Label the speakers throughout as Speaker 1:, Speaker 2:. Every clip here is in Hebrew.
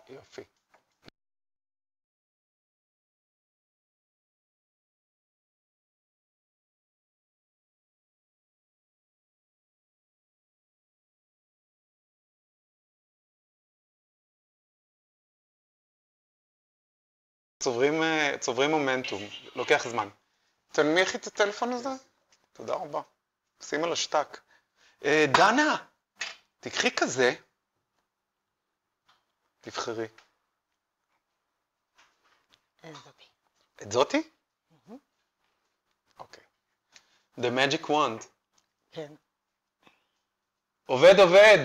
Speaker 1: יופי. צוברים מומנטום, לוקח זמן. תנמיכי את הטלפון הזה? תודה רבה. שים על השטק. דנה, תקחי כזה. תבחרי.
Speaker 2: זאתי.
Speaker 1: את זאתי? אוקיי. The magic wand.
Speaker 2: כן.
Speaker 1: עובד, עובד!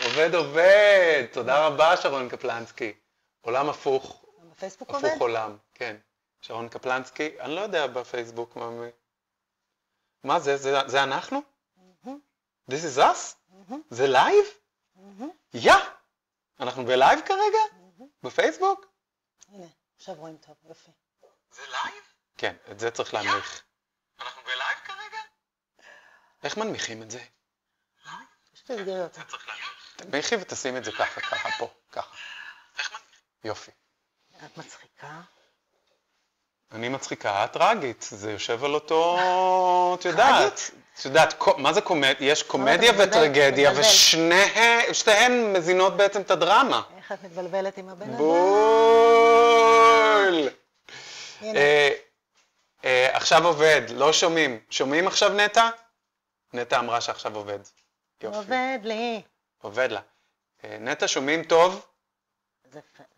Speaker 1: עובד, עובד! תודה רבה, שרון קפלנסקי. עולם הפוך.
Speaker 2: בפייסבוק עובד?
Speaker 1: הפוך עולם, כן. שרון קפלנסקי, אני לא יודע בפייסבוק, מאמי. מה זה? זה אנחנו? This is us? זה לייב? יא! אנחנו בלייב כרגע? בפייסבוק?
Speaker 2: הנה, עכשיו רואים טוב, יופי.
Speaker 1: זה לייב? כן, את זה צריך להנמיך. אנחנו בלייב כרגע? איך מנמיכים את זה?
Speaker 2: פשוט תסגרי אותה.
Speaker 1: צריך להנמיך. תנמיכי ותשים את זה ככה, ככה, פה, ככה. איך מנמיכים? יופי.
Speaker 2: את מצחיקה.
Speaker 1: אני מצחיקה, את טרגית, זה יושב על אותו, את יודעת, מה זה קומדיה? יש קומדיה וטרגדיה, ושתיהן מזינות בעצם את הדרמה.
Speaker 2: איך את מתבלבלת עם הבן אדם?
Speaker 1: בול! עכשיו עובד, לא שומעים. שומעים עכשיו נטע? נטע אמרה שעכשיו עובד.
Speaker 2: עובד לי.
Speaker 1: עובד לה. נטע, שומעים טוב?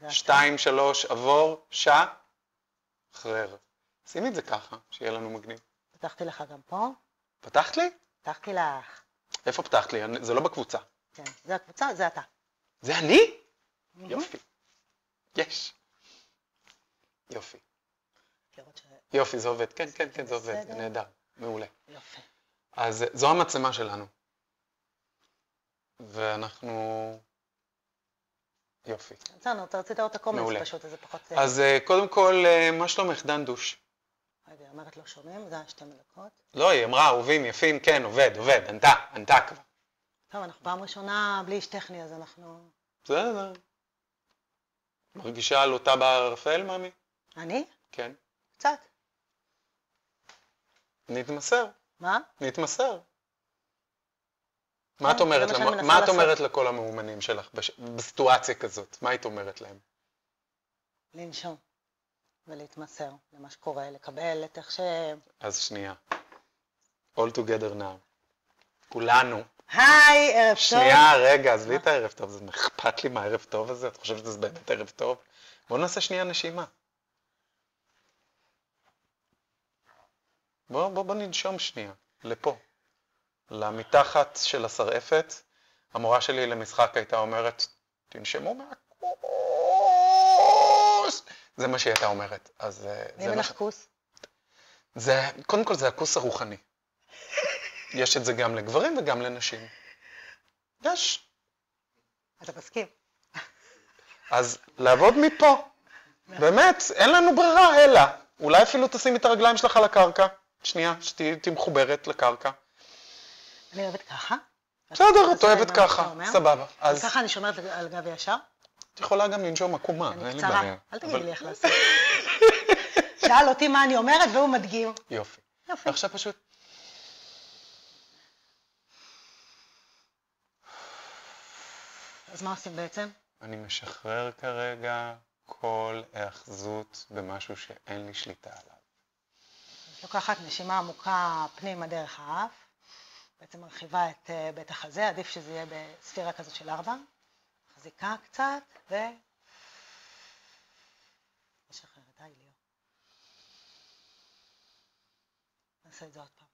Speaker 1: 2, 3, עבור, אחרר. שימי את זה ככה, שיהיה לנו מגניב.
Speaker 2: פתחתי לך גם פה.
Speaker 1: פתחת לי?
Speaker 2: פתחתי לך.
Speaker 1: איפה פתחת לי? זה לא בקבוצה.
Speaker 2: כן, זה הקבוצה, זה אתה.
Speaker 1: זה אני? יופי. יש. יופי. יופי, זה עובד. כן, כן, כן, זה עובד. זה נהדר. מעולה.
Speaker 2: יופי.
Speaker 1: אז זו המצלמה שלנו. ואנחנו... יופי.
Speaker 2: יצאנו, אתה רצית אותה קומץ פשוט, אז זה פחות...
Speaker 1: אז קודם כל, מה שלומך דנדוש?
Speaker 2: רגע, אומרת לא שומעים, זה 2 דקות.
Speaker 1: לא, היא אמרה, אהובים, יפים, כן, עובד, ענתה כבר.
Speaker 2: טוב, אנחנו פעם ראשונה בלי איש טכני, אז אנחנו...
Speaker 1: בסדר. מרגישה לוטה בערפל, מאמי?
Speaker 2: אני?
Speaker 1: כן.
Speaker 2: קצת.
Speaker 1: נתמסר.
Speaker 2: מה?
Speaker 1: נתמסר. מה את אומרת לכל המאומנים שלך בסיטואציה כזאת? מה היית אומרת להם?
Speaker 2: לנשום ולהתמסר למה שקורה, לקבל את איך שהם.
Speaker 1: אז שנייה. All together now. כולנו.
Speaker 2: היי, ערב טוב.
Speaker 1: שנייה, רגע, עזבי את הערב טוב, זה אכפת לי מהערב טוב הזה? את חושבת שזה באמת ערב טוב? בואו נעשה שנייה נשימה. בואו ננשום שנייה, לפה. למתחת של השרעפת, המורה שלי למשחק הייתה אומרת, תנשמו מהכוס. זה מה שהיא הייתה אומרת.
Speaker 2: ואם אין לך כוס?
Speaker 1: קודם כל זה הכוס הרוחני. יש את זה גם לגברים וגם לנשים. יש.
Speaker 2: אתה מסכים.
Speaker 1: אז לעבוד מפה. באמת, אין לנו ברירה, אלא. אולי אפילו תשים את הרגליים שלך על הקרקע. שנייה, שתהיי מחוברת לקרקע.
Speaker 2: אני אוהבת ככה.
Speaker 1: בסדר, את אוהבת ככה, סבבה.
Speaker 2: ככה אני שומרת על גב ישר?
Speaker 1: את יכולה גם לנשום עקומה, אין לי בעיה.
Speaker 2: אל תגידי לי איך לעשות. שאל אותי מה אני אומרת והוא מדגים.
Speaker 1: יופי. עכשיו פשוט.
Speaker 2: אז מה עושים בעצם?
Speaker 1: אני משחרר כרגע כל האחזות במשהו שאין לי שליטה עליו.
Speaker 2: אז לוקחת נשימה עמוקה פנימה דרך האף. בעצם מרחיבה את בית החזה, עדיף שזה יהיה בספירה כזאת של 4. מחזיקה קצת משחררת, די ליאור. נעשה את זה עוד פעם.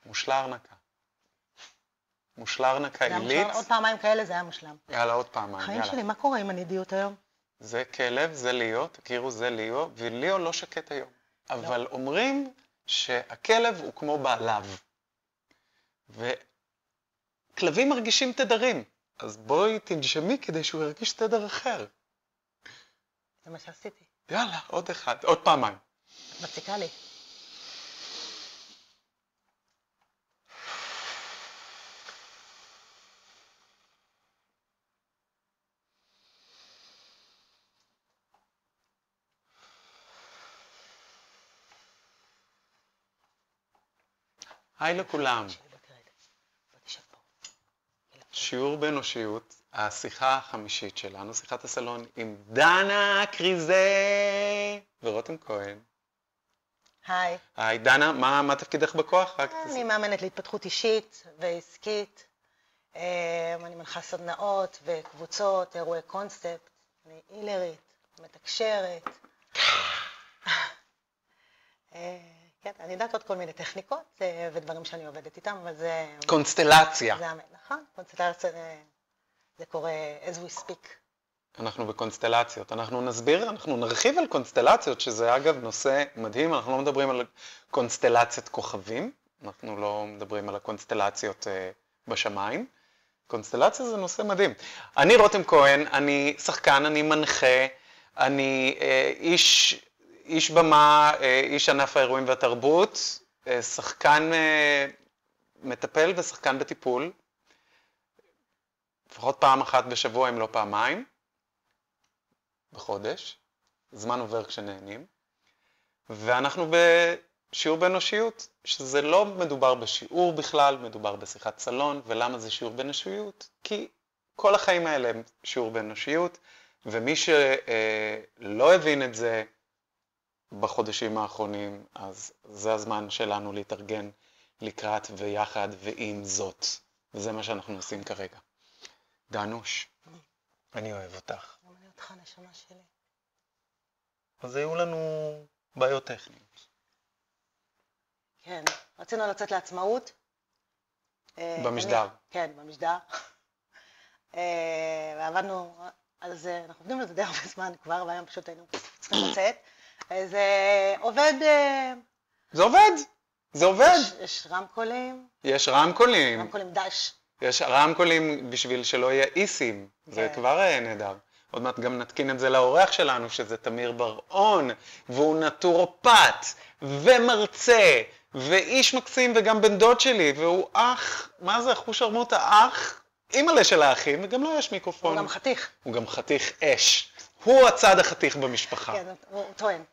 Speaker 1: מושלה ארנקה. מושלה ארנקה עילית.
Speaker 2: עוד פעמיים כאלה זה היה מושלם.
Speaker 1: יאללה, עוד פעמיים.
Speaker 2: חיים שלי, מה קורה עם הנידיות היום?
Speaker 1: זה כלב, זה ליאו, תכירו, זה ליאו, וליאו לא שקט היום. אבל אומרים שהכלב הוא כמו בעליו. וכלבים מרגישים תדרים. אז בואי תנשמי כדי שהוא ירגיש תדר אחר.
Speaker 2: זה מה שעשיתי.
Speaker 1: יאללה, עוד אחד, עוד פעמיים.
Speaker 2: את מציקה לי.
Speaker 1: היי לכולם.
Speaker 2: בוא תשב פה.
Speaker 1: שיעור באנושיות, השיחה החמישית שלנו, שיחת הסלון עם דנה קריזה ורותם כהן.
Speaker 2: היי.
Speaker 1: היי, דנה, מה תפקידך בכוח?
Speaker 2: אני מאמנת להתפתחות אישית ועסקית. אני מנחה סדנאות וקבוצות, אירועי קונספט. אני הילרית, מתקשרת. כן, אני יודעת עוד כל מיני טכניקות ודברים שאני עובדת איתם, אבל זה...
Speaker 1: קונסטלציה.
Speaker 2: זה נכון, קונסטלציה זה קורה as we speak.
Speaker 1: אנחנו בקונסטלציות. אנחנו נסביר, אנחנו נרחיב על קונסטלציות, שזה אגב נושא מדהים. אנחנו לא מדברים על קונסטלציית כוכבים, אנחנו לא מדברים על הקונסטלציות בשמיים. קונסטלציה זה נושא מדהים. אני רותם כהן, אני שחקן, אני מנחה, אני איש במה, איש ענף האירועים והתרבות, שחקן מטפל ושחקן בטיפול, לפחות פעם אחת בשבוע אם לא פעמיים, בחודש, זמן עובר כשנהנים, ואנחנו בשיעור באנושיות, שזה לא מדובר בשיעור בכלל, מדובר בשיחת סלון, ולמה זה שיעור באנושיות? כי כל החיים האלה הם שיעור באנושיות, ומי שלא הבין את זה, בחודשים האחרונים, אז זה הזמן שלנו להתארגן לקראת ויחד ועם זאת. וזה מה שאנחנו עושים כרגע. דנוש, אני אוהב אותך.
Speaker 2: אני אותך, נשמה שלי.
Speaker 1: אז היו לנו בעיות טכניות.
Speaker 2: כן, רצינו לצאת לעצמאות.
Speaker 1: במשדר.
Speaker 2: כן, במשדר. ועבדנו על זה, אנחנו עובדים על זה די הרבה זמן כבר, והיום פשוט היינו צריכים לצאת. זה עובד...
Speaker 1: זה עובד! זה עובד!
Speaker 2: יש רמקולים.
Speaker 1: יש רמקולים.
Speaker 2: רמקולים דש.
Speaker 1: יש רמקולים בשביל שלא יהיה איסים. זה כבר נהדר. עוד מעט גם נתקין את זה לאורח שלנו, שזה תמיר בר-און, והוא נטורופט, ומרצה, ואיש מקסים וגם בן דוד שלי, והוא אח, מה זה, חוש שרמוטה אח? אימא'לה של האחים, וגם לא יש מיקרופון.
Speaker 2: הוא גם חתיך.
Speaker 1: הוא גם חתיך אש. הוא הצד החתיך במשפחה.
Speaker 2: כן, הוא טוען.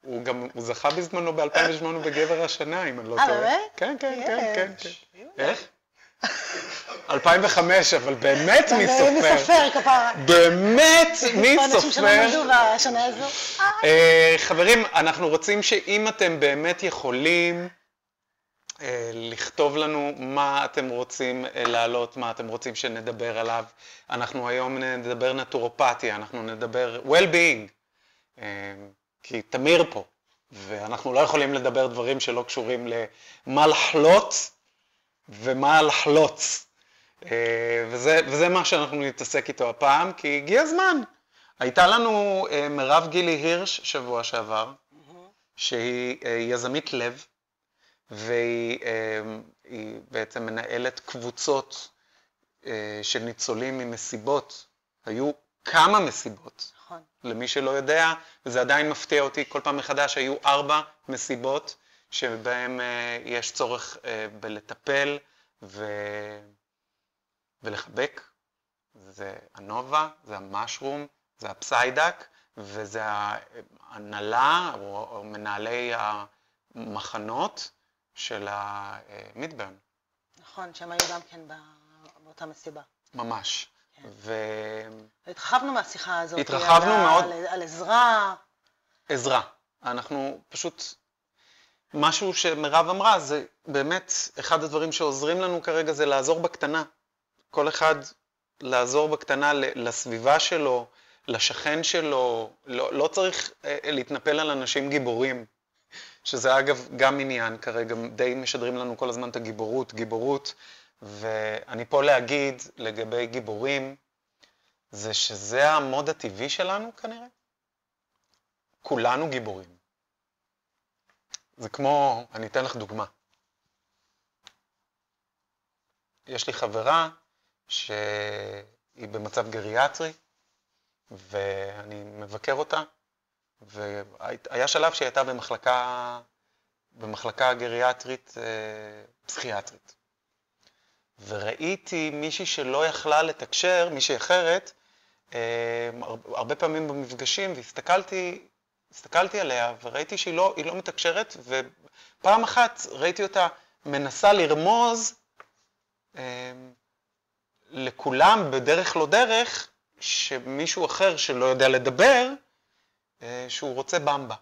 Speaker 1: הוא זכה בזמנו ב-2008 בגבר השנה, אם אני לא טועה.
Speaker 2: באמת?
Speaker 1: כן, כן, כן, כן. איך? 2005, אבל באמת מי סופר?
Speaker 2: מי סופר, כפרה.
Speaker 1: באמת מי
Speaker 2: אנשים שלא
Speaker 1: סופר?
Speaker 2: נולדו בשנה הזו.
Speaker 1: חברים, אנחנו רוצים שאם אתם באמת יכולים לכתוב לנו מה אתם רוצים להעלות, מה אתם רוצים שנדבר עליו. אנחנו היום נדבר נטורופתיה, אנחנו נדבר well-being, כי תמיר פה, ואנחנו לא יכולים לדבר דברים שלא קשורים למה לחלות ומה לחלוץ. וזה מה שאנחנו נתעסק איתו הפעם, כי הגיע הזמן. הייתה לנו מירב גילי הירש שבוע שעבר, שהיא יזמית לב, והיא בעצם מנהלת קבוצות של ניצולים ממסיבות. היו כמה מסיבות.
Speaker 2: נכון.
Speaker 1: למי שלא יודע, וזה עדיין מפתיע אותי, כל פעם מחדש היו 4 מסיבות שבהם יש צורך בלטפל ולחבק. זה הנובה, זה המשרום, זה הפסיידק, וזה ההנהלה או מנהלי המחנות של המידברן.
Speaker 2: נכון, שהם היו גם כן באותה מסיבה.
Speaker 1: ממש.
Speaker 2: התרחבנו מהשיחה הזאת.
Speaker 1: התרחבנו מאוד.
Speaker 2: על עזרה.
Speaker 1: עזרה. אנחנו פשוט, משהו שמירב אמרה, זה באמת אחד הדברים שעוזרים לנו כרגע זה לעזור בקטנה. כל אחד לעזור בקטנה לסביבה שלו, לשכן שלו, לא צריך להתנפל על אנשים גיבורים. שזה אגב גם עניין כרגע, די משדרים לנו כל הזמן את גיבורות, ואני פה להגיד לגבי גיבורים, זה שזה המוד הטבעי שלנו כנראה. כולנו גיבורים. זה כמו, אני אתן לך דוגמה. יש לי חברה שהיא במצב גריאטרי, ואני מבקר אותה, והיה שלב שהיא הייתה במחלקה גריאטרית פסיכיאטרית. וראיתי מישהי שלא יכלה לתקשר, מישהי אחרת, הרבה פעמים במפגשים, והסתכלתי עליה וראיתי שהיא לא מתקשרת, ופעם אחת ראיתי אותה מנסה לרמוז לכולם בדרך לא דרך, שמישהו אחר שלא יודע לדבר, שהוא רוצה במבה.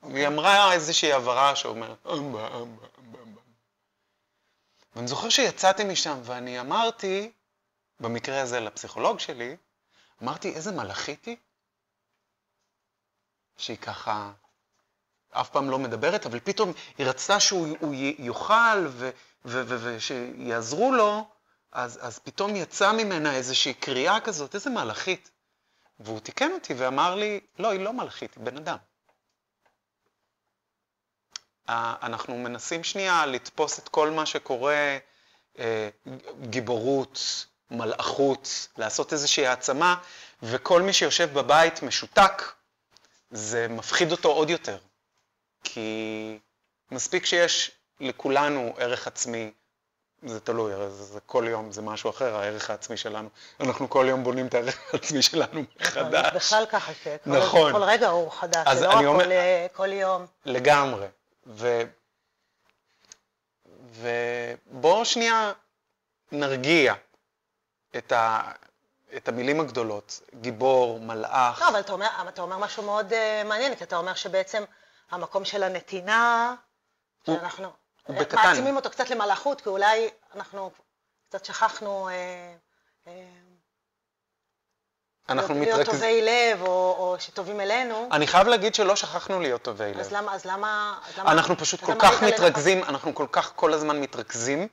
Speaker 1: היא אמרה איזושהי הברה שאומרת, אמבה, אמבה, אמבה, אמבה. ואני זוכר שיצאתי משם ואני אמרתי, במקרה הזה לפסיכולוג שלי, אמרתי, איזה מלאכית היא? שהיא ככה אף פעם לא מדברת, אבל פתאום היא רצתה שהוא יאכל ושיעזרו לו, אז פתאום יצא ממנה איזושהי קריאה כזאת, איזה מלאכית. והוא תיקן אותי ואמר לי, לא, היא לא מלאכית, היא בן אדם. אנחנו מנסים שנייה לתפוס את כל מה שקורה, גיבורות, מלאכות, לעשות איזושהי העצמה, וכל מי שיושב בבית משותק, זה מפחיד אותו עוד יותר. כי מספיק שיש לכולנו ערך עצמי, זה תלוי, זה כל יום, זה משהו אחר, הערך העצמי שלנו. אנחנו כל יום בונים את הערך העצמי שלנו מחדש.
Speaker 2: בכלל ככה,
Speaker 1: נכון.
Speaker 2: כל רגע הוא חדש,
Speaker 1: אז
Speaker 2: זה לא רק כל יום.
Speaker 1: לגמרי. ובואו שנייה נרגיע את המילים הגדולות, גיבור, מלאך.
Speaker 2: לא, אבל אתה אומר משהו מאוד מעניין, כי אתה אומר שבעצם המקום של הנתינה, שאנחנו מעצימים אותו קצת למלאכות, כי אולי אנחנו קצת שכחנו להיות טובי לב, או שטובים אלינו.
Speaker 1: אני חייב להגיד שלא שכחנו להיות טובי לב.
Speaker 2: אז למה...
Speaker 1: אנחנו פשוט כל כך מתרכזים, אנחנו כל הזמן מתרכזים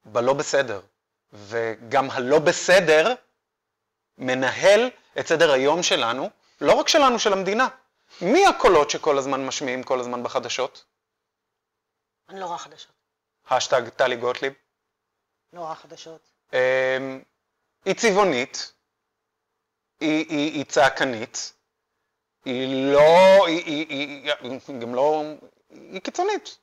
Speaker 1: בלא בסדר. וגם הלא בסדר מנהל את סדר היום שלנו, לא רק שלנו, של המדינה. מי הקולות שכל הזמן משמיעים כל הזמן בחדשות?
Speaker 2: אני לא רואה חדשות.
Speaker 1: השטג טלי גוטליב.
Speaker 2: לא רואה חדשות.
Speaker 1: היא צבעונית, היא צעקנית, היא גם לא, היא קיצונית.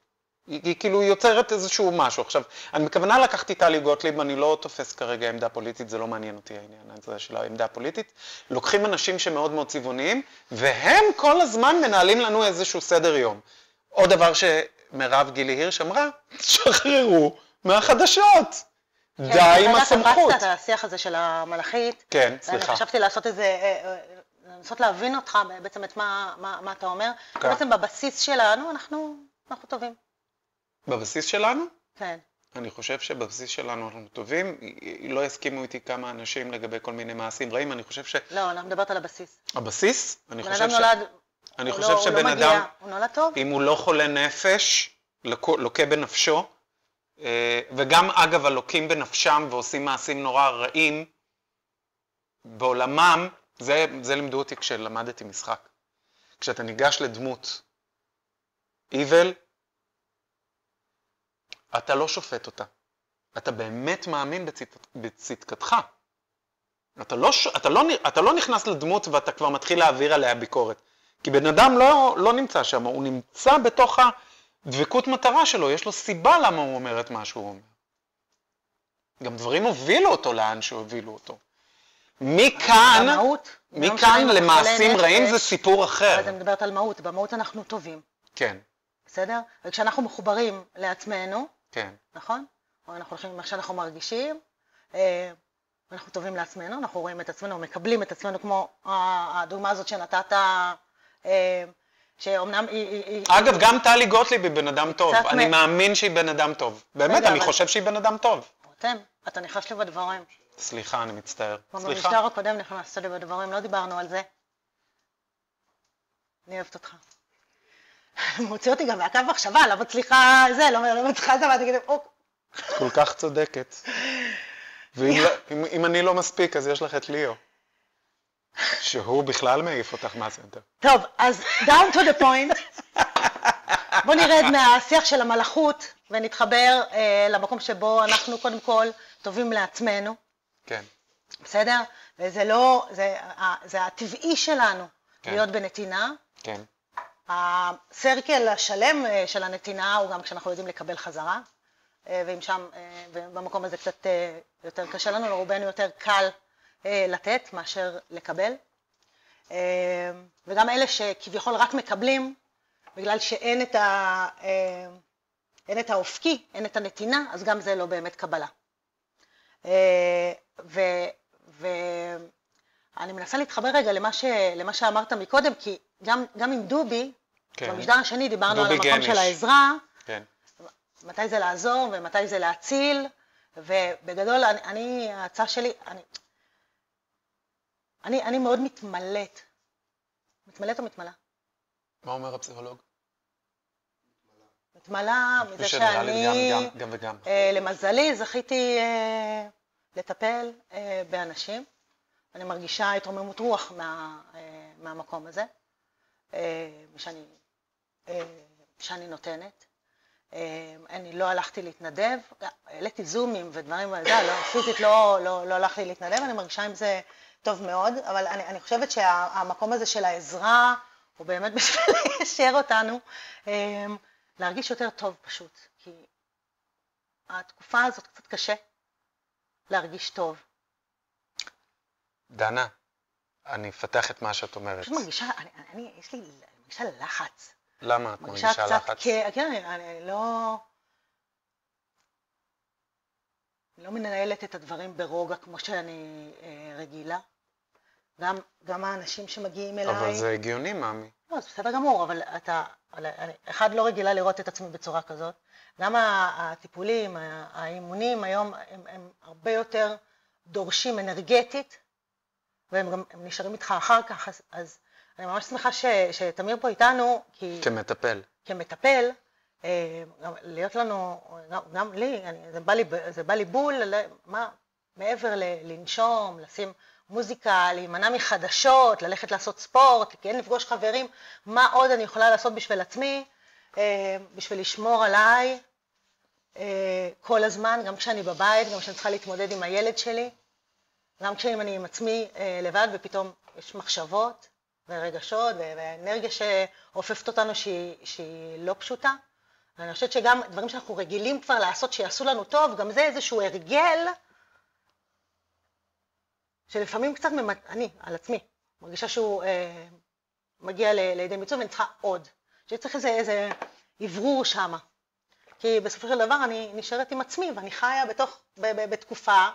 Speaker 1: היא כאילו יוצרת איזשהו משהו. עכשיו, אני מכוונה לקחתי טלי גוטליב, אני לא תופס כרגע עמדה פוליטית, זה לא מעניין אותי העניין הזה של העמדה הפוליטית. לוקחים אנשים שמאוד מאוד צבעוניים, והם כל הזמן מנהלים לנו איזשהו סדר יום. עוד דבר שמרב גילי הירש אמרה, שחררו מהחדשות. די עם הסמכות.
Speaker 2: אתה פרצת על השיח הזה של המלאכית.
Speaker 1: כן, סליחה.
Speaker 2: אני חשבתי לעשות איזה, לנסות להבין אותך בעצם את מה אתה אומר. בעצם בבסיס שלנו אנחנו טובים.
Speaker 1: בבסיס שלנו?
Speaker 2: כן.
Speaker 1: אני חושב שבבסיס שלנו אנחנו טובים. לא יסכימו איתי כמה אנשים לגבי כל מיני מעשים רעים. אני חושב
Speaker 2: לא, אני מדברת על הבסיס.
Speaker 1: הבסיס?
Speaker 2: בן אדם נולד, הוא לא מגיע, הוא נולד טוב.
Speaker 1: אם הוא לא חולה נפש, לוקה בנפשו, וגם אגב הלוקים בנפשם ועושים מעשים נורא רעים בעולמם, זה לימדו אותי כשלמדתי משחק. כשאתה ניגש לדמות evil, אתה לא שופט אותה. אתה באמת מאמין בצדקתך. אתה לא נכנס לדמות ואתה כבר מתחיל להעביר עליה ביקורת. כי בן אדם לא נמצא שם, הוא נמצא בתוך הדבקות מטרה שלו, יש לו סיבה למה הוא אומר את מה שהוא אומר. גם דברים הובילו אותו לאן שהובילו אותו. מכאן למעשים רעים זה סיפור אחר.
Speaker 2: אז אני מדברת על מהות, במהות אנחנו טובים.
Speaker 1: כן.
Speaker 2: בסדר? וכשאנחנו מחוברים לעצמנו,
Speaker 1: כן.
Speaker 2: נכון? או אנחנו הולכים עם איך שאנחנו מרגישים, אנחנו טובים לעצמנו, אנחנו רואים את עצמנו, מקבלים את עצמנו כמו הדוגמה הזאת שנתת, שאומנם היא...
Speaker 1: אגב, גם טלי גוטליב היא בן אדם טוב. אני מאמין שהיא בן אדם טוב. באמת, אני חושב שהיא בן אדם טוב.
Speaker 2: רותם, אתה נכנס לי בדברים.
Speaker 1: סליחה, אני מצטער.
Speaker 2: במשדר הקודם נכנסת לי בדברים, לא דיברנו על זה. אני אוהבת אותך. מוציא אותי גם מעקב מחשבה, לא מצליחה זה, לא מצליחה זה, ואתה תגידי,
Speaker 1: כל כך צודקת. ואם אני לא מספיק, אז יש לך את ליאו. שהוא בכלל מעיף אותך מהסנטר.
Speaker 2: טוב, אז down to the point. בוא נרד מהשיח של המלאכות, ונתחבר למקום שבו אנחנו קודם כל טובים לעצמנו.
Speaker 1: כן.
Speaker 2: בסדר? וזה לא, זה הטבעי שלנו
Speaker 1: כן.
Speaker 2: להיות בנתינה.
Speaker 1: כן.
Speaker 2: הסרקל השלם של הנתינה הוא גם כשאנחנו יודעים לקבל חזרה, ואם שם, במקום הזה קצת יותר קשה לנו, לרובנו יותר קל לתת מאשר לקבל. וגם אלה שכביכול רק מקבלים, בגלל שאין את האופקי, אין את הנתינה, אז גם זה לא באמת קבלה. ואני מנסה להתחבר רגע למה שאמרת מקודם, כי גם עם דובי, כן. במשדר השני דיברנו על המקום של העזרה, כן. מתי זה לעזור ומתי זה להציל, ובגדול ההצעה שלי, אני מאוד מתמלאת. מתמלאת או מתמלאה?
Speaker 1: מה אומר הפסיכולוג?
Speaker 2: מתמלאה מזה שאני,
Speaker 1: גם וגם.
Speaker 2: למזלי, זכיתי לטפל באנשים. אני מרגישה התרוממות רוח מהמקום הזה, שאני נותנת. אני לא הלכתי להתנדב, העליתי זומים ודברים וזה, פיזית לא הלכתי להתנדב, אני מרגישה עם זה טוב מאוד, אבל אני חושבת שהמקום הזה של העזרה, הוא באמת בשביל ליישר אותנו, להרגיש יותר טוב פשוט, כי התקופה הזאת קצת קשה להרגיש טוב.
Speaker 1: דנה, אני אפתח את מה שאת אומרת.
Speaker 2: פשוט מרגישה, יש לי מרגישה לחץ.
Speaker 1: למה את מרגישה לחץ?
Speaker 2: כן, אני לא מנהלת את הדברים ברוגע כמו שאני רגילה. גם האנשים שמגיעים אליי...
Speaker 1: אבל זה הגיוני, מאמי.
Speaker 2: לא, זה בסדר גמור, אבל אחד לא רגילה לראות את עצמי בצורה כזאת. גם הטיפולים, האימונים היום הם הרבה יותר דורשים אנרגטית, והם גם נשארים איתך אחר כך, אז אני ממש שמחה שתמיר פה איתנו, כי... כמטפל, להיות לנו, גם לי, זה בא לי בול, מעבר לנשום, לשים מוזיקה, להימנע מחדשות, ללכת לעשות ספורט, כן, לפגוש חברים, מה עוד אני יכולה לעשות בשביל עצמי, בשביל לשמור עליי כל הזמן, גם כשאני בבית, גם כשאני צריכה להתמודד עם הילד שלי, גם כשאני עם עצמי לבד ופתאום יש מחשבות ורגשות ואנרגיה שאופפת אותנו שהיא לא פשוטה. ואני חושבת שגם דברים שאנחנו רגילים כבר לעשות שיעשו לנו טוב, גם זה איזשהו הרגל שלפעמים קצת, אני על עצמי, מרגישה שהוא מגיע לידי מיצוי ואני צריכה עוד. שצריך איזה עברור שמה. כי בסופו של דבר אני נשארת עם עצמי ואני חיה בתקופה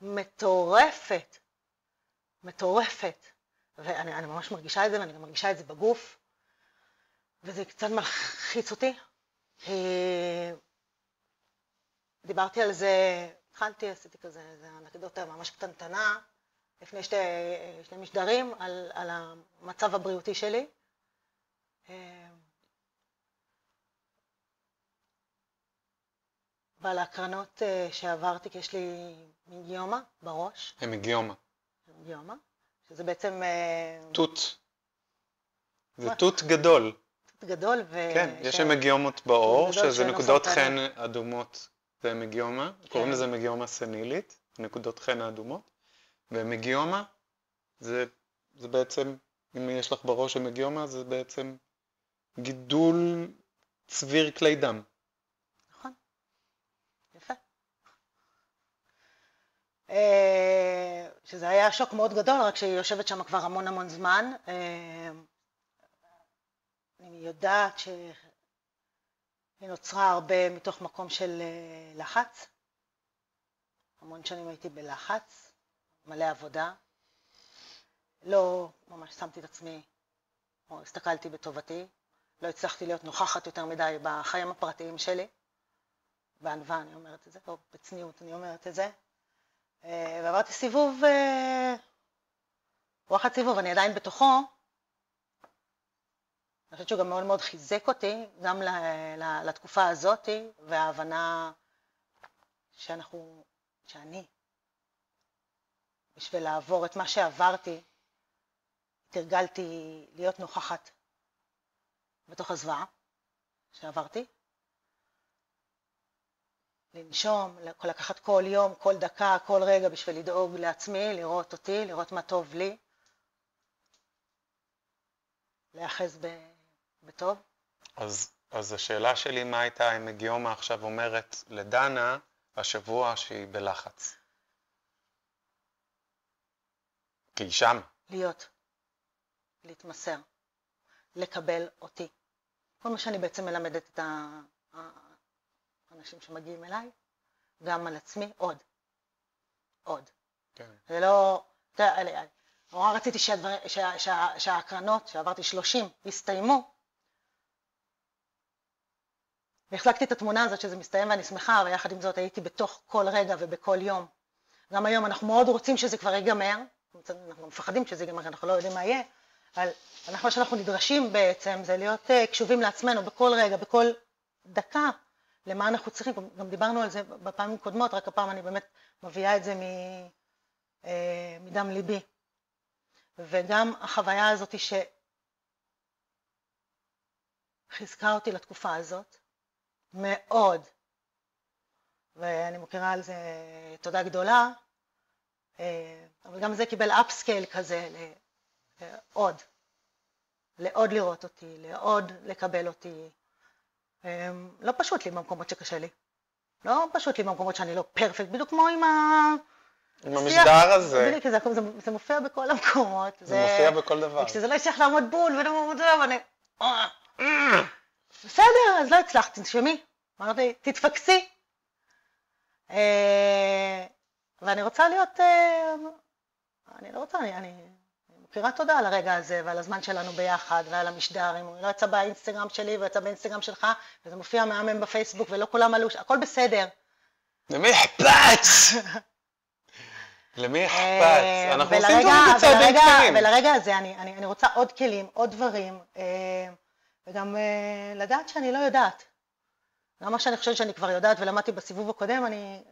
Speaker 2: מטורפת. ואני ממש מרגישה את זה, ואני גם מרגישה את זה בגוף, וזה קצת מלחיץ אותי. דיברתי על זה, עשיתי כזה, איזו אנקדוטה ממש קטנטנה, לפני שני משדרים, על המצב הבריאותי שלי. ועל ההקרנות שעברתי, כי יש לי מיגיומה בראש.
Speaker 1: מיגיומה.
Speaker 2: מיגיומה, שזה בעצם...
Speaker 1: תות. זה תות גדול.
Speaker 2: תות גדול
Speaker 1: כן, יש מיגיומות בעור, שזה נקודות חן אדומות. זה מיגיומה, קוראים לזה מיגיומה סנילית, נקודות חן האדומות. ומיגיומה, זה בעצם, אם יש לך בראש מיגיומה, זה בעצם גידול צביר כלי דם.
Speaker 2: נכון, יפה. שזה היה שוק מאוד גדול, רק שהיא יושבת שם כבר המון זמן. אני יודעת שהיא נוצרה הרבה מתוך מקום של לחץ. המון שנים הייתי בלחץ, מלא עבודה. לא ממש שמתי את עצמי, או הסתכלתי בטובתי. לא הצלחתי להיות נוכחת יותר מדי בחיים הפרטיים שלי. בענווה אני אומרת את זה, או בצניעות אני אומרת את זה. ועברתי סיבוב, וואחד סיבוב, אני עדיין בתוכו. אני חושבת שהוא גם מאוד חיזק אותי, גם לתקופה הזאת, וההבנה שאני, בשביל לעבור את מה שעברתי, תרגלתי להיות נוכחת בתוך הזוועה שעברתי, לנשום, לקחת כל יום, כל דקה, כל רגע בשביל לדאוג לעצמי, לראות אותי, לראות מה טוב לי, להיאחז בטוב.
Speaker 1: אז השאלה שלי מה הייתה, אם גיומה עכשיו אומרת לדנה השבוע שהיא בלחץ. כי היא שם.
Speaker 2: להיות, להתמסר, לקבל אותי. כל מה שאני בעצם מלמדת את האנשים שמגיעים אליי, גם על עצמי, עוד.
Speaker 1: כן.
Speaker 2: זה לא, נורא רציתי שההקרנות, שעברתי 30, יסתיימו. והחזקתי את התמונה הזאת שזה מסתיים ואני שמחה, אבל יחד עם זאת הייתי בתוך כל רגע ובכל יום. גם היום אנחנו מאוד רוצים שזה כבר ייגמר, אנחנו מפחדים שזה ייגמר, אנחנו לא יודעים מה יהיה, אבל מה שאנחנו נדרשים בעצם זה להיות קשובים לעצמנו בכל רגע, בכל דקה, למה אנחנו צריכים. גם דיברנו על זה בפעמים קודמות, רק הפעם אני באמת מביאה את זה מדם ליבי. וגם החוויה הזאת שחיזקה אותי לתקופה הזאת, מאוד, ואני מכירה על זה תודה גדולה, אבל גם זה קיבל אפסקייל כזה, לעוד לראות אותי, לעוד לקבל אותי. לא פשוט לי במקומות שקשה לי, לא פשוט לי במקומות שאני לא פרפקט, בדיוק כמו עם
Speaker 1: המשדר הזה.
Speaker 2: בדיוק, זה מופיע בכל המקומות.
Speaker 1: זה מופיע בכל דבר.
Speaker 2: וכשזה לא יצליח לעמוד בול ואני... בסדר, אז לא הצלחתי, תשמעי. אמרתי, תתפקסי. ואני רוצה להיות, אני מכירה תודה על הרגע הזה ועל הזמן שלנו ביחד ועל המשדר. אם הוא לא יצא באינסטגרם שלי ויצא באינסטגרם שלך, וזה מופיע מהמם בפייסבוק ולא כולם עלו, הכל בסדר.
Speaker 1: למי אכפת? למי אכפת? אנחנו עושים דברים בצעדים קטנים.
Speaker 2: ולרגע הזה אני רוצה עוד כלים, עוד דברים, וגם לדעת שאני לא יודעת. גם מה שאני חושבת שאני כבר יודעת ולמדתי בסיבוב הקודם,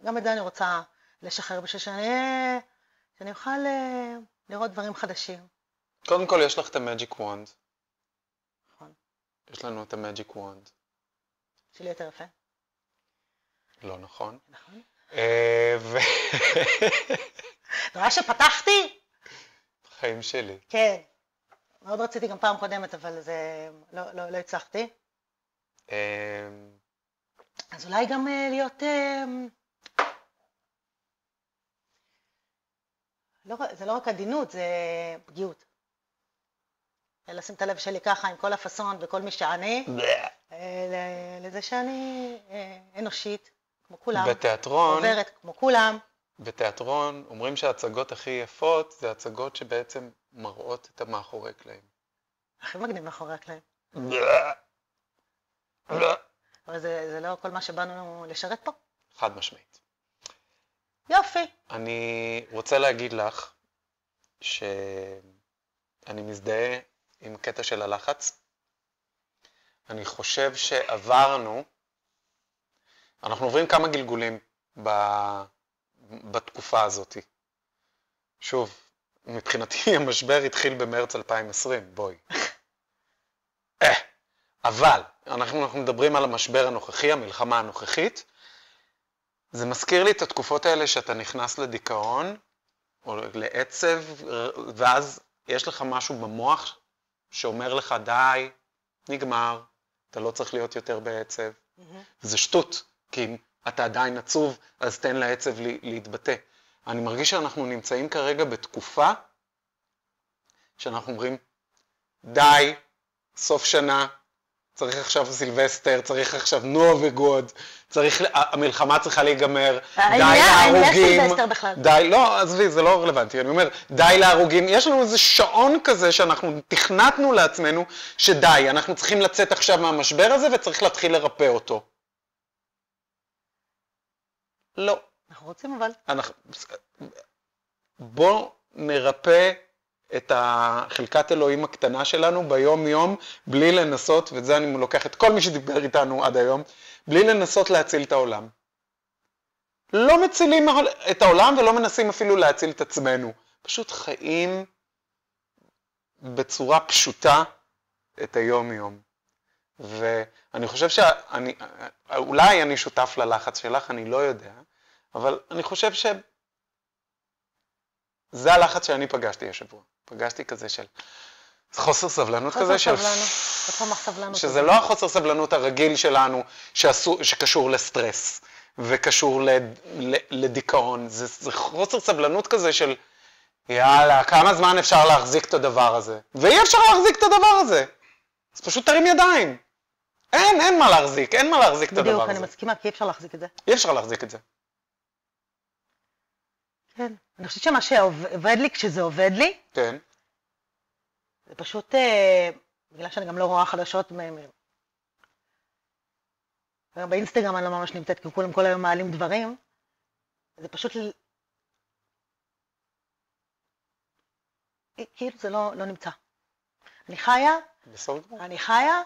Speaker 2: גם את זה אני רוצה לשחרר בשביל שאני אוכל לראות דברים חדשים.
Speaker 1: קודם כל יש לך את המג'יק וונד.
Speaker 2: נכון.
Speaker 1: יש לנו את המג'יק וונד.
Speaker 2: שלי יותר יפה.
Speaker 1: לא נכון.
Speaker 2: נכון. אתה רואה שפתחתי?
Speaker 1: חיים שלי.
Speaker 2: כן. מאוד רציתי גם פעם קודמת, אבל זה לא הצלחתי. אז אולי גם להיות... זה לא רק עדינות, זה פגיעות. לשים את הלב שלי ככה עם כל הפסון וכל מי שאני, לזה שאני אנושית, כמו כולם.
Speaker 1: בתיאטרון...
Speaker 2: עוברת כמו כולם.
Speaker 1: בתיאטרון אומרים שההצגות הכי יפות זה הצגות שבעצם מראות את המאחורי קלעים.
Speaker 2: הכי מגניב מאחורי הקלעים. אבל זה לא כל מה שבאנו לשרת פה?
Speaker 1: חד משמעית.
Speaker 2: יופי.
Speaker 1: אני רוצה להגיד לך שאני מזדהה עם קטע של הלחץ. אני חושב שעברנו, אנחנו עוברים כמה גלגולים בתקופה הזאת. שוב, מבחינתי המשבר התחיל במרץ 2020, בואי. אבל אנחנו מדברים על המשבר הנוכחי, המלחמה הנוכחית. זה מזכיר לי את התקופות האלה שאתה נכנס לדיכאון, או לעצב, ואז יש לך משהו במוח שאומר לך, די, נגמר, אתה לא צריך להיות יותר בעצב. זה שטות, כי אם אתה עדיין עצוב, אז תן לעצב להתבטא. אני מרגיש שאנחנו נמצאים כרגע בתקופה שאנחנו אומרים, די, סוף שנה, צריך עכשיו סילבסטר, צריך עכשיו נובגוד, המלחמה צריכה להיגמר, די להרוגים, די, לא, עזבי, זה לא רלוונטי, אני אומר, די להרוגים, יש לנו איזה שעון כזה שאנחנו תכנתנו לעצמנו, שדי, אנחנו צריכים לצאת עכשיו מהמשבר הזה וצריך להתחיל לרפא אותו. לא.
Speaker 2: אנחנו רוצים אבל.
Speaker 1: בוא נרפא את החלקת אלוהים הקטנה שלנו ביום יום, בלי לנסות, וזה אני לוקח את כל מי שדיבר איתנו עד היום, בלי לנסות להציל את העולם. לא מצילים את העולם ולא מנסים אפילו להציל את עצמנו. פשוט חיים בצורה פשוטה את היום יום. ואני חושב אולי אני שותף ללחץ שלך, אני לא יודע, אבל אני חושב זה הלחץ שאני פגשתי השבוע. פגשתי כזה של חוסר סבלנות כזה של... שזה לא החוסר סבלנות הרגיל שלנו, שקשור לסטרס, וקשור לדיכאון. זה חוסר סבלנות כזה של, יאללה, כמה זמן אפשר להחזיק את הדבר הזה? ואי אפשר להחזיק את הדבר הזה. אז פשוט תרים ידיים. אין מה להחזיק, אין מה להחזיק את הדבר הזה.
Speaker 2: בדיוק, אני מסכימה, כי אי אפשר להחזיק את זה.
Speaker 1: אי אפשר להחזיק את זה.
Speaker 2: כן. אני חושבת שמה שעובד לי, כשזה עובד לי,
Speaker 1: כן.
Speaker 2: זה פשוט, בגלל שאני גם לא רואה חדשות, באינסטגרם אני לא ממש נמצאת, כי כולם כל היום מעלים דברים, זה פשוט, כאילו זה לא נמצא. אני חיה,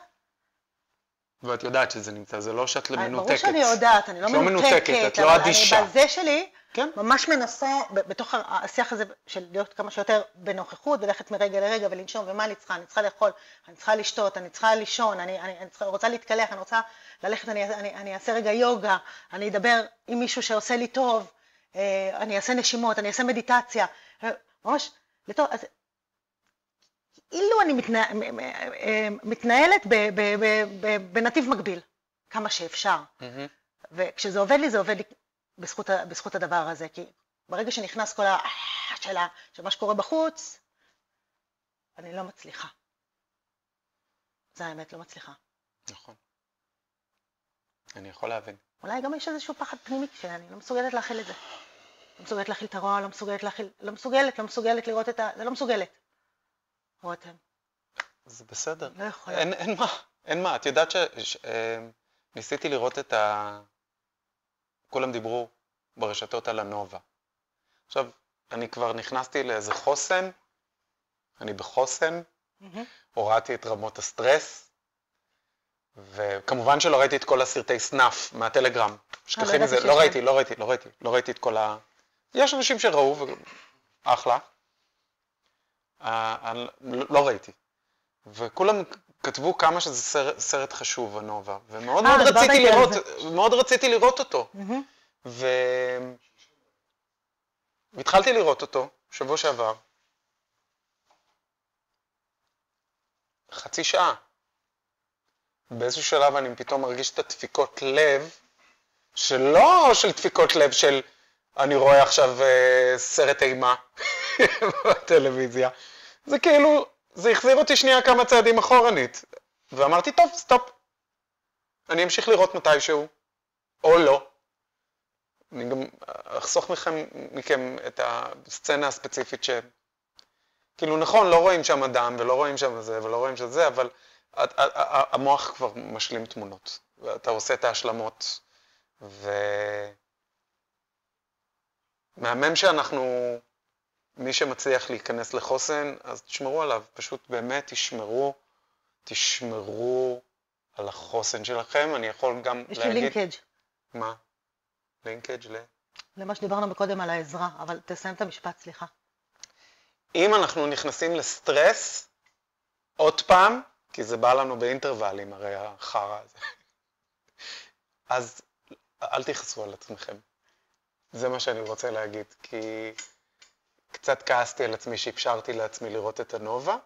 Speaker 1: ואת יודעת שזה נמצא, זה לא שאת מנותקת.
Speaker 2: ברור שאני יודעת, אני לא מנותקת,
Speaker 1: את לא אדישה.
Speaker 2: אבל בזה שלי,
Speaker 1: כן.
Speaker 2: ממש מנסה, בתוך השיח הזה של להיות כמה שיותר בנוכחות, ולכת מרגע לרגע ולנשום, ומה אני צריכה לאכול, אני צריכה לשתות, אני צריכה לישון, אני רוצה להתקלח, אני רוצה ללכת, אני אעשה רגע יוגה, אני אדבר עם מישהו שעושה לי טוב, אני אעשה נשימות, אני אעשה מדיטציה, ממש, אז אילו אני מתנהלת בנתיב מקביל, כמה שאפשר. וכשזה עובד לי, זה עובד לי בזכות הדבר הזה, כי ברגע שנכנס כל השאלה של מה שקורה בחוץ, אני לא מצליחה. זה האמת, לא מצליחה.
Speaker 1: נכון. אני יכול להבין.
Speaker 2: אולי גם יש איזשהו פחד פנימי שאני לא מסוגלת להכיל את זה. לא מסוגלת להכיל את הרוע, לא מסוגלת לראות את זה לא מסוגלת. רותם.
Speaker 1: זה בסדר.
Speaker 2: לא יכולה.
Speaker 1: אין מה. את יודעת ניסיתי לראות כולם דיברו ברשתות על הנובה. עכשיו, אני כבר נכנסתי לאיזה חוסן, אני בחוסן, הורדתי את רמות הסטרס, וכמובן שלא ראיתי את כל הסרטי סנאפ מהטלגרם. שכחי מזה, לא ראיתי את כל יש אנשים שראו, אחלה. לא ראיתי. וכולם כתבו כמה שזה סרט חשוב, הנובה, ומאוד מאוד רציתי לראות אותו. והתחלתי לראות אותו שבוע שעבר. חצי שעה. באיזשהו שלב אני פתאום מרגיש את הדפיקות לב, שלא של דפיקות לב של אני רואה עכשיו סרט אימה בטלוויזיה. זה כאילו, זה החזיר אותי שנייה כמה צעדים אחורנית. ואמרתי, טוב, סטופ. אני אמשיך לראות מתישהו, או לא. אני גם אחסוך מכם את הסצנה הספציפית כאילו נכון, לא רואים שם אדם, ולא רואים שם זה, ולא רואים שזה, אבל המוח כבר משלים תמונות. ואתה עושה את ההשלמות. מהמם מי שמצליח להיכנס לחוסן, אז תשמרו עליו, פשוט באמת תשמרו על החוסן שלכם. אני יכול גם להגיד...
Speaker 2: יש לי לינקג'.
Speaker 1: מה? לינקג'
Speaker 2: למה שדיברנו קודם על העזרה, אבל תסיים את המשפט, סליחה.
Speaker 1: אם אנחנו נכנסים לסטרס, עוד פעם, כי זה בא לנו באינטרוולים, הרי החרא הזה, אז אל תכעסו על עצמכם. זה מה שאני רוצה להגיד, כי קצת כעסתי על עצמי שאפשרתי לעצמי לראות את הנובה,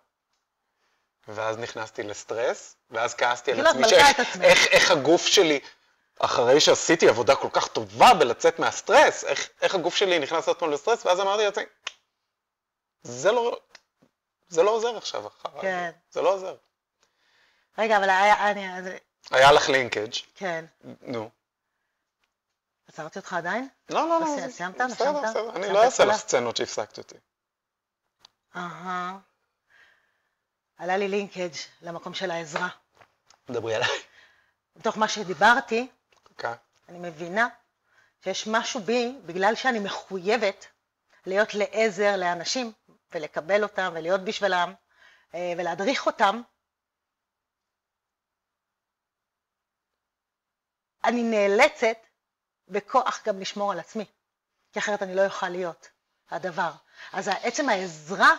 Speaker 1: ואז נכנסתי לסטרס, ואז כעסתי על עצמי איך הגוף שלי, אחרי שעשיתי עבודה כל כך טובה בלצאת מהסטרס, איך הגוף שלי נכנס לעצמו לסטרס, ואז אמרתי לעצמי, זה לא עוזר עכשיו אחריי,
Speaker 2: כן.
Speaker 1: זה לא עוזר.
Speaker 2: רגע, אבל
Speaker 1: היה לך לינקג'.
Speaker 2: כן.
Speaker 1: נו.
Speaker 2: עצרתי אותך עדיין?
Speaker 1: לא.
Speaker 2: סיימת?
Speaker 1: בסדר. אני לא אעשה לך סצנות שהפסקת אותי.
Speaker 2: עלה לי לינקג' למקום של העזרה.
Speaker 1: דברי עליי.
Speaker 2: בתוך מה שדיברתי,
Speaker 1: אוקיי.
Speaker 2: אני מבינה שיש משהו בי, בגלל שאני מחויבת להיות לעזר לאנשים, ולקבל אותם, ולהיות בשבילם, ולהדריך אותם, אני נאלצת בכוח גם לשמור על עצמי, כי אחרת אני לא אוכל להיות הדבר. אז עצם העזרה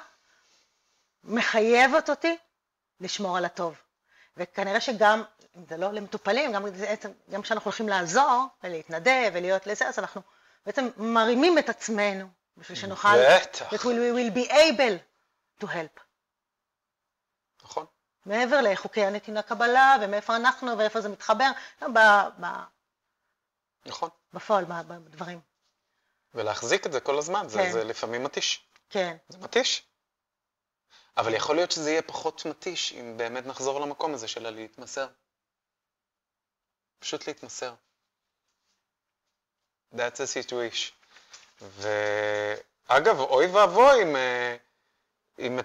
Speaker 2: מחייבת אותי לשמור על הטוב. וכנראה שגם, אם זה לא למטופלים, גם כשאנחנו הולכים לעזור ולהתנדב ולהיות לזה, אז אנחנו בעצם מרימים את עצמנו, בשביל שנוכל,
Speaker 1: בטח.
Speaker 2: that we will be able to help.
Speaker 1: נכון.
Speaker 2: מעבר לחוקי הנתינה קבלה, ומאיפה אנחנו, ואיפה זה מתחבר,
Speaker 1: נכון.
Speaker 2: בפועל, בדברים.
Speaker 1: ולהחזיק את זה כל הזמן,
Speaker 2: כן.
Speaker 1: זה לפעמים מתיש.
Speaker 2: כן.
Speaker 1: זה מתיש. אבל יכול להיות שזה יהיה פחות מתיש, אם באמת נחזור למקום הזה של להתמסר. פשוט להתמסר. That's a situation. ואגב, אוי ואבוי אם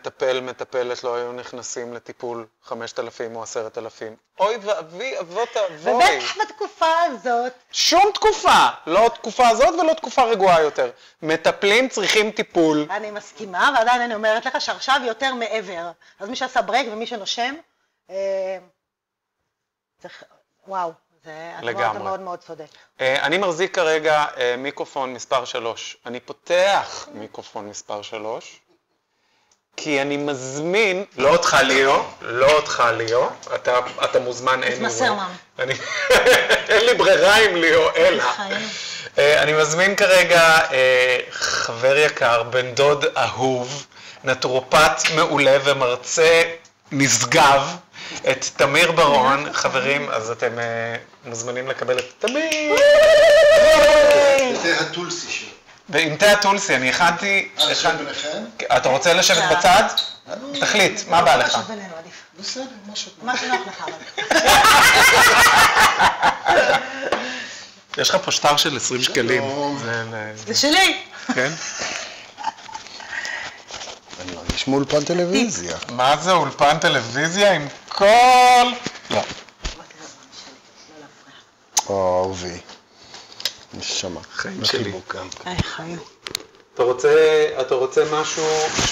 Speaker 1: מטפלת לא היו נכנסים לטיפול 5,000 או 10,000. אוי ואבי, אבות אבוי.
Speaker 2: ובטח בתקופה הזאת.
Speaker 1: שום תקופה, לא תקופה הזאת ולא תקופה רגועה יותר. מטפלים צריכים טיפול.
Speaker 2: אני מסכימה, ועדיין אני אומרת לך שעכשיו יותר מעבר. אז מי שעשה ברייק ומי שנושם, צריך, וואו, אתה מאוד מאוד צודק.
Speaker 1: אני מחזיק כרגע מיקרופון מספר 3. אני פותח מיקרופון מספר 3. כי אני מזמין, לא אותך ליאו, אתה מוזמן, אין לי
Speaker 2: מסר מאמי.
Speaker 1: אין לי ברירה עם ליאו, אלא. אני מזמין כרגע חבר יקר, בן דוד אהוב, נטורופט מעולה ומרצה נשגב, את תמיר ברון. חברים, אז אתם מוזמנים לקבל את תמיר.
Speaker 3: זה הטולסי שלו.
Speaker 1: ועם תה הטולסי, אני הכנתי...
Speaker 3: לשבת ביניכם?
Speaker 1: אתה רוצה לשבת בצד? תחליט, מה בא לך?
Speaker 3: בסדר, משהו.
Speaker 2: מה שנוח לך, אבל.
Speaker 1: יש לך פה שטר של 20 שקלים.
Speaker 2: זה שלי.
Speaker 1: כן?
Speaker 3: אני מרגיש מאולפן טלוויזיה.
Speaker 1: מה זה אולפן טלוויזיה עם כל... לא.
Speaker 3: אהובי. נשמה.
Speaker 1: חיים שלי.
Speaker 2: חיים.
Speaker 1: אתה רוצה משהו?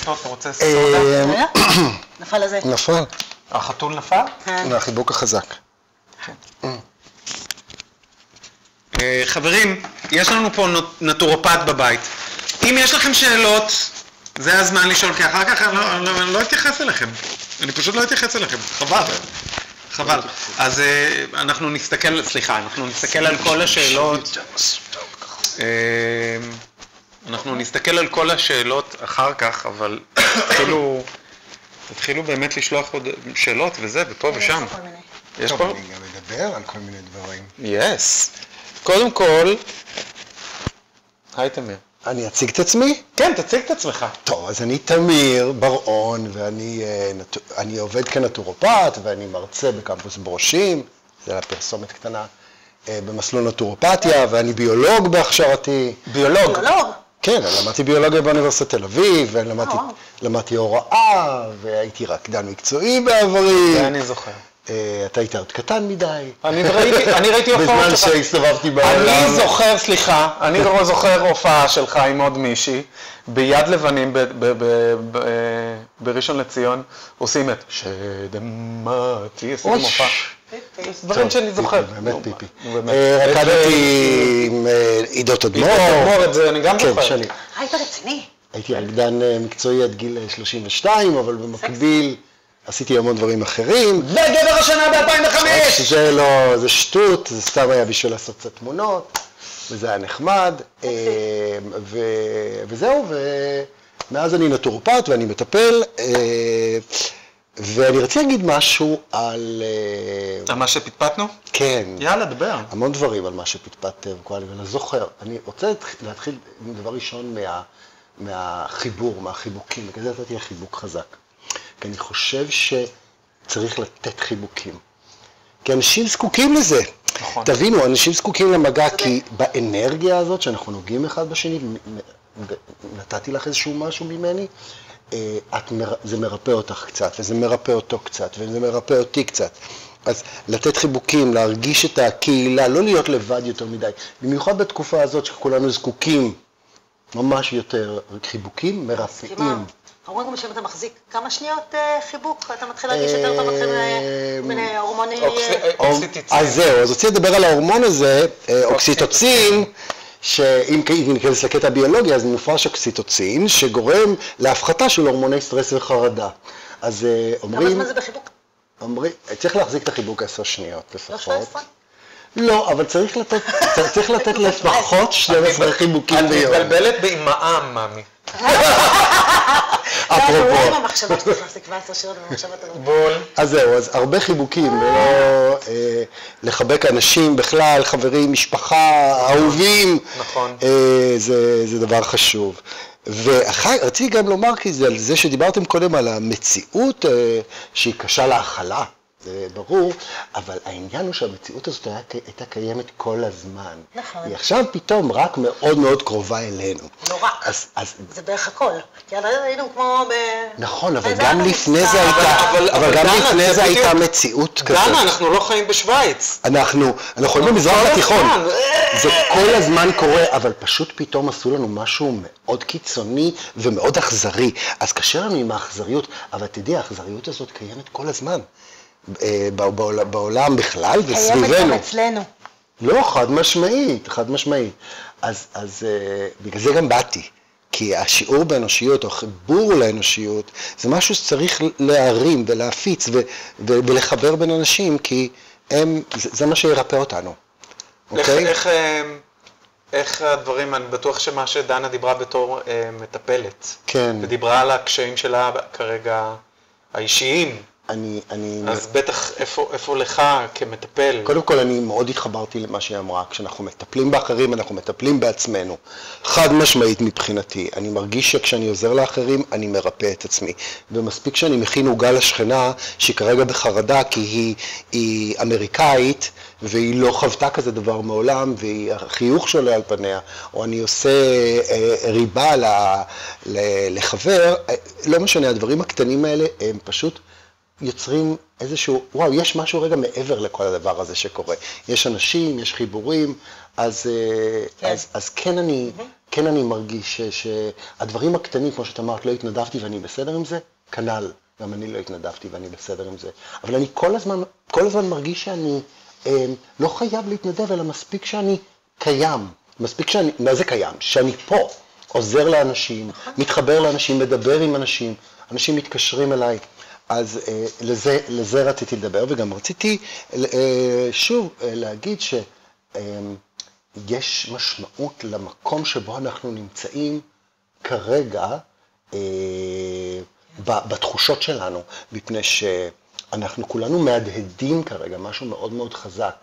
Speaker 1: אתה רוצה סודה?
Speaker 2: נפל לזה.
Speaker 3: נפל.
Speaker 1: החתול נפל?
Speaker 2: כן.
Speaker 3: מהחיבוק החזק.
Speaker 1: חברים, יש לנו פה נטורופט בבית. אם יש לכם שאלות, זה הזמן לשאול, כי אחר כך אני לא אתייחס אליכם. אני פשוט לא אתייחס אליכם. חבל. אז אנחנו נסתכל על כל השאלות. אנחנו נסתכל על כל השאלות אחר כך, אבל תתחילו באמת לשלוח עוד שאלות וזה, ופה ושם. יש פה?
Speaker 3: אני גם מדבר על כל מיני דברים.
Speaker 1: יס. קודם כל, היי תמיר.
Speaker 3: אני אציג את עצמי?
Speaker 1: כן, תציג את עצמך.
Speaker 3: טוב, אז אני תמיר ברון, ואני עובד כנטורופט, ואני מרצה בקמפוס ברושים, זה היה פרסומת קטנה, במסלול נטורופתיה, ואני ביולוג בהכשרתי.
Speaker 1: ביולוג?
Speaker 3: כן, אני למדתי ביולוגיה באוניברסיטת תל אביב, ולמדתי הוראה, והייתי רקדן מקצועי בעברי.
Speaker 1: זה אני זוכר.
Speaker 3: אתה היית עוד קטן מדי.
Speaker 1: אני ראיתי הופעות שלך.
Speaker 3: בזמן שהסתובבתי בעולם.
Speaker 1: אני זוכר הופעה שלך עם עוד מישהי, ביד לבנים בראשון לציון, עושים את שדמתי, עשיתם הופעה. דברים שאני זוכר.
Speaker 3: באמת פיפי. רקדתי עם עידות אדמור.
Speaker 1: את זה אני גם זוכר.
Speaker 3: כן, שלי.
Speaker 2: היית רציני.
Speaker 3: הייתי רקדן מקצועי עד גיל 32, אבל במקביל עשיתי המון דברים אחרים.
Speaker 1: וגבר השנה ב-2005!
Speaker 3: זה לא, זה שטות, זה סתם היה בשביל לעשות קצת תמונות, וזה היה נחמד, וזהו, ומאז אני נטורופט ואני מטפל, ואני רציתי להגיד משהו על...
Speaker 1: על מה שפטפטנו?
Speaker 3: כן.
Speaker 1: יאללה, דבר.
Speaker 3: המון דברים על מה שפטפטתם, ואני זוכר. אני רוצה להתחיל עם דבר ראשון מהחיבור, מהחיבוקים, וכזה נתתי לחיבוק חזק. כי אני חושב שצריך לתת חיבוקים. כי אנשים זקוקים לזה.
Speaker 1: נכון.
Speaker 3: תבינו, אנשים זקוקים למגע, כי באנרגיה הזאת שאנחנו נוגעים אחד בשני, נתתי לך איזשהו משהו ממני, זה מרפא אותך קצת, וזה מרפא אותו קצת, וזה מרפא אותי קצת. אז לתת חיבוקים, להרגיש את הקהילה, לא להיות לבד יותר מדי. במיוחד בתקופה הזאת שכולנו זקוקים ממש יותר חיבוקים מרפאים.
Speaker 2: אומרים גם שאם אתה מחזיק כמה שניות חיבוק, אתה מתחיל להרגיש יותר טוב, מתחיל מיני הורמונים...
Speaker 3: אז זהו, אז רוצה לדבר על ההורמון הזה, אוקסיטוצין, שאם ניכנס לקטע הביולוגיה, אז מופרש אוקסיטוצין, שגורם להפחתה של הורמוני סטרס וחרדה. אז אומרים...
Speaker 2: כמה זמן זה בחיבוק?
Speaker 3: אומרים, צריך להחזיק את החיבוק 10 שניות
Speaker 2: לא
Speaker 3: לפחות.
Speaker 2: 17?
Speaker 3: לא, אבל צריך לתת לפחות 12 חיבוקים ביום.
Speaker 1: את מתבלבלת באמאם, מאמי.
Speaker 2: אולי
Speaker 3: אפרופו.
Speaker 2: במחשבה שתכנסתי 17 שעות במחשבה טובה.
Speaker 1: בול.
Speaker 3: אז זהו, אז הרבה חיבוקים, ולא לחבק אנשים בכלל, חברים, משפחה, אהובים.
Speaker 1: נכון.
Speaker 3: זה דבר חשוב. ורציתי גם לומר, כי זה על זה שדיברתם קודם על המציאות שהיא קשה להכלה, זה ברור, אבל העניין הוא שהמציאות הזאת הייתה קיימת כל הזמן.
Speaker 2: נכון.
Speaker 3: היא עכשיו פתאום רק מאוד מאוד קרובה אלינו.
Speaker 2: לא רק. זה בערך הכל. כי היינו כמו ב...
Speaker 3: נכון, אבל גם לפני זה הייתה, אבל גם
Speaker 1: דנה,
Speaker 3: לפני
Speaker 1: זה
Speaker 3: זה הייתה
Speaker 1: בדיוק-
Speaker 3: מציאות כזאת.
Speaker 1: דנה, אנחנו לא חיים בשוויץ.
Speaker 3: אנחנו חיים במזרח
Speaker 1: כל
Speaker 3: התיכון,
Speaker 1: הזמן.
Speaker 3: זה כל הזמן קורה, אבל פשוט פתאום עשו לנו משהו מאוד קיצוני ומאוד אכזרי, אז קשה לנו עם האכזריות, אבל תדעי, האכזריות הזאת קיימת כל הזמן, בעולם בכלל
Speaker 2: קיימת גם
Speaker 3: וסביבנו.
Speaker 2: אצלנו.
Speaker 3: לא, חד משמעית, חד משמעית. אז בגלל זה גם באתי, כי השיעור באנושיות, או החיבור לאנושיות, זה משהו שצריך להרים ולהפיץ ולחבר בין אנשים, כי זה מה שירפא אותנו, אוקיי?
Speaker 1: איך הדברים, אני בטוח שמה שדנה דיברה בתור מטפלת.
Speaker 3: כן.
Speaker 1: ודיברה על הקשיים שלה כרגע האישיים.
Speaker 3: אני
Speaker 1: אז בטח איפה לך כמטפל?
Speaker 3: קודם כל, אני מאוד התחברתי למה שהיא אמרה, כשאנחנו מטפלים באחרים, אנחנו מטפלים בעצמנו. חד משמעית מבחינתי, אני מרגיש שכשאני עוזר לאחרים, אני מרפא את עצמי. ומספיק שאני מכין עוגה לשכנה, שהיא כרגע בחרדה, כי היא אמריקאית, והיא לא חוותה כזה דבר מעולם, והחיוך שולה על פניה, או אני עושה ריבה לחבר, לא משנה, הדברים הקטנים האלה הם פשוט יוצרים איזשהו, וואו, יש משהו רגע מעבר לכל הדבר הזה שקורה. יש אנשים, יש חיבורים, אז כן אני מרגיש שהדברים הקטנים, כמו שאת אמרת, לא התנדבתי ואני בסדר עם זה, כנ"ל, גם אני לא התנדבתי ואני בסדר עם זה. אבל אני כל הזמן מרגיש שאני לא חייב להתנדב, אלא מספיק שאני קיים. מספיק שאני, מה זה קיים? שאני פה, עוזר לאנשים, מתחבר לאנשים, מדבר עם אנשים, אנשים מתקשרים אליי. אז לזה רציתי לדבר, וגם רציתי שוב להגיד שיש משמעות למקום שבו אנחנו נמצאים כרגע בתחושות שלנו, מפני שאנחנו כולנו מהדהדים כרגע משהו מאוד מאוד חזק,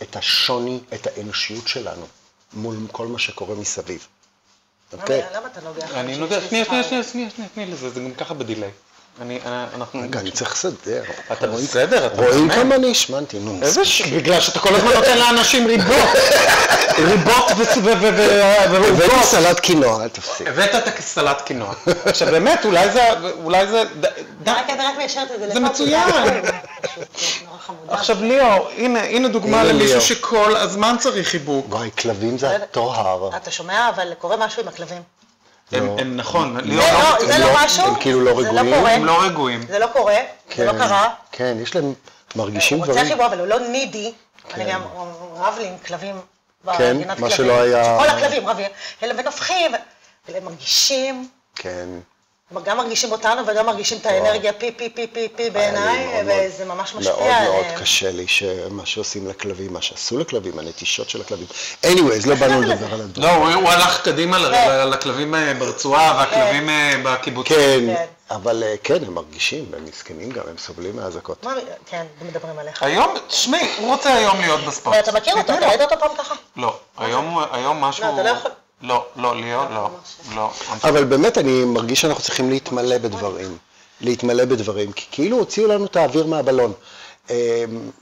Speaker 3: את השוני, את האנושיות שלנו, מול כל מה שקורה מסביב. אוקיי?
Speaker 2: למה אתה נוגע?
Speaker 1: אני נוגע, שנייה, לזה, זה גם ככה בדיליי.
Speaker 3: רגע, אני צריך לסדר.
Speaker 1: אתה בסדר?
Speaker 3: רואים כמה אני השמנתי, נו.
Speaker 1: בגלל שאתה כל הזמן נותן לאנשים ריבות. ריבות
Speaker 3: הבאתי סלט קינוע, אל תפסיק.
Speaker 1: הבאת את הסלט קינוע. עכשיו באמת, אולי זה...
Speaker 2: רק מיישרת את זה.
Speaker 1: זה מצוין. עכשיו ליאור, הנה דוגמה למישהו שכל הזמן צריך חיבוק.
Speaker 3: וואי, כלבים זה התואר.
Speaker 2: אתה שומע, אבל קורה משהו עם הכלבים.
Speaker 1: הם נכון,
Speaker 2: זה לא משהו,
Speaker 3: הם כאילו לא רגועים.
Speaker 1: הם לא רגועים.
Speaker 2: זה לא קורה, זה לא קרה.
Speaker 3: כן, יש להם, מרגישים
Speaker 2: הוא רוצה
Speaker 3: דברים.
Speaker 2: חיבור, אבל הוא לא נידי. אני גם רב לי עם כלבים.
Speaker 3: כן, מה שלא היה...
Speaker 2: כל הכלבים רבים, אלה ונופחים, והם מרגישים.
Speaker 3: כן.
Speaker 2: גם מרגישים אותנו וגם מרגישים את האנרגיה פי בעיניי, וזה ממש משפיע עליהם.
Speaker 3: מאוד מאוד קשה לי מה שעושים לכלבים, מה שעשו לכלבים, הנטישות של הכלבים. anyways, לא באנו לדבר על הדברים.
Speaker 1: לא, הוא הלך קדימה לכלבים ברצועה והכלבים בקיבוצים.
Speaker 3: כן, אבל כן, הם מרגישים, הם מסכנים גם, הם סובלים מהאזעקות.
Speaker 2: כן, מדברים עליך.
Speaker 1: היום, תשמעי, הוא רוצה היום להיות בספורט.
Speaker 2: ואתה מכיר אותו, אתה ראית אותו פעם ככה?
Speaker 1: לא, היום משהו...
Speaker 2: לא, אתה לא יכול.
Speaker 1: לא, ליאור, לא.
Speaker 3: אבל באמת אני מרגיש שאנחנו צריכים להתמלא בדברים, כי כאילו הוציאו לנו את האוויר מהבלון.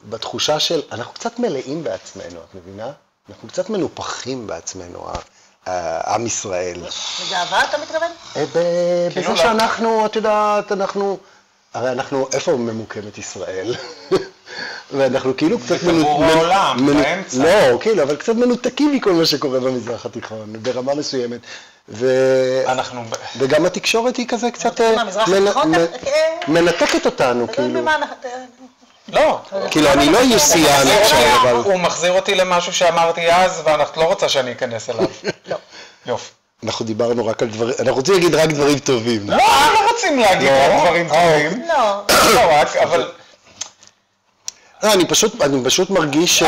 Speaker 3: בתחושה של, אנחנו קצת מלאים בעצמנו, את מבינה? אנחנו קצת מנופחים בעצמנו, עם ישראל.
Speaker 2: בגאווה אתה מתכוון?
Speaker 3: בזה שאנחנו, את יודעת, הרי אנחנו, איפה ממוקמת ישראל? ואנחנו כאילו קצת
Speaker 1: העולם, באמצע.
Speaker 3: לא, כאילו, אבל קצת מנותקים מכל מה שקורה במזרח התיכון, ברמה מסוימת. וגם התקשורת היא כזה קצת מנתקת אותנו, כאילו.
Speaker 1: לא.
Speaker 3: כאילו, אני לא יוסיאן עכשיו, אבל...
Speaker 1: הוא מחזיר אותי למשהו שאמרתי אז, ואנחנו לא רוצה שאני אכנס אליו.
Speaker 2: לא.
Speaker 1: יופי.
Speaker 3: אנחנו דיברנו רק על דברים, אנחנו רוצים להגיד רק דברים טובים.
Speaker 1: לא רוצים להגיד רק דברים טובים.
Speaker 2: לא.
Speaker 1: לא רק, אבל...
Speaker 3: לא, אני פשוט מרגיש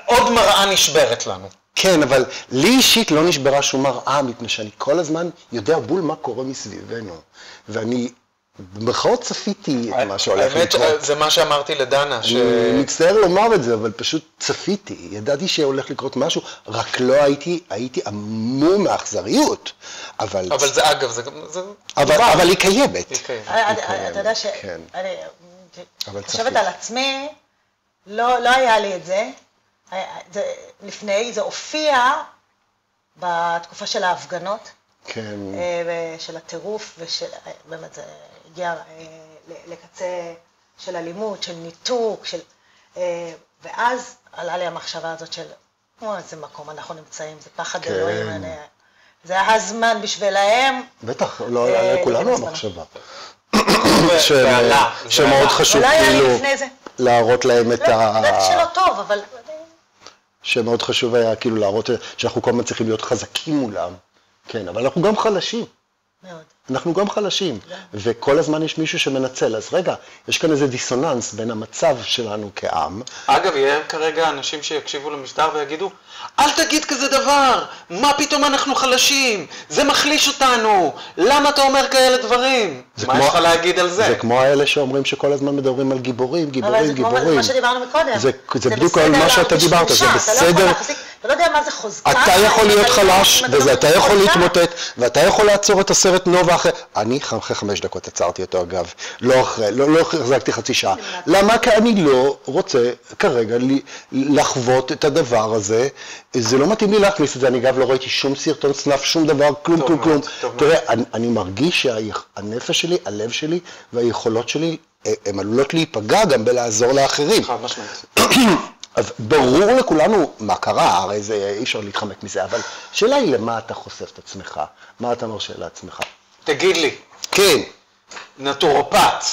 Speaker 1: עוד מראה נשברת לנו.
Speaker 3: כן, אבל לי אישית לא נשברה שום מראה, מפני שאני כל הזמן יודע בול מה קורה מסביבנו. ואני במרכאות צפיתי את מה שהולך לקרות.
Speaker 1: האמת, זה מה שאמרתי לדנה.
Speaker 3: אני מצטער לומר את זה, אבל פשוט צפיתי. ידעתי שהולך לקרות משהו, רק לא הייתי עמום מאכזריות. אבל
Speaker 1: זה אגב, זה...
Speaker 3: אבל היא קיימת.
Speaker 2: אתה יודע ש... אני חושבת על עצמי, לא היה לי את זה. לפני, זה הופיע בתקופה של ההפגנות.
Speaker 3: כן.
Speaker 2: של הטירוף, ובאמת זה הגיע לקצה של אלימות, של ניתוק, ואז עלה לי המחשבה הזאת של, איזה מקום אנחנו נמצאים, זה פחד אלוהים, זה היה הזמן בשבילהם.
Speaker 3: בטח, לא היה לכולנו המחשבה. שמאוד חשוב כאילו להראות להם את ה...
Speaker 2: ידעתי שלא טוב, אבל...
Speaker 3: שמאוד חשוב היה כאילו להראות שאנחנו כל הזמן צריכים להיות חזקים מולם. כן, אבל אנחנו גם חלשים.
Speaker 2: מאוד.
Speaker 3: אנחנו גם חלשים, וכל הזמן יש מישהו שמנצל. אז רגע, יש כאן איזה דיסוננס בין המצב שלנו כעם.
Speaker 1: אגב, יהיה כרגע אנשים שיקשיבו למשדר ויגידו, אל תגיד כזה דבר, מה פתאום אנחנו חלשים? זה מחליש אותנו, למה אתה אומר כאלה דברים? מה יש לך להגיד על זה?
Speaker 3: זה כמו האלה שאומרים שכל הזמן מדברים על גיבורים, גיבורים,
Speaker 2: אבל זה כמו מה שדיברנו מקודם.
Speaker 3: זה בדיוק על מה שאתה דיברת, זה בסדר.
Speaker 2: אתה לא יודע מה זה חוזקה.
Speaker 3: אתה יכול להיות חלש, ואתה יכול להתמוטט, ואתה יכול לעצור את הסרט נובה אחרי... אני אחרי 5 דקות עצרתי אותו אגב, לא החזקתי חצי שעה. למה? כי אני לא רוצה כרגע לחוות את הדבר הזה, זה לא מתאים לי להכניס את זה, אני אגב לא ראיתי שום סרטון סנף, שום דבר, כלום. תראה, אני מרגיש שהנפש שלי, הלב שלי והיכולות שלי, הן עלולות להיפגע גם בלעזור לאחרים.
Speaker 1: חד משמעית.
Speaker 3: אז ברור לכולנו מה קרה, הרי זה אי אפשר להתחמק מזה, אבל שאלה היא למה אתה חושף את עצמך, מה אתה מרשה לעצמך.
Speaker 1: תגיד לי.
Speaker 3: כן.
Speaker 1: נטורופט.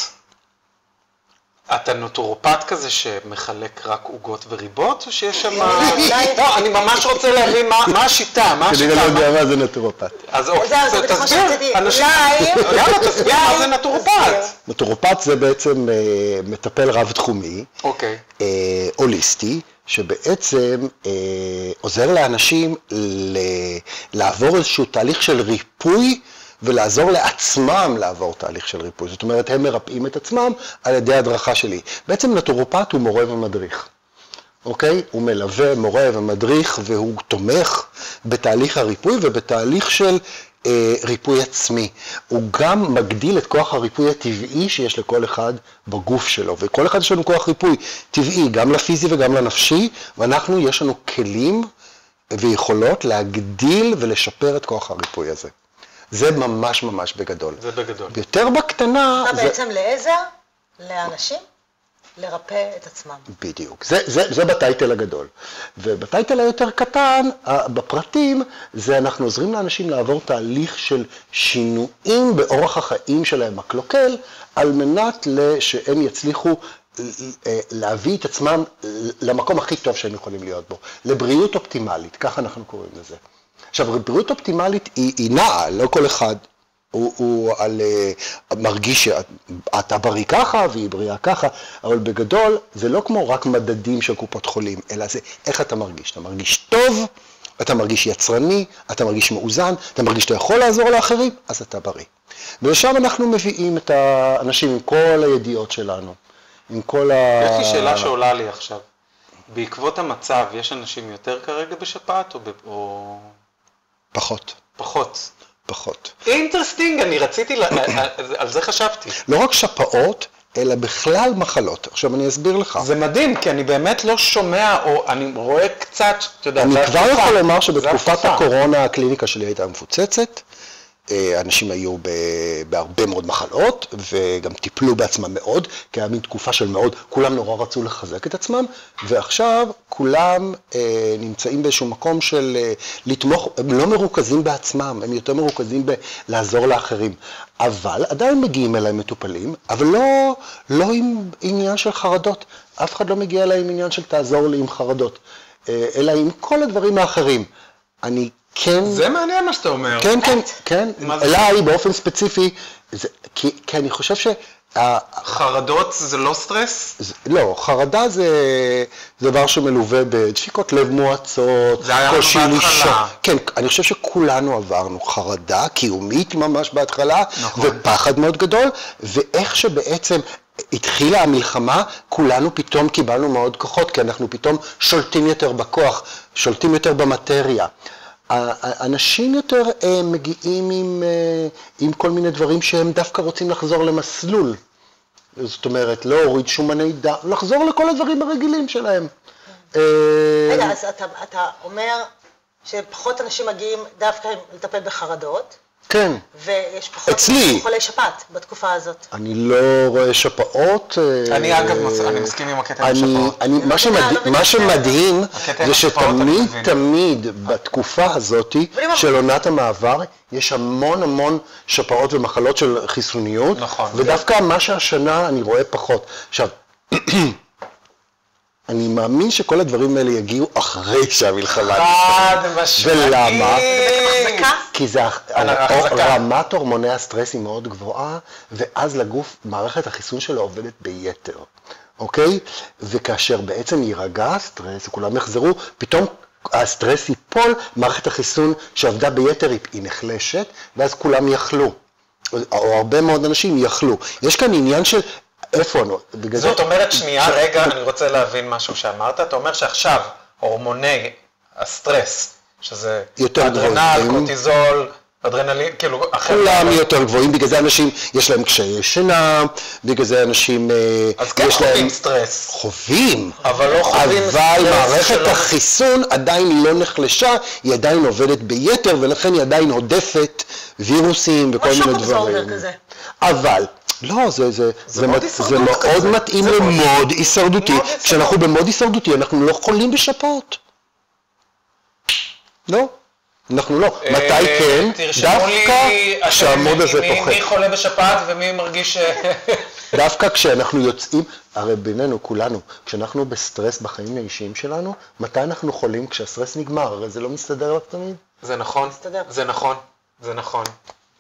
Speaker 1: אתה נטורופט כזה שמחלק רק עוגות וריבות, או שיש שם... לא, אני ממש רוצה להבין מה השיטה, מה השיטה.
Speaker 3: אני לא יודע מה זה נטורופט.
Speaker 1: אז תסביר, אנשים... יאללה, תסביר מה זה נטורופט.
Speaker 3: נטורופט זה בעצם מטפל רב-תחומי, הוליסטי, שבעצם עוזר לאנשים לעבור איזשהו תהליך של ריפוי, ולעזור לעצמם לעבור תהליך של ריפוי. זאת אומרת, הם מרפאים את עצמם על ידי הדרכה שלי. בעצם נטורופט הוא מורה ומדריך. אוקיי? הוא מלווה, מורה ומדריך, והוא תומך בתהליך הריפוי ובתהליך של ריפוי עצמי. הוא גם מגדיל את כוח הריפוי הטבעי שיש לכל אחד בגוף שלו. וכל אחד יש לנו כוח ריפוי טבעי, גם לפיזי וגם לנפשי, ואנחנו, יש לנו כלים ויכולות להגדיל ולשפר את כוח הריפוי הזה. זה ממש ממש בגדול.
Speaker 1: זה בגדול.
Speaker 3: יותר בקטנה...
Speaker 2: אתה בעצם לעזר לאנשים לרפא את עצמם.
Speaker 3: בדיוק. זה בטייטל הגדול. ובטייטל היותר קטן, בפרטים, זה אנחנו עוזרים לאנשים לעבור תהליך של שינויים באורח החיים שלהם הקלוקל, על מנת שהם יצליחו להביא את עצמם למקום הכי טוב שהם יכולים להיות בו. לבריאות אופטימלית, ככה אנחנו קוראים לזה. עכשיו, בריאות אופטימלית היא נעה, לא כל אחד הוא מרגיש שאתה בריא ככה והיא בריאה ככה, אבל בגדול זה לא כמו רק מדדים של קופות חולים, אלא זה איך אתה מרגיש. אתה מרגיש טוב, אתה מרגיש יצרני, אתה מרגיש מאוזן, אתה מרגיש שאתה יכול לעזור לאחרים, אז אתה בריא. ולשם אנחנו מביאים את האנשים עם כל הידיעות שלנו, עם כל
Speaker 1: יש לי שאלה שעולה לי עכשיו. בעקבות המצב, יש אנשים יותר כרגע בשפעת או...
Speaker 3: פחות.
Speaker 1: פחות. אינטרסטינג, אני רציתי, על זה חשבתי.
Speaker 3: לא רק שפעות, אלא בכלל מחלות. עכשיו אני אסביר לך.
Speaker 1: זה מדהים, כי אני באמת לא שומע, או אני רואה קצת, אתה יודע,
Speaker 3: אני כבר יכול לומר שבתקופת הקורונה הקליניקה שלי הייתה מפוצצת, אנשים היו בהרבה מאוד מחלות, וגם טיפלו בעצמם מאוד, כי היה מין תקופה של מאוד, כולם נורא רצו לחזק את עצמם, ועכשיו כולם נמצאים באיזשהו מקום של לתמוך, הם לא מרוכזים בעצמם, הם יותר מרוכזים בלעזור לאחרים, אבל עדיין מגיעים אליהם מטופלים, אבל לא עם עניין של חרדות, אף אחד לא מגיע אליהם עניין של תעזור לי עם חרדות, אלא עם כל הדברים האחרים. אני כן...
Speaker 1: זה מעניין מה שאתה אומר.
Speaker 3: כן, אליי באופן ספציפי, כי אני חושב
Speaker 1: חרדות זה לא סטרס?
Speaker 3: לא, חרדה זה דבר שמלווה בדפיקות לב מואצות,
Speaker 1: זה היה לנו בהתחלה.
Speaker 3: כן, אני חושב שכולנו עברנו חרדה קיומית ממש בהתחלה,
Speaker 1: נכון.
Speaker 3: ופחד מאוד גדול, ואיך שבעצם התחילה המלחמה, כולנו פתאום קיבלנו מאוד כוחות, כי אנחנו פתאום שולטים יותר בכוח, שולטים יותר במטריה. אנשים יותר מגיעים עם כל מיני דברים שהם דווקא רוצים לחזור למסלול. זאת אומרת, לא הוריד שומני דם, לחזור לכל הדברים הרגילים שלהם.
Speaker 2: רגע, אז אתה אומר שפחות אנשים מגיעים דווקא לטפל בחרדות,
Speaker 3: כן.
Speaker 2: ויש פחות
Speaker 3: אצלי.
Speaker 2: חולי שפעת בתקופה הזאת.
Speaker 3: אני לא רואה שפעות.
Speaker 1: אני אגב, אני מסכים עם הקטע עם שפעות.
Speaker 3: מה שמדהים
Speaker 1: הקטע עם
Speaker 3: זה
Speaker 1: השפעות, אני
Speaker 3: שתמיד
Speaker 1: מבין.
Speaker 3: תמיד בתקופה הזאת של עונת המעבר יש המון שפעות ומחלות של חיסוניות.
Speaker 1: נכון.
Speaker 3: ודווקא מה שהשנה אני רואה פחות. עכשיו, אני מאמין שכל הדברים האלה יגיעו אחרי שהמלחמה
Speaker 1: חד משמעית.
Speaker 3: ולמה?
Speaker 2: החזקה?
Speaker 3: כי זה
Speaker 1: החזקה.
Speaker 3: רמת הורמוני הסטרס היא מאוד גבוהה, ואז לגוף, מערכת החיסון שלו עובדת ביתר, אוקיי? וכאשר בעצם יירגע הסטרס, וכולם יחזרו, פתאום הסטרס ייפול, מערכת החיסון שעבדה ביתר היא נחלשת, ואז כולם יחלו, או הרבה מאוד אנשים יחלו. יש כאן עניין של איפה אנו, בגלל זה...
Speaker 1: זאת אומרת, שנייה, רגע, אני רוצה להבין משהו שאמרת. אתה אומר שעכשיו הורמוני הסטרס, שזה
Speaker 3: יותר
Speaker 1: אדרנל,
Speaker 3: גבוהים.
Speaker 1: קורטיזול, אדרנלין, כאילו אחר.
Speaker 3: כולם יותר גבוהים, בגלל זה אנשים, יש להם קשיי שינה, בגלל זה אנשים,
Speaker 1: אז כן
Speaker 3: יש להם...
Speaker 1: חווים סטרס.
Speaker 3: חווים,
Speaker 1: אבל לא חווים
Speaker 3: אבל
Speaker 1: סטרס
Speaker 3: מערכת
Speaker 1: שלא-
Speaker 3: החיסון עדיין לא נחלשה, היא עדיין עובדת ביתר, ולכן היא עדיין עודפת וירוסים וכל
Speaker 2: משהו
Speaker 3: מיני
Speaker 2: אבסורדר
Speaker 3: דברים.
Speaker 2: כזה.
Speaker 3: אבל, לא, זה
Speaker 1: מאוד
Speaker 3: זה
Speaker 1: הישרדות
Speaker 3: מאוד
Speaker 1: כזה.
Speaker 3: מתאים
Speaker 1: זה מאוד-
Speaker 3: למוד הישרדותי.
Speaker 1: מאוד הישרדות.
Speaker 3: כשאנחנו במוד הישרדותי, אנחנו לא חולים בשפעות. לא, אנחנו לא. מתי כן?
Speaker 1: תרשמו לי,
Speaker 3: דווקא כשהמוד הזה
Speaker 1: מי
Speaker 3: פוחת.
Speaker 1: חולה בשפעת ומי מרגיש...
Speaker 3: דווקא כשאנחנו יוצאים, הרי בינינו כולנו, כשאנחנו בסטרס בחיים האישיים שלנו, מתי אנחנו חולים? כשהסטרס נגמר, הרי זה לא מסתדר לך תמיד.
Speaker 1: זה נכון,
Speaker 2: מסתדר.
Speaker 1: זה נכון, זה נכון.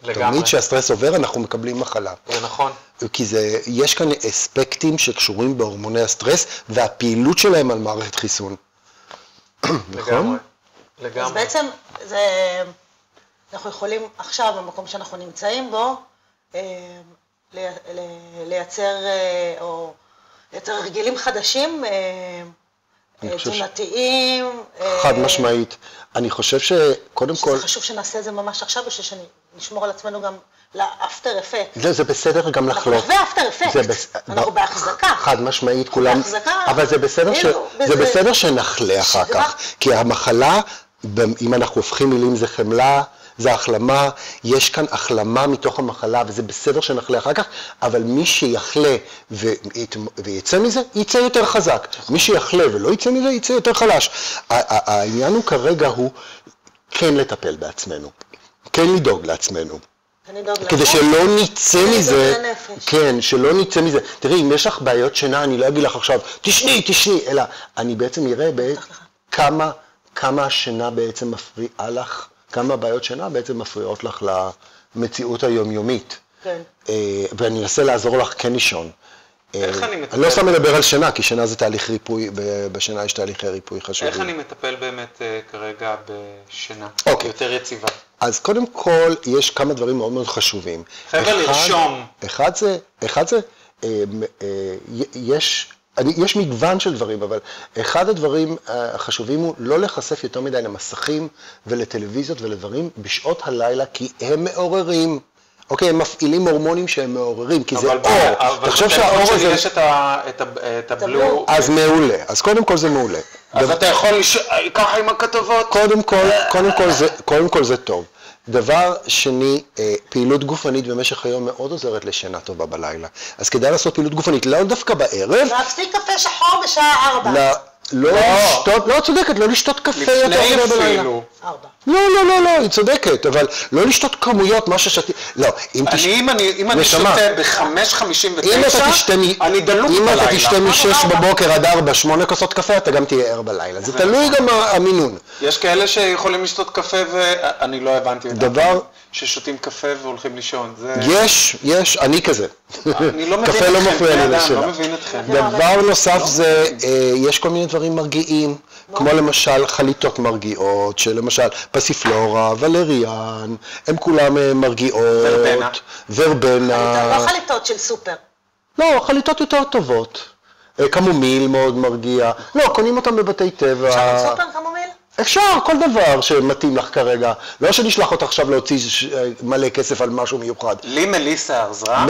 Speaker 1: לגמרי.
Speaker 3: תמיד כשהסטרס עובר אנחנו מקבלים מחלה.
Speaker 1: זה נכון.
Speaker 3: כי יש כאן אספקטים שקשורים בהורמוני הסטרס, והפעילות שלהם על מערכת חיסון. נכון?
Speaker 1: לגמרי.
Speaker 2: אז
Speaker 1: לגמרי.
Speaker 2: בעצם אנחנו יכולים עכשיו, במקום שאנחנו נמצאים בו, לייצר הרגלים חדשים,
Speaker 3: אני חושב
Speaker 2: תזונתיים.
Speaker 3: חד משמעית. אני חושב שקודם כל...
Speaker 2: שזה חשוב שנעשה את זה ממש עכשיו, בשביל שנשמור על עצמנו גם לאפטר אפקט.
Speaker 3: זה בסדר גם
Speaker 2: אנחנו
Speaker 3: לחלוק.
Speaker 2: נחווה אפטר אפקט, אנחנו בהחזקה.
Speaker 3: חד משמעית כולם,
Speaker 2: בהחזקה,
Speaker 3: אבל זה בסדר
Speaker 2: כאילו,
Speaker 3: זה
Speaker 2: בזה-
Speaker 3: בסדר שנחלה אחר
Speaker 2: שגרה.
Speaker 3: כך, כי המחלה, אם אנחנו הופכים מילים זה חמלה, זה החלמה, יש כאן החלמה מתוך המחלה, וזה בסדר שנחלה אחר כך, אבל מי שיחלה ויצא מזה, יצא יותר חזק. מי שיחלה ולא יצא מזה, יצא יותר חלש. העניין הוא כרגע הוא כן לטפל בעצמנו, כן לדאוג לעצמנו. כדי שלא נצא מזה,
Speaker 2: לנפש.
Speaker 3: כן, שלא נצא מזה. תראי, אם יש לך בעיות שינה, אני לא אגיד לך עכשיו, תשני, אלא אני בעצם אראה כמה השינה בעצם מפריעה לך, כמה בעיות שינה בעצם מפריעות לך למציאות היומיומית.
Speaker 2: כן.
Speaker 3: ואני אנסה לעזור לך כן לישון.
Speaker 1: איך אני מטפל?
Speaker 3: אני לא סתם מדבר על שינה, כי שינה זה תהליך ריפוי, ובשינה יש תהליכי ריפוי חשובים.
Speaker 1: איך אני מטפל באמת כרגע בשינה?
Speaker 3: אוקיי.
Speaker 1: יותר יציבה.
Speaker 3: אז קודם כל, יש כמה דברים מאוד מאוד חשובים.
Speaker 1: חבר'ה, לרשום.
Speaker 3: אחד זה, יש מגוון של דברים, אבל אחד הדברים החשובים הוא לא לחשף יותר מדי למסכים ולטלוויזיות ולדברים בשעות הלילה, כי הם מעוררים. אוקיי, הם מפעילים הורמונים שהם מעוררים, כי זה אור.
Speaker 1: אבל בטלפון שלי יש את הבלו.
Speaker 3: אז מעולה, אז קודם כל זה מעולה.
Speaker 1: אז אתה יכול ככה עם הכתבות?
Speaker 3: קודם כל זה טוב. דבר שני, פעילות גופנית במשך היום מאוד עוזרת לשינה טובה בלילה. אז כדאי לעשות פעילות גופנית, לא דווקא בערב.
Speaker 2: להפסיק קפה שחור בשעה 4.
Speaker 3: לא צודקת, לא לשתות קפה יותר
Speaker 1: לפני
Speaker 3: מדי בלילה.
Speaker 1: אפילו.
Speaker 2: 4.
Speaker 3: לא, היא צודקת, אבל לא לשתות כמויות, מה ששתי... לא,
Speaker 1: אם אני שותה ב-5:59, אני דלוק
Speaker 3: אם
Speaker 1: בלילה.
Speaker 3: אתה תשתה מ-6 בבוקר עד 4, 8 כוסות קפה, אתה גם תהיה ער בלילה. זה תלוי גם המינון.
Speaker 1: יש כאלה שיכולים לשתות קפה ואני לא הבנתי את זה. ששותים קפה והולכים לישון.
Speaker 3: יש, אני כזה.
Speaker 1: אני לא מבין
Speaker 3: קפה לא מפריע לי
Speaker 1: אתכם,
Speaker 3: לשינה.
Speaker 1: לא מבין אתכם.
Speaker 3: דבר נוסף זה, יש כל מיני דברים מרגיעים, כמו למשל חליטות מרגיעות, שלמשל פסיפלורה, ולריאן, הם כולם מרגיעות. ורבנה.
Speaker 2: לא חליטות של סופר.
Speaker 3: לא, חליטות יותר טובות. קמומיל מאוד מרגיע. לא, קונים אותם בבתי טבע.
Speaker 2: אפשר סופר קמומיל?
Speaker 3: אפשר, כל דבר שמתאים לך כרגע. לא שנשלח אותך עכשיו להוציא מלא כסף על משהו מיוחד.
Speaker 1: לי מליסה עזרה.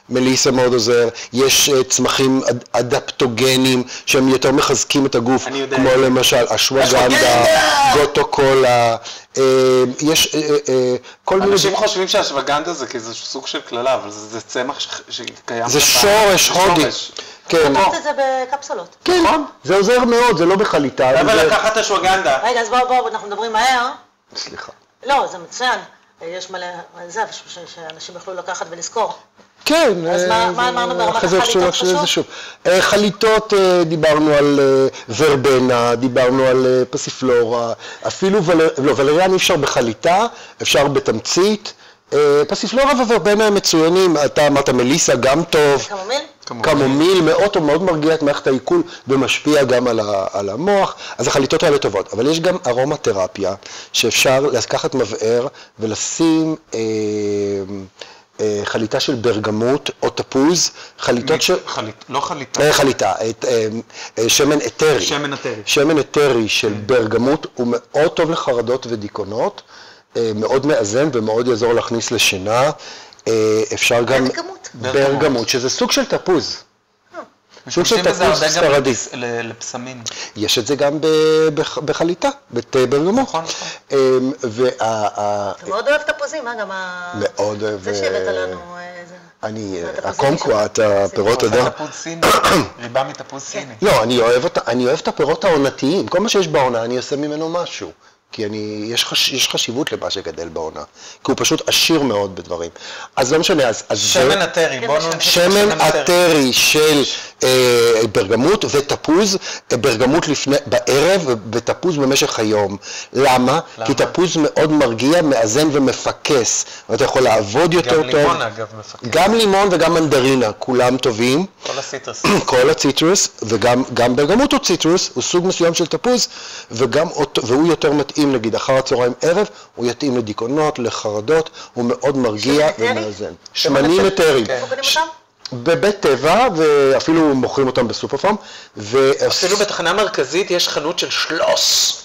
Speaker 3: מליסה מאוד עוזר. יש צמחים אדפטוגנים שהם יותר מחזקים את הגוף, כמו למשל אשווגנדה, גוטוקולה. יש כל מיני...
Speaker 1: אנשים חושבים שהשווגנדה זה כאיזה סוג של כללה, אבל זה צמח שקיים.
Speaker 3: זה שורש הודי. כן.
Speaker 2: לקחת את זה בקפסולות.
Speaker 3: כן, זה עוזר מאוד, זה לא בחליטה.
Speaker 1: אבל לקחת אשווגנדה.
Speaker 2: רגע, אז בואו, אנחנו מדברים מהר.
Speaker 3: סליחה.
Speaker 2: לא, זה מצוין. יש מלא, זה, שאנשים יוכלו לקחת ולזכור.
Speaker 3: כן.
Speaker 2: אז מה אמרנו ברמת החליטות חשוב?
Speaker 3: חליטות, דיברנו על ורבנה, דיברנו על פסיפלורה, אפילו ולריאן אי אפשר בחליטה, אפשר בתמצית. פסיפלורה וורבנה הם מצוינים, אתה אמרת מליסה גם טוב.
Speaker 2: קמומיל?
Speaker 3: קמומיל מאוד טוב, מאוד מרגיע את מערכת העיכול ומשפיע גם על המוח, אז החליטות האלה טובות. אבל יש גם ארומתרפיה, שאפשר לקחת מבער ולשים חליטה של ברגמוט או תפוז, חליטות של...
Speaker 1: לא חליטה.
Speaker 3: חליטה, שמן אתרי.
Speaker 1: שמן אתרי.
Speaker 3: שמן אתרי של ברגמוט הוא מאוד טוב לחרדות ודיכאונות, מאוד מאזן ומאוד יעזור להכניס לשינה. אפשר גם...
Speaker 2: ברגמוט?
Speaker 3: ברגמוט, שזה סוג של תפוז. סוג של תפוז ספרדי.
Speaker 1: לפסמים.
Speaker 3: יש את זה גם בחליטה, בתה ברגמוט.
Speaker 1: נכון.
Speaker 2: אתה מאוד אוהב תפוזים, מה גם ה...
Speaker 3: מאוד אוהב...
Speaker 2: זה שהבאת לנו...
Speaker 3: הקומקוואט, הפירות אדם.
Speaker 1: תפוז סיני, ריבה מתפוז סיני.
Speaker 3: לא, אני אוהב את הפירות העונתיים. כל מה שיש בעונה, אני עושה ממנו משהו. כי יש חשיבות למה שגדל בעונה. כי הוא פשוט עשיר מאוד בדברים. אז לא משנה, אז...
Speaker 1: שמן אתרי, בוא נמשיך.
Speaker 3: שמן אתרי של ברגמוט ותפוז, ברגמוט בערב ותפוז במשך היום. למה? כי תפוז מאוד מרגיע, מאזן ומפקס. ואתה יכול לעבוד יותר טוב.
Speaker 1: גם לימון אגב מפקס.
Speaker 3: גם לימון וגם מנדרינה, כולם טובים.
Speaker 1: כל הציטרס.
Speaker 3: כל הציטרס, וגם ברגמוט הוא ציטרס, הוא סוג מסוים של תפוז, והוא יותר מתאים, נגיד, אחר הצהריים ערב, הוא יתאים לדיכאונות, לחרדות, הוא מאוד מרגיע ומאזן. שמנים אתרים.
Speaker 2: איפה קונים אותם?
Speaker 3: בבית טבע, ואפילו מוכרים אותם בסופר פארם.
Speaker 1: אפילו בתחנה מרכזית יש חנות של שלוס.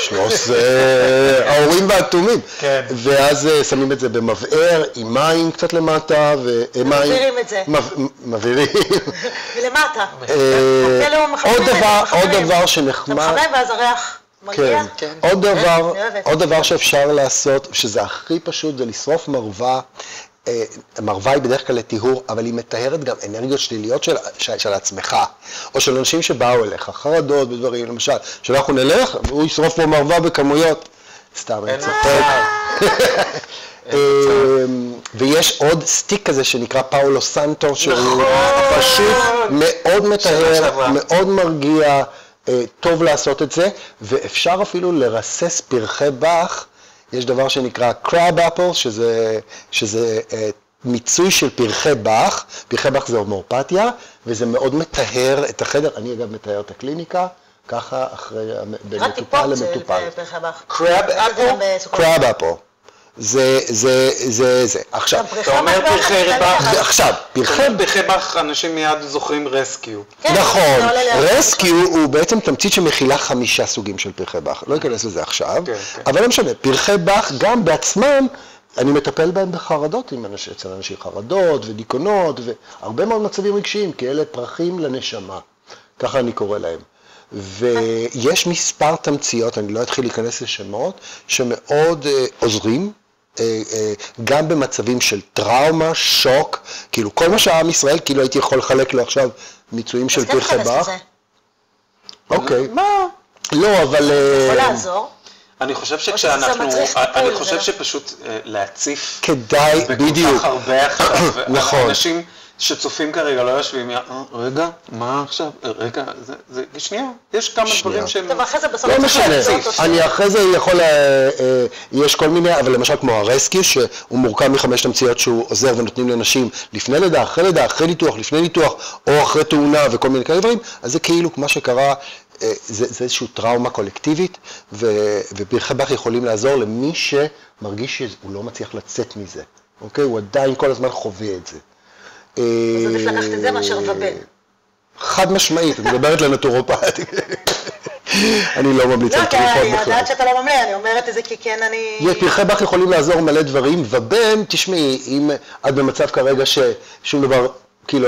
Speaker 3: שלוס זה ההורים והתומים.
Speaker 2: כן.
Speaker 3: ואז שמים את זה במבער, עם מים קצת למטה,
Speaker 2: מבעירים את זה.
Speaker 3: מבעירים.
Speaker 2: ולמטה.
Speaker 3: עוד דבר שנחמד.
Speaker 2: אתה מחמם ואז הריח מרגיע.
Speaker 3: כן. עוד דבר שאפשר לעשות, שזה הכי פשוט, זה לשרוף מרווה. מרווה היא בדרך כלל לטיהור, אבל היא מטהרת גם אנרגיות שליליות של עצמך, או של אנשים שבאו אליך, חרדות ודברים, למשל, שאנחנו נלך, והוא ישרוף פה מרווה בכמויות, סתם אני צוחק. ויש עוד סטיק כזה שנקרא פאולו סנטו, שהוא פשוט מאוד מטהר, מאוד מרגיע, טוב לעשות את זה, ואפשר אפילו לרסס פרחי באך, יש דבר שנקרא קראב אפל, שזה מיצוי של פרחי באך, פרחי באך זה הומאופתיה, וזה מאוד מטהר את החדר, אני אגב מטהר את הקליניקה, ככה אחרי, בין מטופל למטופל. קראב אפל? קראב אפל. זה. עכשיו,
Speaker 1: אתה אומר פרחי באך.
Speaker 3: עכשיו,
Speaker 1: פרחי באך אנשים מיד זוכרים רסקיו.
Speaker 3: נכון, רסקיו הוא בעצם תמצית שמכילה 5 סוגים של פרחי באך. לא אכנס לזה עכשיו, אבל לא משנה, פרחי באך גם בעצמם, אני מטפל בהם בחרדות, אצל אנשים חרדות ודיכאונות, והרבה מאוד מצבים רגשיים, כי אלה פרחים לנשמה, ככה אני קורא להם. ויש מספר תמציות, אני לא אתחיל להיכנס לשמות, שמאוד עוזרים, גם במצבים של טראומה, שוק, כאילו כל מה שהעם ישראל, כאילו הייתי יכול לחלק לו עכשיו מיצויים של פרחי באך. אוקיי.
Speaker 2: מה?
Speaker 3: לא, אבל...
Speaker 2: יכול לעזור.
Speaker 1: אני חושב שפשוט להציף
Speaker 3: כדאי, בדיוק.
Speaker 1: בכל כך הרבה עכשיו,
Speaker 3: נכון.
Speaker 1: אנשים שצופים כרגע לא יושבים, רגע, מה עכשיו? רגע, שנייה, יש כמה דברים שהם...
Speaker 2: טוב, אחרי זה בסוף...
Speaker 3: לא משנה, אני אחרי זה יכול, יש כל מיני, אבל למשל כמו הרסקיו, שהוא מורכב מ5 תמציות שהוא עוזר ונותנים לנשים לפני לידה, אחרי ניתוח, לפני ניתוח, או אחרי תאונה וכל מיני כאלה דברים, אז זה כאילו מה שקרה, זה איזושהי טראומה קולקטיבית, ופרחי באך יכולים לעזור למי שמרגיש שהוא לא מצליח לצאת מזה, אוקיי? הוא עדיין כל הזמן חווה את זה.
Speaker 2: אז עדיף לקחת את זה מאשר ובן.
Speaker 3: חד משמעית, את מדברת לנטורופט. אני לא ממליץ על תרופות בכלל.
Speaker 2: לא, אני יודעת שאתה לא ממליץ, אני אומרת את זה כי כן אני...
Speaker 3: פרחי באך יכולים לעזור מלא דברים, ובן, תשמעי, אם את במצב כרגע ששום דבר, כאילו,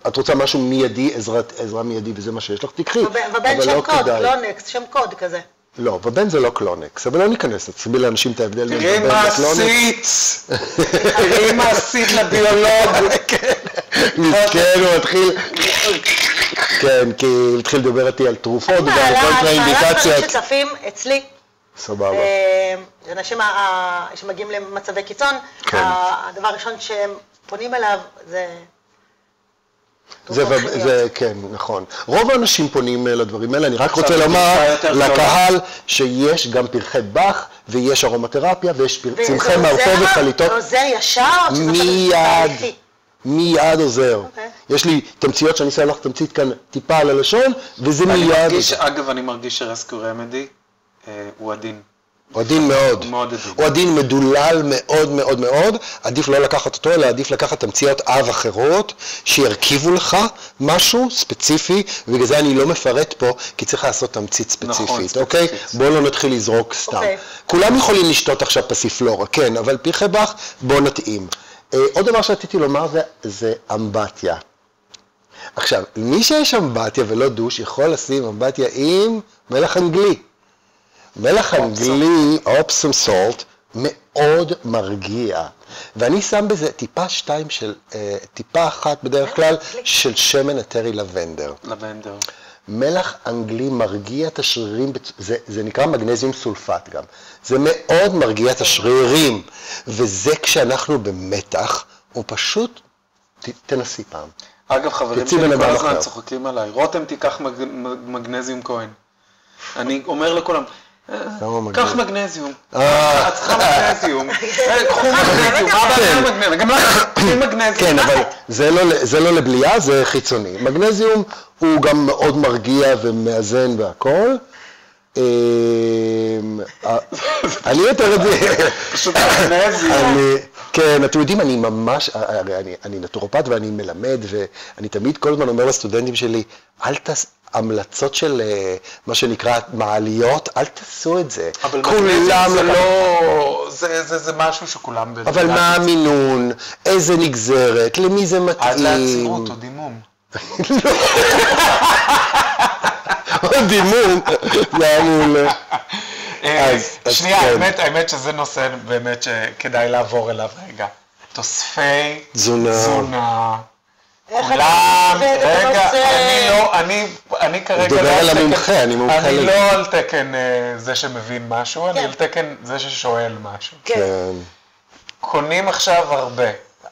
Speaker 3: את רוצה משהו מיידי, עזרה מיידי, וזה מה שיש לך, תקחי.
Speaker 2: ובן שם קוד, קלונקס, שם קוד כזה.
Speaker 3: לא, ובן זה לא קלונקס, אבל לא ניכנס, תצביע לאנשים את ההבדל בין
Speaker 1: תראי
Speaker 3: ובן
Speaker 1: מה
Speaker 3: לקלונקס.
Speaker 1: עשית! תראי מה עשית לביולוג!
Speaker 3: מסכן, הוא התחיל... כן, כי הוא התחיל לדבר איתי על תרופות וכל מיני אינדיקציות.
Speaker 2: דברים שצפים אצלי.
Speaker 3: סבבה.
Speaker 2: אנשים שמגיעים למצבי קיצון, הדבר הראשון שהם פונים אליו זה...
Speaker 3: זה כן, נכון. רוב האנשים פונים לדברים האלה, אני רק רוצה לומר לקהל שיש גם פרחי באך ויש ארומתרפיה ויש צמחי מרפא וחליטות.
Speaker 2: זה עוזר ישר?
Speaker 3: מיד עוזר. יש לי תמציות שאני שם לך תמצית כאן טיפה על הלשון, וזה מיד עוזר.
Speaker 1: אגב, אני מרגיש שרסקיו רמדי הוא עדין.
Speaker 3: הוא עדין מאוד. הוא עדין מדולל מאוד מאוד מאוד. עדיף לא לקחת אותו, אלא עדיף לקחת תמציות אב אחרות, שירכיבו לך משהו ספציפי, ובגלל זה אני לא מפרט פה, כי צריך לעשות תמצית ספציפית, אוקיי? בואו לא נתחיל לזרוק סתם. כולם יכולים לשתות עכשיו פסיפלורה, כן, אבל פרחי באך בואו נתאים. עוד דבר שרציתי לומר זה אמבטיה. עכשיו, מי שיש אמבטיה ולא דוש, יכול לשים אמבטיה עם מלח אנגלי. מלח אנגלי, אופסום סולט, מאוד מרגיע. ואני שם בזה טיפה אחת בדרך כלל של שמן אתרי לבנדר.
Speaker 1: לבנדר.
Speaker 3: מלח אנגלי מרגיע את השרירים, זה נקרא מגנזיום סולפט גם. זה מאוד מרגיע את השרירים, וזה כשאנחנו במתח, הוא פשוט, תנסי פעם.
Speaker 1: אגב, חברים שלי כל הזמן צוחקים עליי, רותם תיקח מגנזיום כהן. אני אומר לכולם, קח מגנזיום, את צריכה מגנזיום, קחו מגנזיום, מה הבעיה מגנזיום? גם לך, קחי מגנזיום.
Speaker 3: כן, אבל זה לא לבליעה, זה חיצוני. מגנזיום הוא גם מאוד מרגיע ומאזן והכל. אני יותר את זה.
Speaker 1: פשוט מגנזיום.
Speaker 3: כן, אתם יודעים, אני ממש, אני נטורופט ואני מלמד, ואני תמיד כל הזמן אומר לסטודנטים שלי, המלצות של מה שנקרא מעליות, אל תעשו את זה.
Speaker 1: אבל מגנזיום זה לא, זה משהו שכולם...
Speaker 3: אבל מה המינון, איזה נגזרת, למי זה מתאים.
Speaker 1: עד לעצירות או דימום.
Speaker 3: או דימום, זה היה מעולה.
Speaker 1: שנייה, האמת שזה נושא באמת שכדאי לעבור אליו רגע. תוספי תזונה. כולם, רגע, אני כרגע
Speaker 3: דובר על המומחה, אני מומחה.
Speaker 1: אני לא על תקן זה שמבין משהו, אני על תקן זה ששואל משהו.
Speaker 3: כן.
Speaker 1: קונים עכשיו הרבה.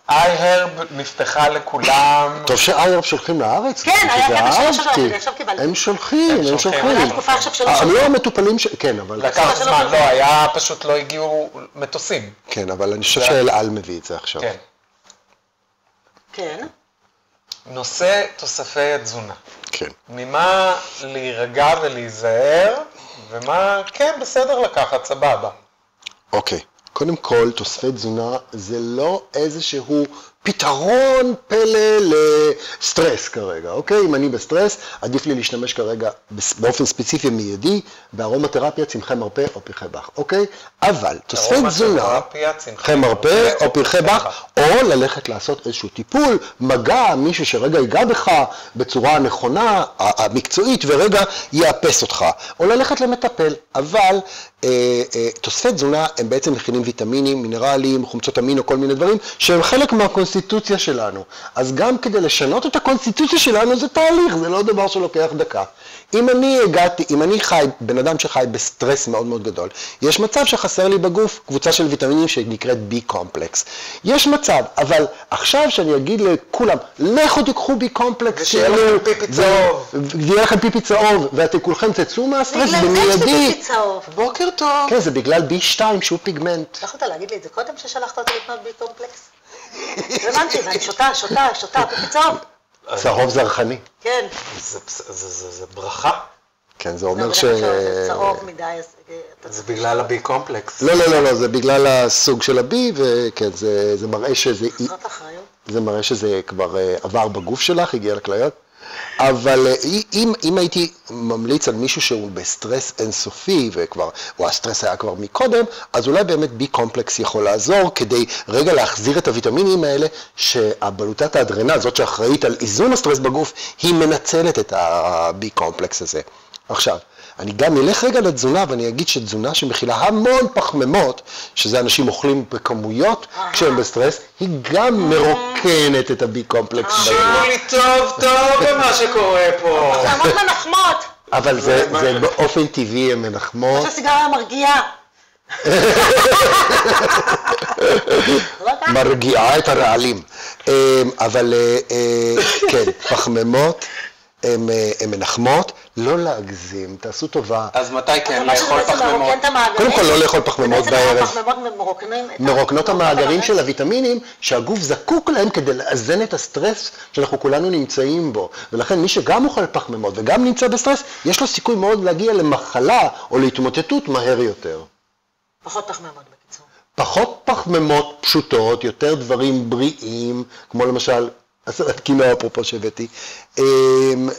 Speaker 1: iHerb נפתחה לכולם.
Speaker 3: טוב ש-iHerb שולחים לארץ.
Speaker 2: כן, היה קטע שלוש, עכשיו קיבלתי.
Speaker 3: הם שולחים.
Speaker 2: היה תקופה עכשיו שלוש.
Speaker 3: הם לא המטופלים, כן, אבל...
Speaker 1: לקח זמן, לא, היה פשוט לא הגיעו מטוסים.
Speaker 3: כן, אבל אני חושב שאל מביא את זה עכשיו.
Speaker 1: כן.
Speaker 2: כן.
Speaker 1: נושא תוספי התזונה.
Speaker 3: כן.
Speaker 1: ממה להירגע ולהיזהר, ומה, כן, בסדר לקחת, סבבה.
Speaker 3: אוקיי. קודם כל, תוספי תזונה זה לא איזשהו פתרון פלא לסטרס כרגע, אוקיי? אם אני בסטרס, עדיף לי להשתמש כרגע באופן ספציפי מיידי, בארומתרפיה, צמחי מרפא או פרחי באך, אוקיי? אבל תוספי תזונה, צמחי מרפא או פרחי באך, או ללכת לעשות איזשהו טיפול, מגע, מישהו שרגע ייגע בך בצורה הנכונה, המקצועית, ורגע יאפס אותך, או ללכת למטפל, אבל תוספי תזונה הם בעצם מכינים ויטמינים, מינרלים, חומצות אמינו, כל מיני דברים, שהם חלק הקונסטיטוציה שלנו. אז גם כדי לשנות את הקונסטיטוציה שלנו זה תהליך, זה לא דבר שלוקח דקה. אם אני חי, בן אדם שחי בסטרס מאוד מאוד גדול, יש מצב שחסר לי בגוף קבוצה של ויטמינים שנקראת B-קומפלקס. יש מצב, אבל עכשיו שאני אגיד לכולם, לכו תיקחו B-קומפלקס,
Speaker 1: ושיהיה לכם פיפי צהוב.
Speaker 3: ויהיה לכם פיפי צהוב, ואתם כולכם תצאו מהסטרס
Speaker 2: בגלל זה יש לי
Speaker 3: במיידי.
Speaker 2: פיפי צהוב.
Speaker 1: בוקר טוב.
Speaker 3: כן, זה בגלל B2 שהוא פיגמנט.
Speaker 2: לא יכולת להגיד לי את זה קודם ששלחת אותי לקנות B-קומפלקס? הבנתי, ואני שותה, פיפי צהוב.
Speaker 3: צהוב זרחני.
Speaker 2: כן.
Speaker 1: זה ברכה.
Speaker 3: כן, זה אומר ש...
Speaker 2: זה צהוב מדי, אז...
Speaker 1: זה בגלל הבי קומפלקס.
Speaker 3: לא, זה בגלל הסוג של ה-B, וכן, זה מראה שזה...
Speaker 2: זאת אחריות.
Speaker 3: זה מראה שזה כבר עבר בגוף שלך, הגיע לכליות. אבל אם הייתי ממליץ על מישהו שהוא בסטרס אינסופי, או הסטרס היה כבר מקודם, אז אולי באמת B-קומפלקס יכול לעזור, כדי רגע להחזיר את הוויטמינים האלה, שהבלוטת האדרנל, זאת שאחראית על איזון הסטרס בגוף, היא מנצלת את ה-B-קומפלקס הזה. עכשיו, אני גם אלך רגע לתזונה, ואני אגיד שתזונה שמכילה המון פחמימות, שזה אנשים אוכלים בכמויות כשהם בסטרס, היא גם מרוקנת את הבי-קומפלקס.
Speaker 1: שימו לי טוב במה שקורה פה.
Speaker 2: פחמימות מנחמות.
Speaker 3: אבל זה באופן טבעי הן מנחמות.
Speaker 2: עכשיו סיגריה מרגיעה.
Speaker 3: מרגיעה את הרעלים. אבל כן, פחמימות הן מנחמות, לא להגזים, תעשו טובה.
Speaker 1: אז מתי כן לאכול פחמימות?
Speaker 3: קודם כל לא לאכול פחמימות בערב.
Speaker 2: פחמימות מרוקנים.
Speaker 3: מרוקנות המאגרים של הוויטמינים שהגוף זקוק להם כדי לאזן את הסטרס שאנחנו כולנו נמצאים בו. ולכן מי שגם אוכל פחמימות וגם נמצא בסטרס, יש לו סיכוי מאוד להגיע למחלה או להתמוטטות מהר יותר.
Speaker 2: פחות פחמימות בקיצור.
Speaker 3: פחות פחמימות פשוטות, יותר דברים בריאים, כמו למשל הסלט קינוע אפרופו שהבאתי,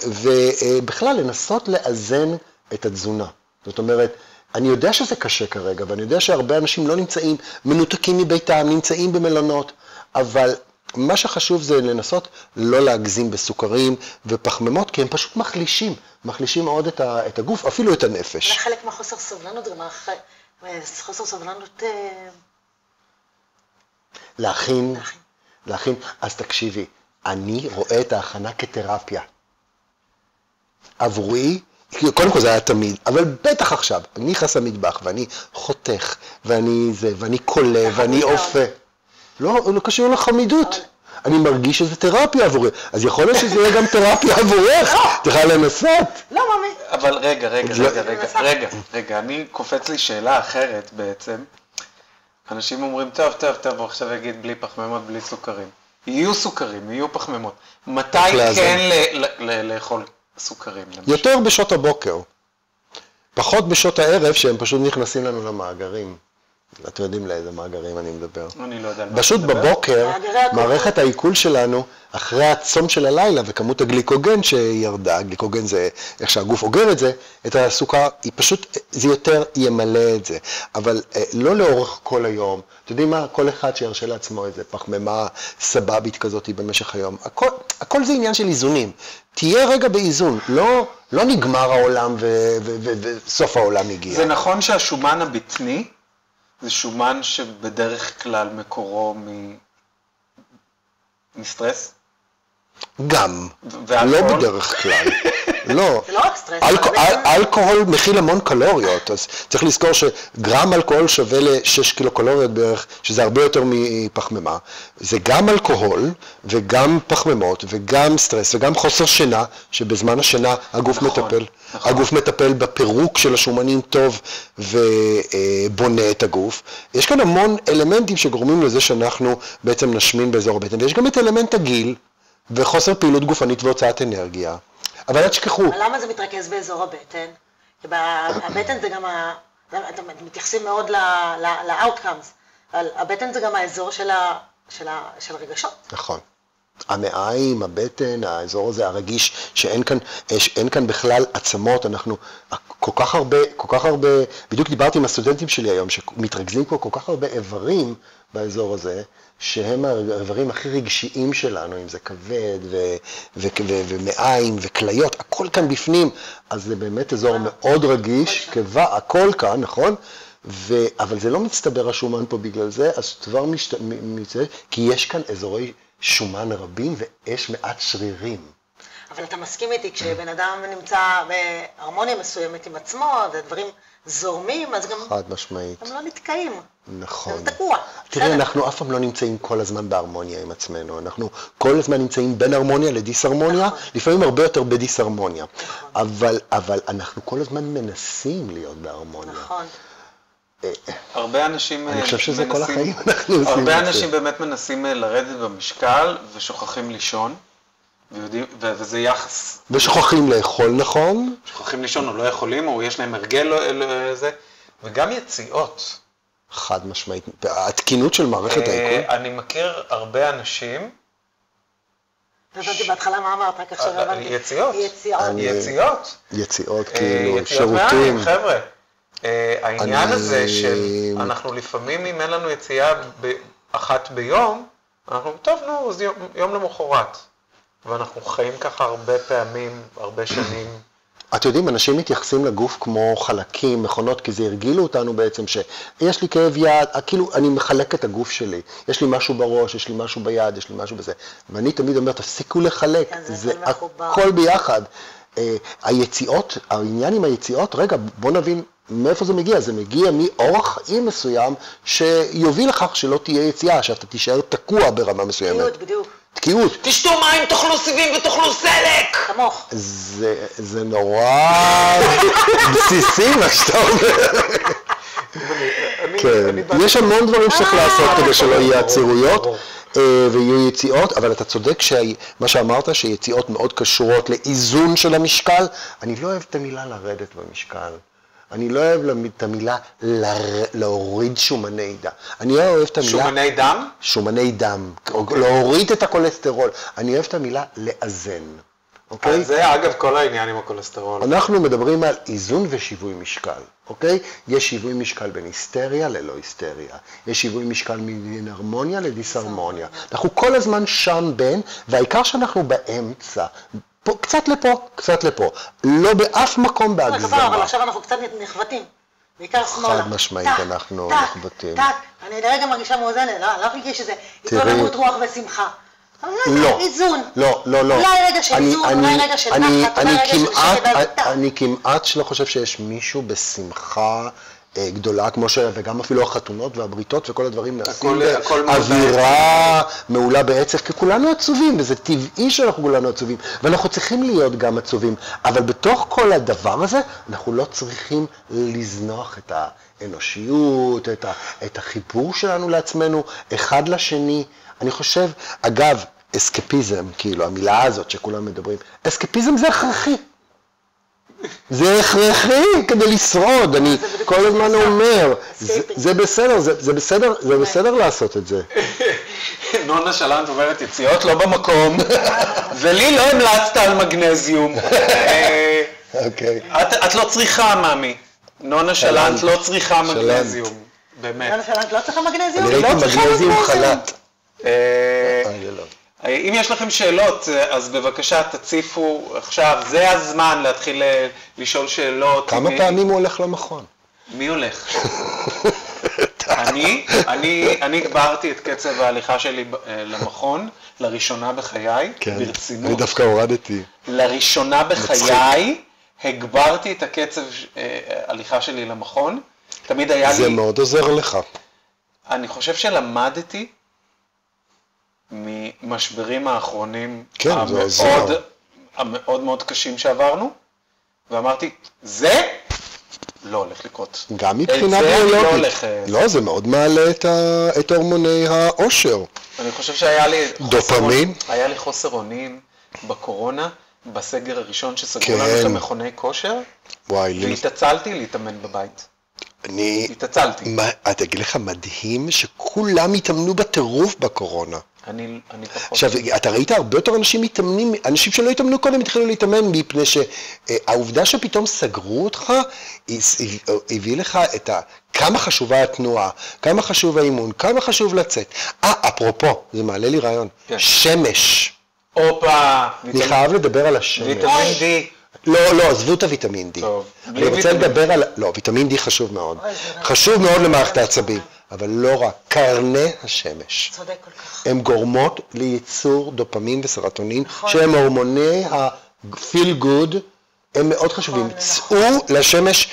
Speaker 3: ובכלל לנסות לאזן את התזונה. זאת אומרת, אני יודע שזה קשה כרגע, ואני יודע שהרבה אנשים לא נמצאים מנותקים מביתם, נמצאים במלונות, אבל מה שחשוב זה לנסות לא להגזים בסוכרים ופחמימות, כי הם פשוט מחלישים מאוד את הגוף, אפילו את הנפש.
Speaker 2: חלק מהחוסר סובלנות, זה חוסר סובלנות...
Speaker 3: להכין, אז תקשיבי, אני רואה את ההכנה כתרפיה. עבורי, קודם כל זה היה תמיד, אבל בטח עכשיו, אני נכנס למטבח ואני חותך, ואני קולה, ואני אופה. לא קשור לחמידות. אני מרגיש שזה תרפיה עבורי, אז יכול להיות שזה יהיה גם תרפיה עבורך, תוכל לנסות.
Speaker 2: לא, ממי.
Speaker 1: אבל רגע, אני קופץ לי שאלה אחרת בעצם. אנשים אומרים, טוב, עכשיו יגיד בלי פחמימות, בלי סוכרים. יהיו סוכרים, יהיו פחמימות. מתי כן לאכול סוכרים?
Speaker 3: יותר בשעות הבוקר. פחות בשעות הערב שהם פשוט נכנסים לנו למאגרים. אתם יודעים לאיזה מאגרים אני מדבר.
Speaker 1: אני לא יודע על מה
Speaker 3: פשוט בבוקר, מערכת העיכול שלנו, אחרי הצום של הלילה וכמות הגליקוגן שירדה, הגליקוגן זה איך שהגוף אוגר את זה, את הסוכר, היא פשוט, זה יותר ימלא את זה. אבל לא לאורך כל היום. אתם יודעים מה? כל אחד שירשה לעצמו איזה פחמימה סבבית כזאת במשך היום. הכל זה עניין של איזונים. תהיה רגע באיזון. לא נגמר העולם וסוף העולם הגיע.
Speaker 1: זה נכון שהשומן הבטני, זה שומן שבדרך כלל מקורו מסטרס?
Speaker 3: גם, לא בדרך כלל. לא.
Speaker 2: זה לא רק סטרס.
Speaker 3: אלכוהול מכיל המון קלוריות, אז צריך לזכור שגרם אלכוהול שווה ל6 קילו קלוריות בערך, שזה הרבה יותר מפחמימה. זה גם אלכוהול וגם פחמימות וגם סטרס וגם חוסר שינה, שבזמן השינה הגוף מטפל. הגוף מטפל בפירוק של השומנים טוב ובונה את הגוף. יש כאן המון אלמנטים שגורמים לזה שאנחנו בעצם נשמין באזור הבטן, ויש גם את אלמנט הגיל וחוסר פעילות גופנית והוצאת אנרגיה. אבל אל תשכחו.
Speaker 2: למה זה מתרכז באזור הבטן? כי הבטן זה גם, אתם מתייחסים מאוד ל-outcomes, אבל הבטן זה גם האזור של רגשות.
Speaker 3: נכון. המעיים, הבטן, האזור הזה הרגיש, שאין כאן בכלל עצמות, אנחנו כל כך הרבה, בדיוק דיברתי עם הסטודנטים שלי היום, שמתרכזים כל כך הרבה איברים באזור הזה, שהם האיברים הכי רגשיים שלנו, אם זה כבד ומעיים וכליות, הכל כאן בפנים, אז זה באמת אזור מאוד רגיש, הכל כאן, נכון? אבל זה לא מצטבר השומן פה בגלל זה, אז כבר כי יש כאן אזורי שומן רבים ויש מעט שרירים.
Speaker 2: אבל אתה מסכים איתי, כשבן אדם נמצא בהרמוניה מסוימת עם עצמו, ודברים זורמים, אז גם
Speaker 3: חד משמעית.
Speaker 2: הם לא נתקעים.
Speaker 3: נכון.
Speaker 2: זה תקוע.
Speaker 3: תראה, אנחנו אף פעם לא נמצאים כל הזמן בהרמוניה עם עצמנו. אנחנו כל הזמן נמצאים בין הרמוניה לדיסהרמוניה, לפעמים הרבה יותר בדיסהרמוניה. אבל אנחנו כל הזמן מנסים להיות בהרמוניה.
Speaker 2: נכון.
Speaker 1: הרבה אנשים
Speaker 3: אני חושב שזה כל החיים אנחנו עושים.
Speaker 1: הרבה אנשים באמת מנסים לרדת במשקל ושוכחים לישון, וזה יחס.
Speaker 3: ושוכחים לאכול נכון.
Speaker 1: שוכחים לישון או לא יכולים, או יש להם הרגל לזה, וגם יציאות.
Speaker 3: חד משמעית. התקינות של מערכת העיכול.
Speaker 1: אני מכיר הרבה אנשים.
Speaker 2: הבנתי בהתחלה מה אמרת, רק עכשיו הבנתי.
Speaker 1: יציאות.
Speaker 2: יציאות.
Speaker 3: יציאות, כאילו,
Speaker 1: יציאות
Speaker 3: שירותים.
Speaker 1: מעיים, חבר'ה. העניין הזה של אנחנו לפעמים, אם אין לנו יציאה אחת ביום, אנחנו, טוב, נו, אז יום למחרת. ואנחנו חיים ככה הרבה פעמים, הרבה שנים.
Speaker 3: אתם יודעים, אנשים מתייחסים לגוף כמו חלקים, מכונות, כי זה הרגילו אותנו בעצם שיש לי כאב יד, כאילו אני מחלק את הגוף שלי. יש לי משהו בראש, יש לי משהו ביד, יש לי משהו בזה. ואני תמיד אומר, תפסיקו לחלק, זה הכל ביחד. היציאות, העניין עם היציאות, רגע, בוא נבין מאיפה זה מגיע. זה מגיע מאורח חיים מסוים שיוביל לכך שלא תהיה יציאה, שאתה תישאר תקוע ברמה מסוימת.
Speaker 2: תקיעות, בדיוק.
Speaker 3: תקיעות.
Speaker 1: תשתו מים, תאכלו סיבים ותאכלו סלק!
Speaker 2: כמוך.
Speaker 3: זה נורא בסיסי מה שאתה אומר. כן, יש המון דברים שצריך לעשות כדי שלא יהיו עצירויות ויהיו יציאות, אבל אתה צודק שמה שאמרת שיציאות מאוד קשורות לאיזון של המשקל. אני לא אוהב את המילה לרדת במשקל. אני לא אוהב את המילה להוריד שומני דם. אני לא אוהב את המילה...
Speaker 1: שומני דם?
Speaker 3: שומני דם. להוריד את הכולסטרול. אני אוהב את המילה לאזן. אוקיי?
Speaker 1: זה אגב כל העניין עם הכולסטרול.
Speaker 3: אנחנו מדברים על איזון ושיווי משקל. אוקיי? יש שיווי משקל בין היסטריה ללא היסטריה. יש שיווי משקל בין הרמוניה לדיסהרמוניה. אנחנו כל הזמן שם בין, והעיקר שאנחנו באמצע. פה, קצת לפה, קצת לפה. לא באף מקום בהגזמה.
Speaker 2: אבל עכשיו אנחנו קצת נחבטים. בעיקר שמאלה.
Speaker 3: חד משמעית אנחנו נחבטים.
Speaker 2: אני לרגע מרגישה מאוזנת, לא מרגיש שזה התרוממות רוח ושמחה.
Speaker 3: לא,
Speaker 2: איזון.
Speaker 3: לא.
Speaker 2: אולי רגע של איזון, אולי רגע של נחת, אולי רגע של שקט.
Speaker 3: אני כמעט שלא חושב שיש מישהו בשמחה גדולה, כמו וגם אפילו החתונות והבריתות וכל הדברים נעשים באווירה מעולה בעצב, כי כולנו עצובים, וזה טבעי שאנחנו כולנו עצובים, ואנחנו צריכים להיות גם עצובים, אבל בתוך כל הדבר הזה, אנחנו לא צריכים לזנוח את האנושיות, את החיבור שלנו לעצמנו, אחד לשני. אני חושב, אגב, אסקפיזם, כאילו, המילה הזאת שכולם מדברים, אסקפיזם זה הכרחי. זה הכרחי כדי לשרוד, אני כל הזמן אומר, זה בסדר לעשות את זה.
Speaker 1: נונה שלנט אומרת, יציאות לא במקום, ולי לא המלצת על מגנזיום.
Speaker 3: אוקיי.
Speaker 1: את לא צריכה, מאמי. נונה שלנט לא צריכה מגנזיום, באמת.
Speaker 2: נונה שלנט לא צריכה מגנזיום?
Speaker 3: אני ראיתי מגנזיום חלט.
Speaker 1: אם יש לכם שאלות, אז בבקשה תציפו עכשיו, זה הזמן להתחיל לשאול שאלות.
Speaker 3: כמה פעמים הוא הולך למכון?
Speaker 1: מי הולך? אני הגברתי את קצב ההליכה שלי למכון, לראשונה בחיי, ברצינות.
Speaker 3: אני דווקא הורדתי.
Speaker 1: לראשונה בחיי, הגברתי את הקצב ההליכה שלי למכון. תמיד היה לי...
Speaker 3: זה מאוד עוזר לך.
Speaker 1: אני חושב שלמדתי ממשברים האחרונים המאוד מאוד קשים שעברנו, ואמרתי, זה לא הולך לקרות.
Speaker 3: גם מבחינה ביולוגית. לא, זה מאוד מעלה את הורמוני האושר.
Speaker 1: אני חושב שהיה לי...
Speaker 3: דופמין.
Speaker 1: היה לי חוסר אונים בקורונה, בסגר הראשון שסגרו לנו את המכוני כושר, והתעצלתי להתאמן בבית. התעצלתי.
Speaker 3: אתה אגיד לך מדהים שכולם התאמנו בטירוף בקורונה.
Speaker 1: אני פחות...
Speaker 3: עכשיו, אתה ראית הרבה יותר אנשים מתאמנים, אנשים שלא התאמנו קודם התחילו להתאמן, מפני שהעובדה שפתאום סגרו אותך, הביא לך את כמה חשובה התנועה, כמה חשוב האימון, כמה חשוב לצאת. אפרופו, זה מעלה לי רעיון, שמש.
Speaker 1: אופה.
Speaker 3: אני חייב לדבר על השמש.
Speaker 1: ויטמין D.
Speaker 3: לא, עזבו את הוויטמין D.
Speaker 1: טוב.
Speaker 3: אני רוצה לדבר על... לא, ויטמין D חשוב מאוד. חשוב מאוד למערכת העצבים, אבל לא רק, קרני השמש.
Speaker 2: צודק כל כך.
Speaker 3: הן גורמות לייצור דופמין וסרטונין, שהם הורמוני ה-feel good, הם מאוד חשובים. צאו לשמש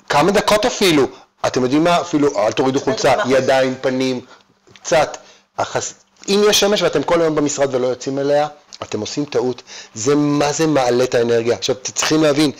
Speaker 3: כמה דקות אפילו. אתם יודעים מה? אפילו, אל תורידו חולצה, ידיים, פנים, קצת. אם יש שמש ואתם כל היום במשרד ולא יוצאים אליה, אתם עושים טעות. זה מה זה מעלה את האנרגיה. עכשיו, אתם צריכים להבין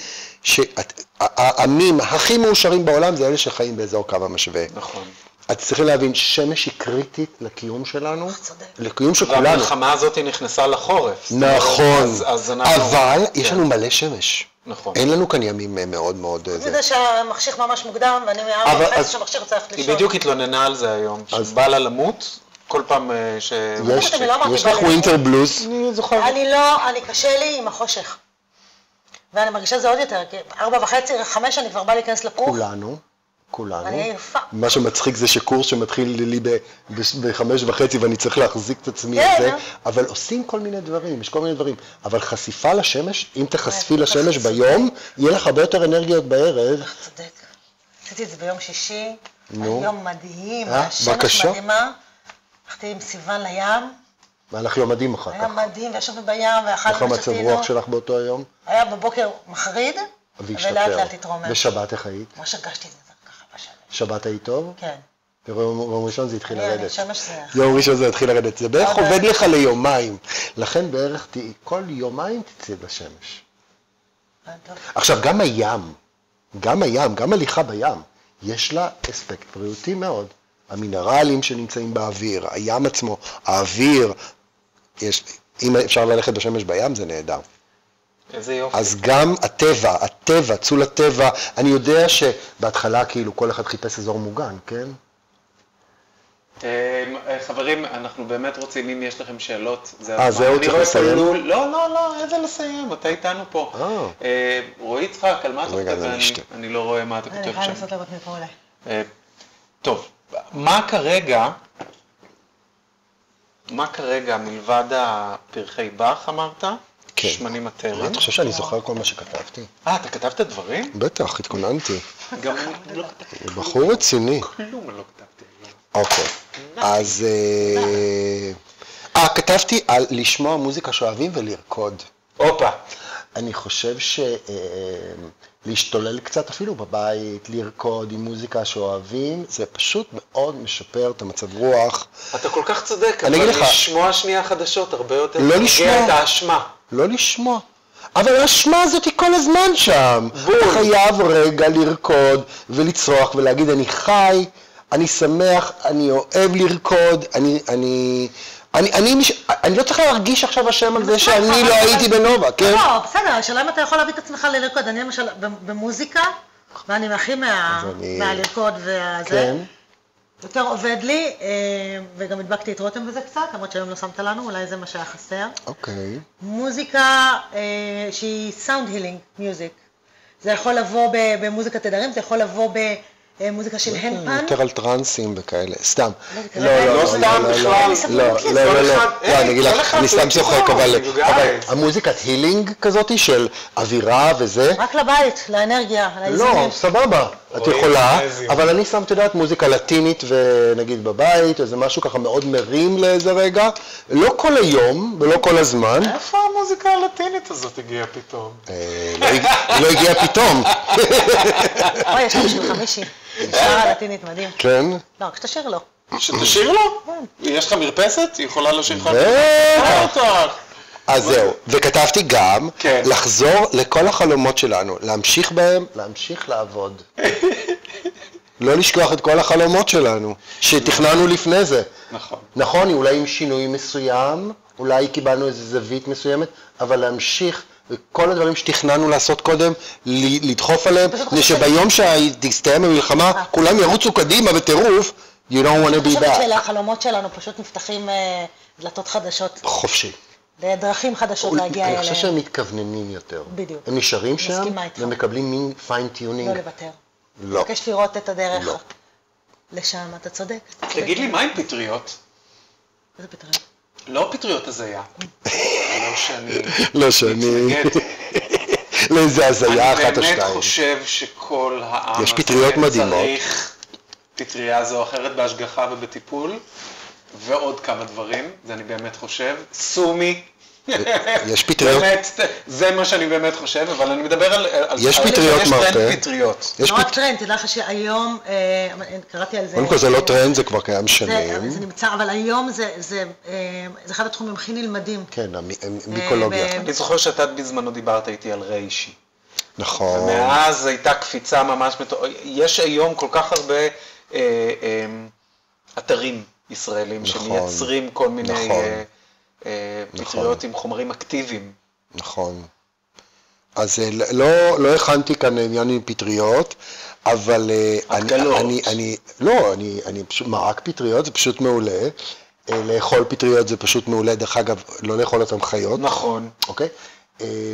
Speaker 3: שהעמים הכי מאושרים בעולם זה אלה שחיים באזור קו המשווה.
Speaker 1: נכון.
Speaker 3: אתם צריכים להבין, שמש היא קריטית לקיום שלנו,
Speaker 2: צודק.
Speaker 3: לקיום של כולנו.
Speaker 1: והמלחמה הזאת נכנסה לחורף.
Speaker 3: נכון,
Speaker 1: אז אנחנו...
Speaker 3: אבל יש לנו מלא שמש.
Speaker 1: נכון.
Speaker 3: אין לנו כאן ימים מאוד מאוד...
Speaker 2: זה יודע שהמחשיך ממש מוקדם, ואני מ-4:30 שהמחשיך רוצה ללכת לישון.
Speaker 1: היא בדיוק התלוננה על זה היום, שבא לה למות, כל פעם ש...
Speaker 3: יש לך ווינטר בלוז?
Speaker 1: אני זוכר.
Speaker 2: אני קשה לי עם החושך. ואני מרגישה זה עוד יותר, כי 4:30, 5 אני כבר באה להיכנס לפוך.
Speaker 3: כולנו.
Speaker 2: אני עייפה.
Speaker 3: מה שמצחיק זה שקורס שמתחיל לי ב-5:30 ואני צריך להחזיק את עצמי
Speaker 2: כן,
Speaker 3: לזה, אבל עושים כל מיני דברים, יש כל מיני דברים. אבל חשיפה לשמש, אם תחשפי לשמש ביום, יהיה לך הרבה יותר אנרגיות בערב.
Speaker 2: צודק. עשיתי את זה ביום שישי,
Speaker 3: נו.
Speaker 2: יום מדהים,
Speaker 3: בבקשה.
Speaker 2: השמש מדהימה. הלכתי עם סיוון לים,
Speaker 3: והיה לך יום מדהים אחר
Speaker 2: היה
Speaker 3: כך.
Speaker 2: מדהים, וישבנו בים, ואכלנו
Speaker 3: איך המצב רוח שלך באותו היום?
Speaker 2: היה בבוקר מחריד, ולאט לאט התרומם.
Speaker 3: ושבת איך היית?
Speaker 2: ממש הרגשתי את זה ככה בשמש.
Speaker 3: שבת היית טוב?
Speaker 2: כן.
Speaker 3: יום ראשון זה התחיל לרדת.
Speaker 2: שמש זה...
Speaker 3: יום ראשון זה התחיל לרדת. זה בערך עובד לך ליומיים. לכן בערך כל יומיים תצא בשמש. עכשיו גם הים, גם הליכה בים, יש לה אספקט בריאותי מאוד. המינרלים שנמצאים באוויר, הים עצמו, האוויר, אם אפשר ללכת בשמש בים זה נהדר.
Speaker 1: איזה יופי.
Speaker 3: אז גם הטבע, צאו לטבע, אני יודע שבהתחלה כאילו כל אחד חיפש אזור מוגן, כן?
Speaker 1: חברים, אנחנו באמת רוצים, אם יש לכם שאלות,
Speaker 3: זהו, צריך לסיים?
Speaker 1: לא, איזה לסיים, אתה איתנו פה. רועי יצחק, על מה אתה כותב? אני לא רואה מה אתה כותב
Speaker 2: אני יכולה
Speaker 1: שם.
Speaker 2: לעשות לראות מפה אולי.
Speaker 1: טוב, מה כרגע מלבד הפרחי באך אמרת?
Speaker 3: כן.
Speaker 1: שמנים מטריים.
Speaker 3: אתה חושב שאני זוכר כל מה שכתבתי?
Speaker 1: אתה כתבת דברים?
Speaker 3: בטח, התכוננתי.
Speaker 1: גם לא כתבתי.
Speaker 3: בחור רציני.
Speaker 1: כלום לא כתבתי.
Speaker 3: אוקיי, אז... כתבתי על לשמוע מוזיקה שאוהבים ולרקוד.
Speaker 1: הופה.
Speaker 3: אני חושב להשתולל קצת אפילו בבית, לרקוד עם מוזיקה שאוהבים, זה פשוט מאוד משפר את המצב רוח.
Speaker 1: אתה כל כך צודק,
Speaker 3: אני אגיד
Speaker 1: אבל
Speaker 3: לך,
Speaker 1: לשמוע שנייה חדשות הרבה יותר
Speaker 3: לא לשמוע.
Speaker 1: את האשמה.
Speaker 3: לא לשמוע. אבל האשמה הזאת היא כל הזמן שם. אתה חייב רגע לרקוד ולצרוח ולהגיד אני חי, אני שמח, אני אוהב לרקוד, אני לא צריך להרגיש עכשיו השם על זה שאני לא הייתי בנובה, כן?
Speaker 2: לא, בסדר, השאלה אם אתה יכול להביא את עצמך ללרקוד. אני למשל במוזיקה, ואני הכי מהלרקוד והזה, יותר עובד לי, וגם הדבקתי את רותם בזה קצת, למרות שהיום לא שמת לנו, אולי זה מה שהיה חסר.
Speaker 3: אוקיי.
Speaker 2: מוזיקה שהיא סאונד הילינג מיוזיק. זה יכול לבוא במוזיקה תדרים, זה יכול לבוא במוזיקה של הנדפן.
Speaker 3: יותר על טרנסים וכאלה, סתם.
Speaker 1: לא סתם בכלל.
Speaker 3: אני סתם צוחק, אבל המוזיקת הילינג כזאת של אווירה וזה.
Speaker 2: רק לבית, לאנרגיה, לאיזונים.
Speaker 3: לא, סבבה, את יכולה, אבל אני שם, תדעת, מוזיקה לטינית ונגיד בבית, איזה משהו ככה מאוד מרים לאיזה רגע, לא כל היום ולא כל הזמן.
Speaker 1: איפה המוזיקה הלטינית הזאת הגיעה פתאום?
Speaker 3: היא לא הגיעה פתאום.
Speaker 2: אוי, יש לי בשבילך מישהי. שרה לטינית מדהים.
Speaker 3: כן?
Speaker 2: לא, כשתשאיר לו.
Speaker 1: שתשאיר לו? יש לך מרפסת? היא יכולה לשיר לך?
Speaker 3: בטח. אז זהו, וכתבתי גם לחזור לכל החלומות שלנו, להמשיך בהם, להמשיך לעבוד. לא לשכוח את כל החלומות שלנו, שתכננו לפני זה.
Speaker 1: נכון.
Speaker 3: נכון, אולי עם שינוי מסוים, אולי קיבלנו איזו זווית מסוימת, אבל להמשיך, וכל הדברים שתכננו לעשות קודם, לדחוף עליהם, שביום שתסתיים המלחמה, כולם ירוצו קדימה בטירוף, you don't want to be
Speaker 2: אני
Speaker 3: back.
Speaker 2: חושבת שהחלומות שלנו פשוט נפתחים דלתות חדשות.
Speaker 3: חופשי.
Speaker 2: דרכים חדשות להגיע אליהם.
Speaker 3: אני חושב שהם מתכווננים יותר.
Speaker 2: בדיוק.
Speaker 3: הם נשארים שם,
Speaker 2: מסכימה איתך.
Speaker 3: ומקבלים מין פיין-טיונינג.
Speaker 2: לא לוותר.
Speaker 3: לא.
Speaker 2: מבקש לראות את הדרך.
Speaker 3: לא.
Speaker 2: לשם, אתה צודק.
Speaker 1: תגיד לי, מה עם פטריות?
Speaker 2: איזה פטריות?
Speaker 1: לא פטריות הזיה. לא שאני...
Speaker 3: לא שאני... לאיזה הזיה אחת או
Speaker 1: אני באמת
Speaker 3: שתיים.
Speaker 1: חושב שכל העם
Speaker 3: יש פטריות מדהימות.
Speaker 1: צריך פטריה זו או אחרת בהשגחה ובטיפול, ועוד כמה דברים, זה אני באמת חושב. סומי.
Speaker 3: יש פטריות.
Speaker 1: באמת, זה מה שאני באמת חושב, אבל אני מדבר על...
Speaker 3: יש פטריות
Speaker 1: יש
Speaker 3: מרפא.
Speaker 1: טרנד פטריות.
Speaker 3: יש
Speaker 2: לא רק טרנד, תדע לך שהיום, קראתי על זה.
Speaker 3: קודם כל זה לא טרנד, זה כבר קיים שנים.
Speaker 2: זה נמצא, אבל היום זה אחד התחומים הכי נלמדים.
Speaker 3: כן, המיקולוגיה.
Speaker 1: אני זוכר שאתה בזמנו דיברת איתי על ריישי.
Speaker 3: נכון.
Speaker 1: ומאז הייתה קפיצה ממש, יש היום כל כך הרבה אתרים ישראלים שמייצרים כל מיני פטריות עם חומרים אקטיביים.
Speaker 3: נכון. אז לא הכנתי כאן עניין עם פטריות, אבל אני פשוט, מרק פטריות זה פשוט מעולה, לאכול פטריות זה פשוט מעולה, דרך אגב, לא לאכול אותם חיות.
Speaker 1: נכון.
Speaker 3: אוקיי?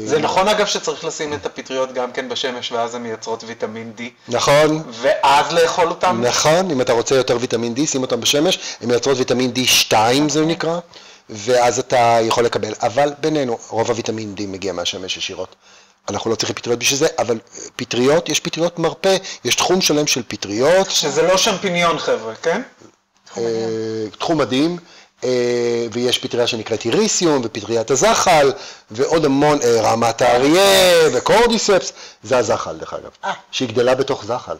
Speaker 1: זה נכון אגב שצריך לשים את הפטריות גם כן בשמש, ואז הן מייצרות ויטמין D.
Speaker 3: נכון.
Speaker 1: ואז לאכול אותם?
Speaker 3: נכון, אם אתה רוצה יותר ויטמין D, שים אותם בשמש, הן מייצרות ויטמין D2 זה נקרא, ואז אתה יכול לקבל, אבל בינינו, רוב הוויטמין D מגיע מהשמש ישירות. אנחנו לא צריכים פטריות בשביל זה, אבל פטריות, יש פטריות מרפא, יש תחום שלם של פטריות.
Speaker 1: שזה לא שמפיניון חבר'ה, כן?
Speaker 3: תחום מדהים, ויש פטריה שנקראת איריסיום, ופטריית הזחל, ועוד המון, רמת האריה, וקורדיספס, זה הזחל דרך אגב, שהיא גדלה בתוך זחל.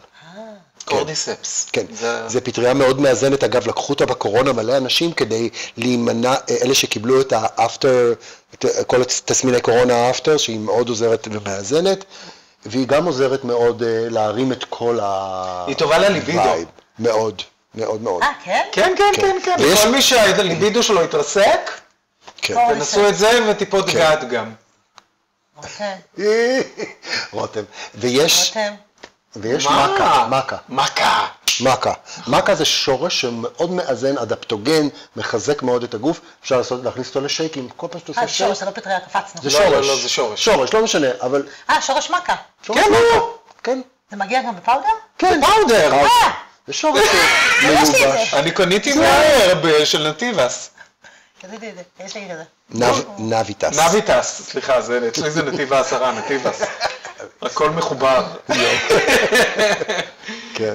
Speaker 1: קורדיספס.
Speaker 3: כן, זה פטריה מאוד מאזנת, אגב לקחו אותה בקורונה מלא אנשים כדי להימנע, אלה שקיבלו את האפטר, כל תסמיני קורונה האפטר, שהיא מאוד עוזרת ומאזנת, והיא גם עוזרת מאוד להרים את כל
Speaker 1: היא טובה לליבידו.
Speaker 3: מאוד, מאוד מאוד.
Speaker 2: כן?
Speaker 1: כן, כן, כן, כן. כל מי שהליבידו שלו התרסק, תנסו את זה וטיפות גד גם.
Speaker 3: רותם. ויש מקה זה שורש שמאוד מאזן, אדפטוגן, מחזק מאוד את הגוף, אפשר להכניס אותו לשייקים, כל פעם שאתה עושה שייק.
Speaker 2: שורש, זה לא פטריה, קפצנו.
Speaker 3: זה שורש.
Speaker 1: לא, זה שורש.
Speaker 3: שורש, לא משנה, אבל...
Speaker 2: שורש מקה.
Speaker 3: כן, כן.
Speaker 2: זה מגיע גם בפאודר?
Speaker 3: כן.
Speaker 1: פאודר.
Speaker 3: זה שורש מלובש.
Speaker 1: אני קניתי מההרב של נתיבס.
Speaker 2: קניתי את זה, יש לי כזה.
Speaker 3: נביטס.
Speaker 1: נביטס, סליחה, אצלי זה נתיב העשרה, נתיבס. הכל מחובר.
Speaker 3: כן.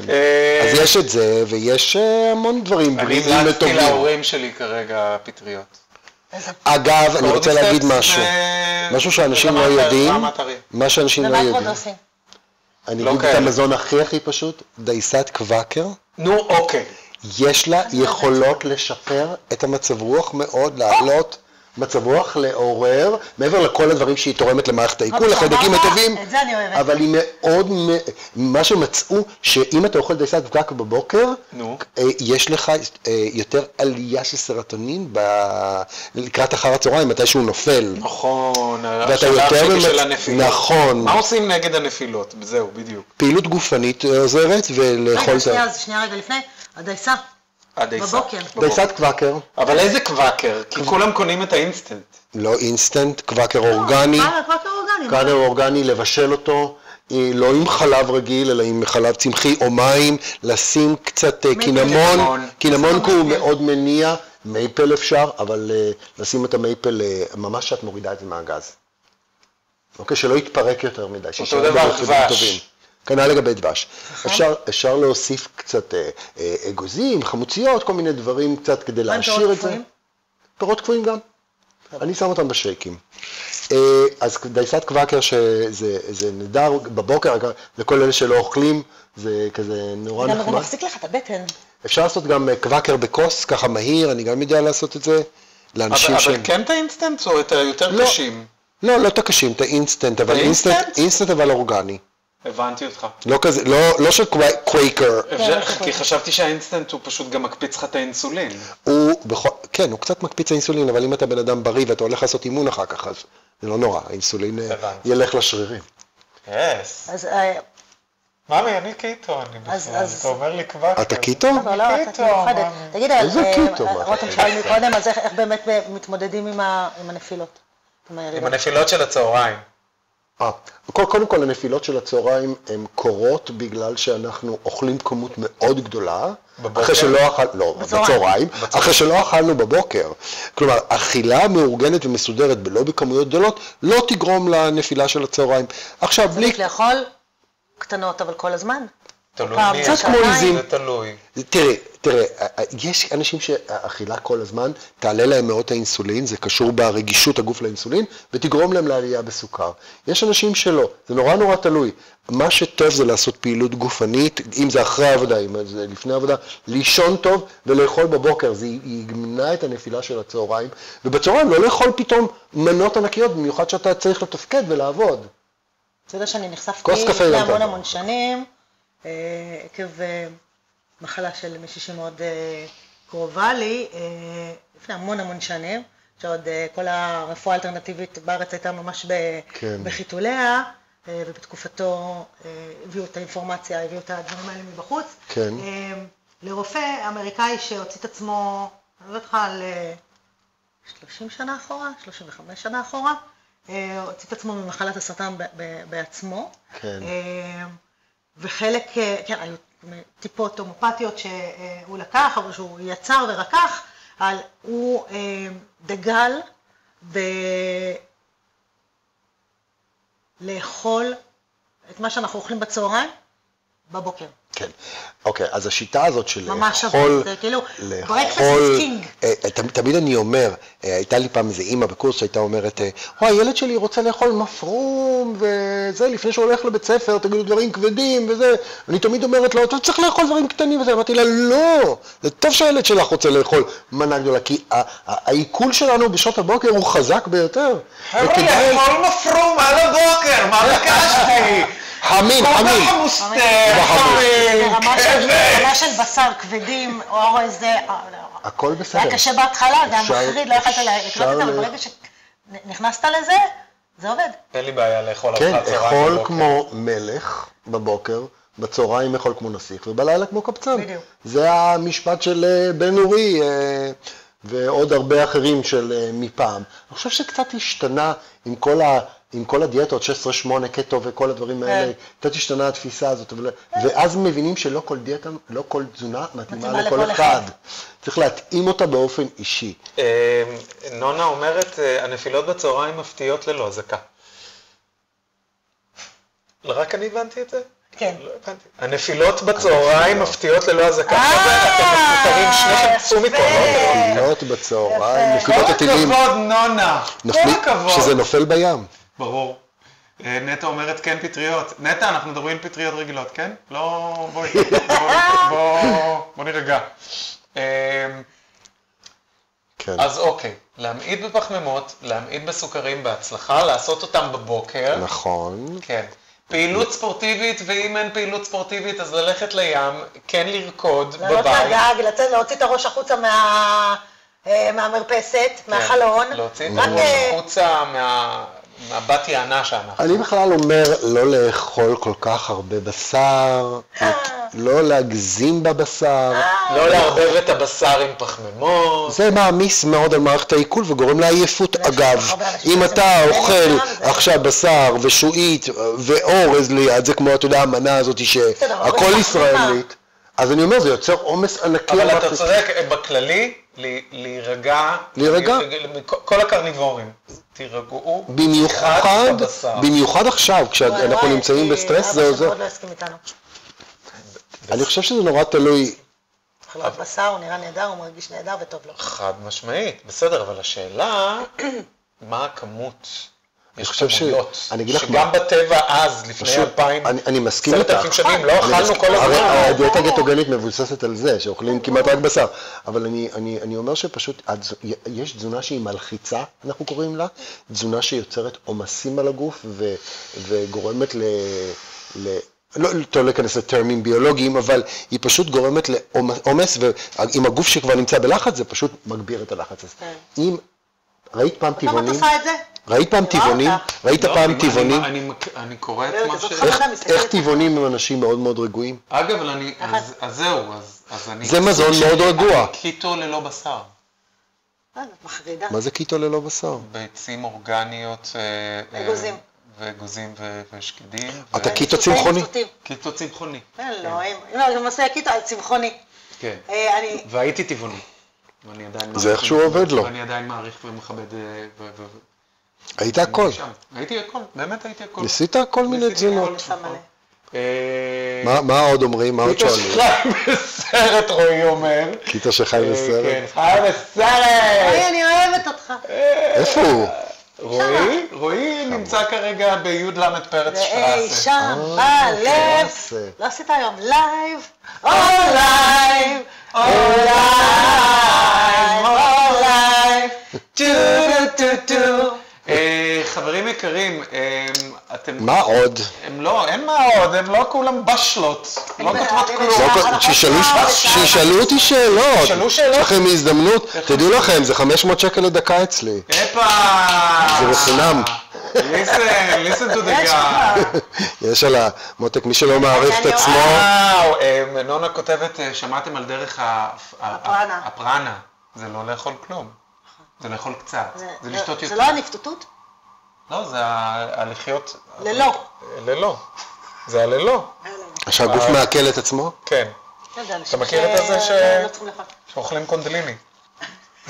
Speaker 3: אז יש את זה, ויש המון דברים בריאים וטובים.
Speaker 1: אני המלצתי להורים שלי כרגע פטריות.
Speaker 3: אגב, אני רוצה להגיד משהו שאנשים לא יודעים, מה שאנשים לא יודעים. אני אגיד את המזון הכי פשוט, דייסת קוואקר.
Speaker 1: נו, אוקיי.
Speaker 3: יש לה יכולות לשפר את המצב רוח מאוד, לעלות מצב רוח, לעורר, מעבר לכל הדברים שהיא תורמת למערכת העיכול, לחיידקים הטובים, אבל היא מאוד, מה שמצאו, שאם אתה אוכל דייסת קוואקר בבוקר, יש לך יותר עלייה של סרטונין לקראת אחר הצהריים, מתי שהוא נופל.
Speaker 1: נכון,
Speaker 3: השלב של הנפילות. נכון.
Speaker 1: מה עושים נגד הנפילות? זהו, בדיוק.
Speaker 3: פעילות גופנית עוזרת ולאכול...
Speaker 2: שנייה רגע לפני, הדייסה. בבוקר.
Speaker 3: דייסת קוואקר.
Speaker 1: אבל איזה קוואקר? כי כולם קונים את האינסטנט.
Speaker 3: לא אינסטנט, קוואקר אורגני. קוואקר אורגני, לבשל אותו, לא עם חלב רגיל, אלא עם חלב צמחי או מים, לשים קצת קינמון. קינמון הוא מאוד מניע, מייפל אפשר, אבל לשים את המייפל ממש שאת מורידה את זה מהגז. אוקיי, שלא יתפרק יותר מדי.
Speaker 1: אותו דבר דבש.
Speaker 3: כנ"ל לגבי דבש. אפשר להוסיף קצת אגוזים, חמוציות, כל מיני דברים קצת כדי להשאיר את זה. פירות קפואים גם. אני שם אותם בשייקים. אז דייסת קוואקר שזה נהדר בבוקר, לכל אלה שלא אוכלים, זה כזה נורא נחמד.
Speaker 2: זה מפסיק לך את הבטן.
Speaker 3: אפשר לעשות גם קוואקר בכוס, ככה מהיר, אני גם יודע לעשות את זה.
Speaker 1: אבל כן את האינסטנט או את היותר קשים?
Speaker 3: לא את הקשים, את האינסטנט, אבל אינסטנט אבל אורגני.
Speaker 1: הבנתי אותך.
Speaker 3: לא כזה, לא של קווייקר.
Speaker 1: כי חשבתי שהאינסטנט הוא פשוט גם מקפיץ לך את האינסולין.
Speaker 3: כן, הוא קצת מקפיץ האינסולין, אבל אם אתה בן אדם בריא ואתה הולך לעשות אימון אחר כך, אז זה לא נורא, האינסולין ילך לשרירים.
Speaker 2: אז...
Speaker 1: ממי, אני קיטו, אתה אומר לי קוואקר.
Speaker 3: אתה קיטו?
Speaker 2: לא, אתה מיוחדת. תגיד, רותם שאל מקודם, אז איך באמת מתמודדים עם הנפילות?
Speaker 1: עם הנפילות של הצהריים.
Speaker 3: קודם כל, הנפילות של הצהריים הן קורות בגלל שאנחנו אוכלים כמות מאוד גדולה, אחרי שלא אכלנו, לא, בצהריים, אחרי שלא אכלנו בבוקר. כלומר, אכילה מאורגנת ומסודרת לא בכמויות גדולות, לא תגרום לנפילה של הצהריים. עכשיו, בלי...
Speaker 2: צריך לאכול קטנות, אבל כל הזמן.
Speaker 1: תלוי מי,
Speaker 3: קצת כמו עיזים.
Speaker 1: זה תלוי.
Speaker 3: תראה, יש אנשים שהאכילה כל הזמן תעלה להם מאוד האינסולין, זה קשור ברגישות הגוף לאינסולין, ותגרום להם לעלייה בסוכר. יש אנשים שלא, זה נורא תלוי. מה שטוב זה לעשות פעילות גופנית, אם זה אחרי העבודה, אם זה לפני העבודה, לישון טוב ולאכול בבוקר, זה יגמנה את הנפילה של הצהריים, ובצהריים לא לאכול פתאום מנות ענקיות, במיוחד שאתה צריך לתפקד ולעבוד.
Speaker 2: אתה יודע שאני נחשפתי לפני המון שנים, עקב מחלה של מישהי שמאוד קרובה לי, לפני המון שנים, שעוד כל הרפואה האלטרנטיבית בארץ הייתה ממש בחיתוליה, ובתקופתו הביאו את האינפורמציה, הביאו את הדברים האלה מבחוץ.
Speaker 3: כן.
Speaker 2: לרופא אמריקאי שהוציא את עצמו, אני לא יודעת לך, על 30 שנה אחורה, 35 שנה אחורה, הוציא את עצמו ממחלת הסרטן בעצמו.
Speaker 3: כן.
Speaker 2: וחלק, כן, היו טיפות הומופתיות שהוא לקח, אבל שהוא יצר ורקח, הוא דגל לאכול את מה שאנחנו אוכלים בצהריים בבוקר.
Speaker 3: כן. אוקיי, אז השיטה הזאת של
Speaker 2: ממש
Speaker 3: לאכול,
Speaker 2: זה כאילו, breakfast is king.
Speaker 3: תמיד אני אומר, הייתה לי פעם איזה אימא בקורס שהייתה אומרת, הילד שלי רוצה לאכול מפרום וזה, לפני שהוא הולך לבית ספר, תגידו דברים כבדים וזה, אני תמיד אומרת לו, אתה צריך לאכול דברים קטנים וזה, אמרתי לה, לא, זה טוב שהילד שלך רוצה לאכול מנה גדולה, כי העיכול שלנו בשעות הבוקר הוא חזק ביותר.
Speaker 1: חבר'ה, לאכול מפרום על הבוקר, מה ביקשתי?
Speaker 3: חמים.
Speaker 2: רמה של בשר כבדים, או איזה...
Speaker 3: הכל בסדר.
Speaker 2: היה קשה בהתחלה, זה היה מחריד, לא יכולת לקנות את זה, אבל ברגע שנכנסת לזה, זה עובד.
Speaker 1: אין לי בעיה לאכול
Speaker 3: כן,
Speaker 1: ארוחת צהריים
Speaker 3: אכול
Speaker 1: בבוקר.
Speaker 3: כמו מלך בבוקר, בצהריים אכול כמו נסיך, ובלילה כמו קבצן.
Speaker 2: בדיוק.
Speaker 3: זה המשפט של בן אורי ועוד הרבה אחרים של מפעם. אני חושב שקצת השתנה עם כל הדיאטות, 16-8, קטו וכל הדברים האלה, קצת השתנה התפיסה הזאת, ואז מבינים שלא כל דיאטה, לא כל תזונה מתאימה לכל אחד. צריך להתאים אותה באופן אישי.
Speaker 1: נונה אומרת, הנפילות בצהריים מפתיעות ללא אזעקה. רק אני הבנתי את זה?
Speaker 2: כן.
Speaker 1: לא הבנתי. הנפילות בצהריים מפתיעות ללא אזעקה. אתם מפוטרים שניכם צאו מפה, לא?
Speaker 3: נפילות בצהריים, נפילות הטילים.
Speaker 1: כל הכבוד, נונה. כל הכבוד.
Speaker 3: שזה נופל בים.
Speaker 1: ברור. נטע אומרת כן פטריות. נטע, אנחנו מדברים על פטריות רגילות, כן? לא, בוא נרגע.
Speaker 3: כן.
Speaker 1: אז אוקיי, להמעיט בפחמימות, להמעיט בסוכרים בהצלחה, לעשות אותם בבוקר.
Speaker 3: נכון.
Speaker 1: כן. פעילות ספורטיבית, ואם אין פעילות ספורטיבית, אז ללכת לים, כן לרקוד בבית.
Speaker 2: לעלות לגג, לצאת, להוציא את הראש החוצה מהמרפסת, מהחלון.
Speaker 1: להוציא את הראש החוצה מהבת יענה שאנחנו.
Speaker 3: אני בכלל אומר לא לאכול כל כך הרבה בשר, לא להגזים בבשר.
Speaker 1: לא לערבב את הבשר עם פחמימות.
Speaker 3: זה מעמיס מאוד על מערכת העיכול וגורם לעייפות. אגב, אם אתה אוכל עכשיו בשר ושועית ואורז ליד, זה כמו, אתה יודע, המנה הזאת שהכל ישראלית, אז אני אומר, זה יוצר עומס ענקי.
Speaker 1: אבל אתה צודק, בכללי, להירגע, כל הקרניבורים, תירגעו,
Speaker 3: במיוחד עכשיו, כשאנחנו נמצאים בסטרס, זה עוזר. אני חושב שזה נורא תלוי.
Speaker 2: אכילת בשר, הוא נראה נהדר, הוא מרגיש נהדר וטוב לו.
Speaker 1: חד משמעית, בסדר, אבל השאלה, מה הכמות? יש כמויות, שגם בטבע אז, לפני 10,000 שנים, לא אכלנו כל הזמן.
Speaker 3: הדיאטה הגטוגנית מבוססת על זה, שאוכלים כמעט רק בשר. אבל אני אומר שפשוט, יש תזונה שהיא מלחיצה, אנחנו קוראים לה, תזונה שיוצרת עומסים על הגוף, וגורמת לא טוב להיכנס לטרמים ביולוגיים, אבל היא פשוט גורמת לעומס, ועם הגוף שכבר נמצא בלחץ, זה פשוט מגביר את הלחץ. אם ראית פעם טבעונים?
Speaker 2: למה אתה עושה את זה?
Speaker 3: ראית פעם טבעונים? ראית פעם טבעונים?
Speaker 1: אני קורא את מה ש...
Speaker 3: איך טבעונים הם אנשים מאוד מאוד רגועים?
Speaker 1: אגב, אז זהו, אז אני...
Speaker 3: זה מזון מאוד רגוע.
Speaker 1: קיטו ללא בשר.
Speaker 2: מחרידה.
Speaker 3: מה זה קיטו ללא בשר?
Speaker 1: ביצים אורגניות.
Speaker 2: אגוזים.
Speaker 1: ואגוזים ושקדים.
Speaker 3: אתה קיטו צמחוני?
Speaker 1: קיטו צמחוני.
Speaker 2: אלוהים, אם אני עושה קיטו, אז צמחוני.
Speaker 1: כן, והייתי טבעוני.
Speaker 3: זה איך שהוא עובד לו.
Speaker 1: ואני עדיין מעריך ומכבד.
Speaker 3: היית הכל.
Speaker 1: הייתי הכל, באמת הייתי הכל.
Speaker 3: ניסית כל מיני תזונות.
Speaker 2: מלא.
Speaker 3: מה עוד אומרים? מה עוד שואלים?
Speaker 1: קיטו שחי בסרט, רועי אומר.
Speaker 3: קיטו שחי בסרט?
Speaker 1: כן, חי בסרט!
Speaker 2: רועי, אני אוהבת אותך.
Speaker 3: איפה הוא?
Speaker 1: רועי נמצא כרגע בי' ל' פרץ
Speaker 2: ואי
Speaker 1: שטרסה.
Speaker 2: שם בלב. לא עשית היום לייב. או לייב. או לייב. או לייב. טו טו טו טו.
Speaker 1: חברים יקרים, אתם...
Speaker 3: מה עוד?
Speaker 1: הם לא, אין מה עוד, הם לא כולם בשלות. לא כותבות כלום.
Speaker 3: שישאלו אותי שאלות.
Speaker 1: שאלו שאלות.
Speaker 3: יש לכם הזדמנות. תדעו לכם, זה 500 שקל לדקה אצלי.
Speaker 1: הפה!
Speaker 3: זה בחינם.
Speaker 1: listen to the guy.
Speaker 3: יש על המותק, מי שלא מעריך את עצמו.
Speaker 1: נונה כותבת, שמעתם על דרך הפרנה. זה לא לאכול כלום. זה לאכול קצת. זה לשתות יותר.
Speaker 2: זה לא הנפטוטות?
Speaker 1: לא, זה הלחיות...
Speaker 2: ללא.
Speaker 1: ללא. זה הללא.
Speaker 3: שהגוף מעכל את עצמו?
Speaker 1: כן. אתה מכיר את זה שאוכלים קונדליני?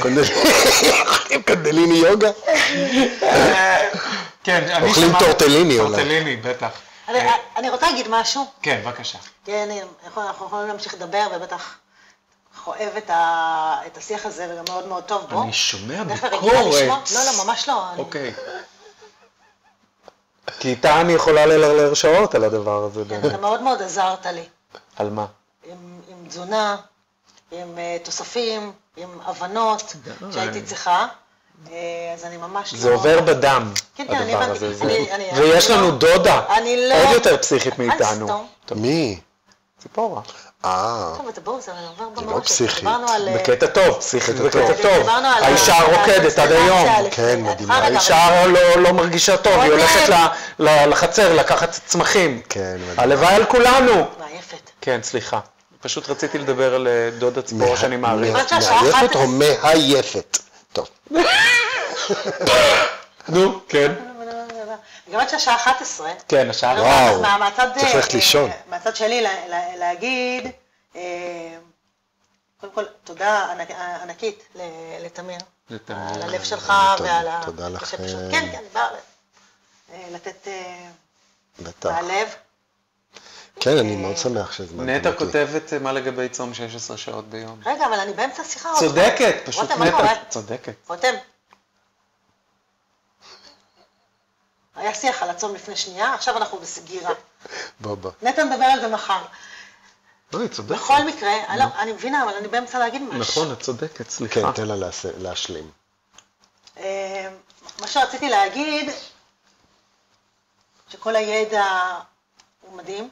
Speaker 3: אוכלים קונדליני יוגה?
Speaker 1: כן,
Speaker 3: אוכלים טורטליני אולי.
Speaker 1: טורטליני, בטח.
Speaker 2: אני רוצה להגיד משהו.
Speaker 1: כן, בבקשה.
Speaker 2: כן, אנחנו יכולים להמשיך לדבר, ובטח אוהב את השיח הזה, וגם מאוד מאוד טוב בו.
Speaker 1: אני שומע ביקורת.
Speaker 2: לא, ממש לא.
Speaker 1: אוקיי. כי איתה אני יכולה ללרלר שעות על הדבר הזה.
Speaker 2: אתה מאוד מאוד עזרת לי.
Speaker 1: על מה?
Speaker 2: עם תזונה, עם תוספים, עם הבנות שהייתי צריכה. אז אני ממש...
Speaker 1: זה עובר בדם, הדבר הזה. ויש לנו דודה, עוד יותר פסיכית מאיתנו.
Speaker 3: מי?
Speaker 1: ציפורה.
Speaker 2: טוב, אתה בואו, זה עובר במורשת.
Speaker 3: זה לא פסיכית.
Speaker 1: בקטע טוב, פסיכית בקטע טוב. האישה הרוקדת עד היום.
Speaker 3: כן, מדהימה.
Speaker 1: האישה לא מרגישה טוב, היא הולכת לחצר לקחת צמחים.
Speaker 3: כן, מדהימה.
Speaker 1: הלוואי על כולנו.
Speaker 2: מעייפת.
Speaker 1: כן, סליחה. פשוט רציתי לדבר על דודה ציפורה שאני מעריך.
Speaker 3: מעייפת או מהייפת? טוב.
Speaker 1: נו, כן.
Speaker 2: גם עד שהשעה 11.
Speaker 1: כן, השעה.
Speaker 3: וואו, צריך ללכת לישון.
Speaker 2: מהצד שלי להגיד, קודם כל, תודה ענקית לתמיר. על הלב שלך ועל ה...
Speaker 3: תודה לכם.
Speaker 2: כן, אני באה לתת מהלב.
Speaker 3: כן, אני מאוד שמח שהזמנתם אותי.
Speaker 1: נטע כותבת מה לגבי צום 16 שעות ביום.
Speaker 2: רגע, אבל אני באמצע שיחה.
Speaker 1: צודקת, פשוט נטע, צודקת.
Speaker 2: רותם. היה שיח על הצום לפני שנייה, עכשיו אנחנו בסגירה.
Speaker 3: בוא.
Speaker 2: נטע נדבר על זה מחר.
Speaker 1: לא, היא צודקת.
Speaker 2: בכל מקרה, אני מבינה, אבל אני באמצע להגיד משהו.
Speaker 1: נכון, את צודקת, סליחה.
Speaker 3: כן, תן לה להשלים.
Speaker 2: מה שרציתי להגיד, שכל הידע הוא מדהים,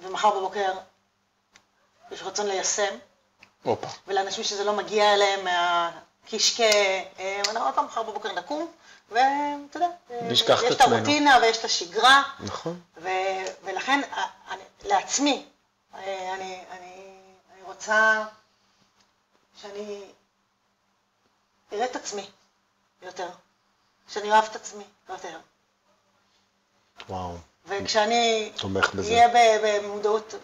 Speaker 2: ומחר בבוקר יש רצון ליישם, ולאנשים שזה לא מגיע אליהם מהקישקי, עוד פעם מחר בבוקר נקום, ואתה יודע, יש את הרוטינה ויש את השגרה,
Speaker 3: נכון.
Speaker 2: ולכן לעצמי, אני רוצה שאני אראה את עצמי יותר, שאני אוהב את עצמי יותר.
Speaker 3: וואו.
Speaker 2: וכשאני אהיה במודעות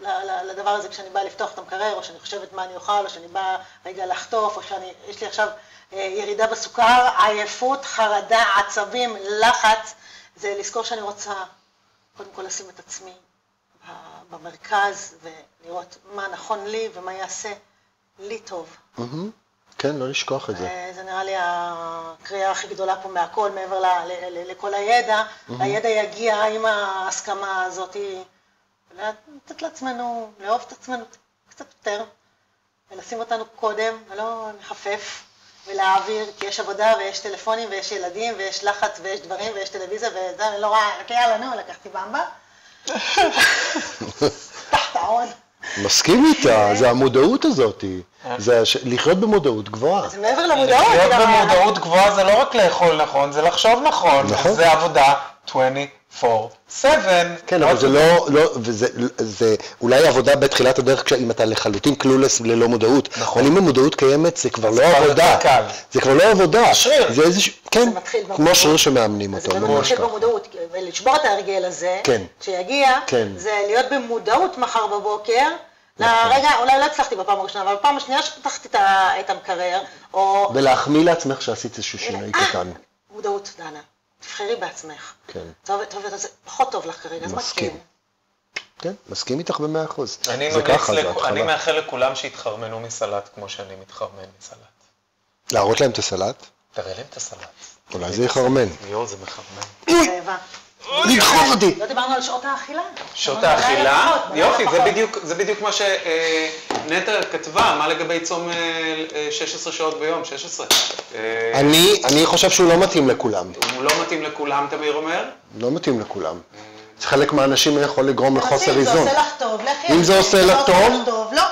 Speaker 2: לדבר הזה, כשאני באה לפתוח את המקרר, או שאני חושבת מה אני אוכל, או שאני באה רגע לחטוף, או שיש לי עכשיו ירידה בסוכר, עייפות, חרדה, עצבים, לחץ, זה לזכור שאני רוצה קודם כל לשים את עצמי במרכז, ולראות מה נכון לי ומה יעשה לי טוב.
Speaker 3: כן, לא לשכוח את זה.
Speaker 2: זה נראה לי הקריאה הכי גדולה פה מהכל, מעבר לכל הידע. הידע יגיע עם ההסכמה הזאת, לתת לעצמנו, לאהוב את עצמנו קצת יותר, ולשים אותנו קודם, ולא נחפף, ולהעביר, כי יש עבודה ויש טלפונים ויש ילדים ויש לחץ ויש דברים ויש טלוויזיה וזה, אני לא רואה, רק יאללה, לקחתי במבה. תחת העון.
Speaker 3: מסכים איתה, זה המודעות הזאת, זה לחיות במודעות גבוהה.
Speaker 2: זה מעבר למודעות.
Speaker 1: לחיות במודעות גבוהה זה לא רק לאכול נכון, זה לחשוב נכון, זה עבודה 24/7.
Speaker 3: כן, אבל זה לא, זה אולי עבודה בתחילת הדרך אם אתה לחלוטין קלולס ללא מודעות.
Speaker 1: נכון.
Speaker 3: אבל אם המודעות קיימת, זה כבר לא
Speaker 1: כבר
Speaker 3: עבודה.
Speaker 1: יותר קל.
Speaker 3: זה כבר לא עבודה.
Speaker 1: שריר.
Speaker 3: זה איזשהו, כן,
Speaker 2: מתחיל
Speaker 3: כמו
Speaker 2: במודעות.
Speaker 3: שריר שמאמנים אותו.
Speaker 2: זה
Speaker 3: לא
Speaker 2: מתחיל
Speaker 3: נשכח.
Speaker 2: במודעות, ולשבור את ההרגל הזה,
Speaker 3: כן.
Speaker 2: שיגיע,
Speaker 3: כן.
Speaker 2: זה להיות במודעות מחר בבוקר, לרגע, אולי לא הצלחתי בפעם הראשונה, אבל בפעם השנייה שפתחתי את המקרר, או...
Speaker 3: ולהחמיא לעצמך שעשית איזשהו שינוי קטן.
Speaker 2: מודעות, דנה. תבחרי בעצמך.
Speaker 3: כן.
Speaker 2: טוב, זה פחות טוב לך כרגע, אז
Speaker 3: מסכים.
Speaker 2: מתאים.
Speaker 3: כן, מסכים איתך ב100%.
Speaker 1: אני
Speaker 3: זה ככה, זה
Speaker 1: אני
Speaker 3: התחלה.
Speaker 1: מאחל לכולם שיתחרמנו מסלט כמו שאני מתחרמן מסלט.
Speaker 3: להראות להם את הסלט?
Speaker 1: תראה להם את הסלט.
Speaker 3: אולי זה יחרמן.
Speaker 1: יואו, זה מחרמן.
Speaker 2: רעבה.
Speaker 3: לדחוף אותי!
Speaker 2: לא דיברנו על שעות האכילה.
Speaker 1: שעות
Speaker 2: אמרנו,
Speaker 1: האכילה?
Speaker 2: לילה פחות,
Speaker 1: יופי,
Speaker 2: לילה
Speaker 1: זה בדיוק מה שנטע כתבה, מה לגבי צום 16 שעות ביום, 16.
Speaker 3: אני חושב שהוא לא מתאים לכולם.
Speaker 1: הוא לא מתאים לכולם, תמיר אומר?
Speaker 3: לא מתאים לכולם. חלק מהאנשים יכול לגרום
Speaker 2: פחות.
Speaker 3: לחוסר
Speaker 2: אם זה
Speaker 3: איזון.
Speaker 2: עושה לך טוב, לכי.
Speaker 3: אם זה עושה לך טוב?
Speaker 2: לא.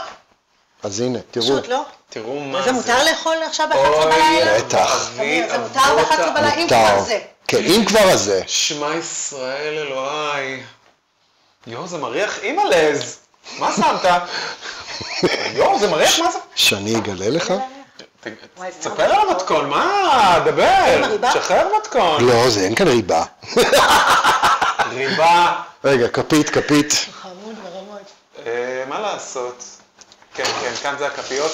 Speaker 3: אז הנה, תראו.
Speaker 2: פשוט לא.
Speaker 1: תראו מה
Speaker 2: זה
Speaker 1: זה.
Speaker 2: מותר לאכול עכשיו ב-11
Speaker 1: אוי,
Speaker 2: בלילה?
Speaker 3: בטח.
Speaker 2: תמיר, זה מותר ב-11 בלילה, אם כבר זה.
Speaker 3: כן, אם כבר אז זה.
Speaker 1: שמע ישראל אלוהי. יואו, זה מריח אימאלז. מה שמת? יואו, זה מריח מה זה?
Speaker 3: שאני אגלה לך?
Speaker 2: וואי, זה
Speaker 1: תספר
Speaker 2: מאוד
Speaker 1: על המתכון, מה? דבר.
Speaker 2: עם הריבה?
Speaker 1: שחרר מתכון.
Speaker 3: לא, זה אין כאן ריבה.
Speaker 1: ריבה.
Speaker 3: רגע, כפית.
Speaker 2: חמוד ורמוד.
Speaker 1: מה לעשות? כן, כאן זה הכפיות,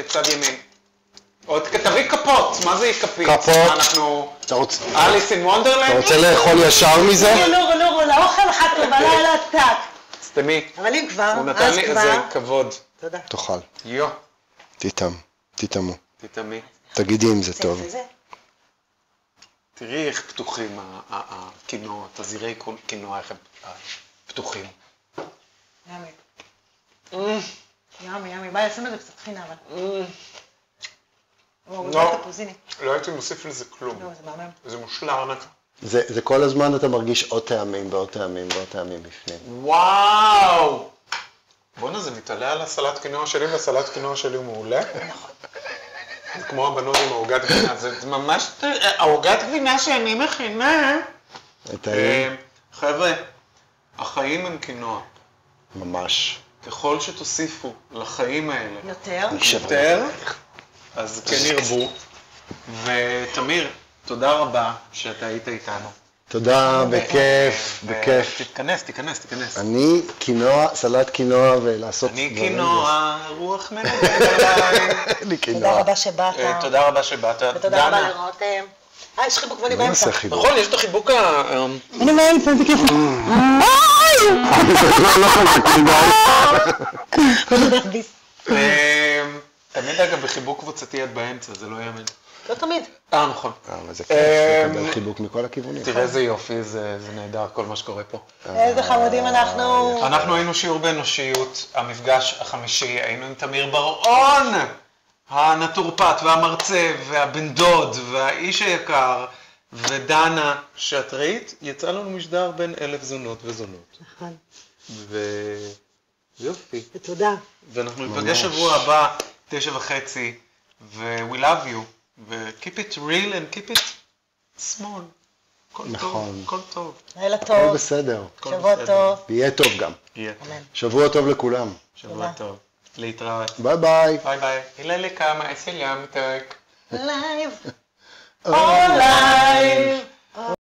Speaker 1: צד ימין. עוד תביא כפות, מה זה כפית?
Speaker 3: כפות.
Speaker 1: אנחנו
Speaker 3: אתה רוצה
Speaker 1: אליס אין וונדרלנד?
Speaker 3: אתה רוצה לאכול ישר מזה?
Speaker 2: לא, לאוכל אחת בלילה טק.
Speaker 1: סתמי.
Speaker 2: אבל אם כבר,
Speaker 1: הוא נתן
Speaker 2: אז
Speaker 1: לי
Speaker 2: כבר.
Speaker 1: איזה כבוד.
Speaker 2: תודה.
Speaker 3: תאכל,
Speaker 1: יו,
Speaker 3: תטעמו.
Speaker 1: תתאמי.
Speaker 3: תגידי אם זה טוב.
Speaker 2: זה.
Speaker 1: תראי איך פתוחים הקינוע, תזירי קינוע, איך הם פתוחים.
Speaker 2: ימי, בא לשים לזה קצת חינה, אבל. וואו,
Speaker 1: לא.
Speaker 2: זה תפוזיני.
Speaker 1: לא הייתי מוסיף לזה כלום.
Speaker 2: לא, זה מהמם.
Speaker 1: זה מושלם.
Speaker 3: זה כל הזמן אתה מרגיש עוד טעמים ועוד טעמים בפנים.
Speaker 1: וואו! בוא'נה, זה מתעלה על הסלט קינוע שלי, והסלט קינוע שלי הוא מעולה.
Speaker 2: נכון.
Speaker 1: זה כמו הבנות עם העוגת גבינה, זה ממש, העוגת גבינה שאני מכינה. חבר'ה, החיים הם קינוע.
Speaker 3: ממש.
Speaker 1: ככל שתוסיפו לחיים האלה
Speaker 2: יותר.
Speaker 1: אז כן ירבו. ותמיר, תודה רבה שאתה היית איתנו.
Speaker 3: תודה, בכיף.
Speaker 1: תיכנס.
Speaker 3: אני סלט קינוע ולעשות
Speaker 1: אני קינוע, רוח מנגן עליי.
Speaker 3: אני קינוע.
Speaker 2: תודה רבה שבאת.
Speaker 1: תודה רבה שבאת.
Speaker 2: ותודה רבה
Speaker 1: דנה.
Speaker 2: לרותם. יש חיבוק ואני
Speaker 3: בוא
Speaker 2: באמצע.
Speaker 3: נעשה חיבור.
Speaker 1: נכון, יש את החיבוק
Speaker 2: אני באמצע, זה כיף.
Speaker 1: תמיד אגב בחיבוק קבוצתי את באמצע, זה לא יאמן.
Speaker 2: לא תמיד.
Speaker 1: נכון.
Speaker 3: אבל זה כיף, לקבל חיבוק מכל הכיוונים.
Speaker 1: תראה איזה יופי, זה נהדר כל מה שקורה פה.
Speaker 2: איזה חמודים אנחנו.
Speaker 1: אנחנו היינו שיעור באנושיות, המפגש החמישי, היינו עם תמיר בר-און, הנטורפט והמרצה והבן דוד והאיש היקר, ודנה, שאת ראית, יצא לנו משדר בין 1,000 זונות וזונות.
Speaker 2: נכון.
Speaker 1: ויופי.
Speaker 2: ותודה.
Speaker 1: ואנחנו נפגש שבוע הבא, 9:30, ו-we love you, ו-keep it real and keep it small. כל טוב,
Speaker 3: נכון.
Speaker 1: כל טוב.
Speaker 2: לילה
Speaker 3: הכל
Speaker 2: טוב.
Speaker 3: בסדר.
Speaker 1: הכל
Speaker 2: שבוע
Speaker 1: בסדר.
Speaker 2: טוב.
Speaker 3: יהיה טוב גם.
Speaker 1: יהיה.
Speaker 2: אמן.
Speaker 3: שבוע טוב לכולם.
Speaker 1: שבוע
Speaker 2: תודה.
Speaker 1: טוב. להתראות.
Speaker 3: ביי ביי.
Speaker 1: ביי ביי. היללי כמה, אסי ליאם טק.
Speaker 2: לייב.
Speaker 3: אונליין.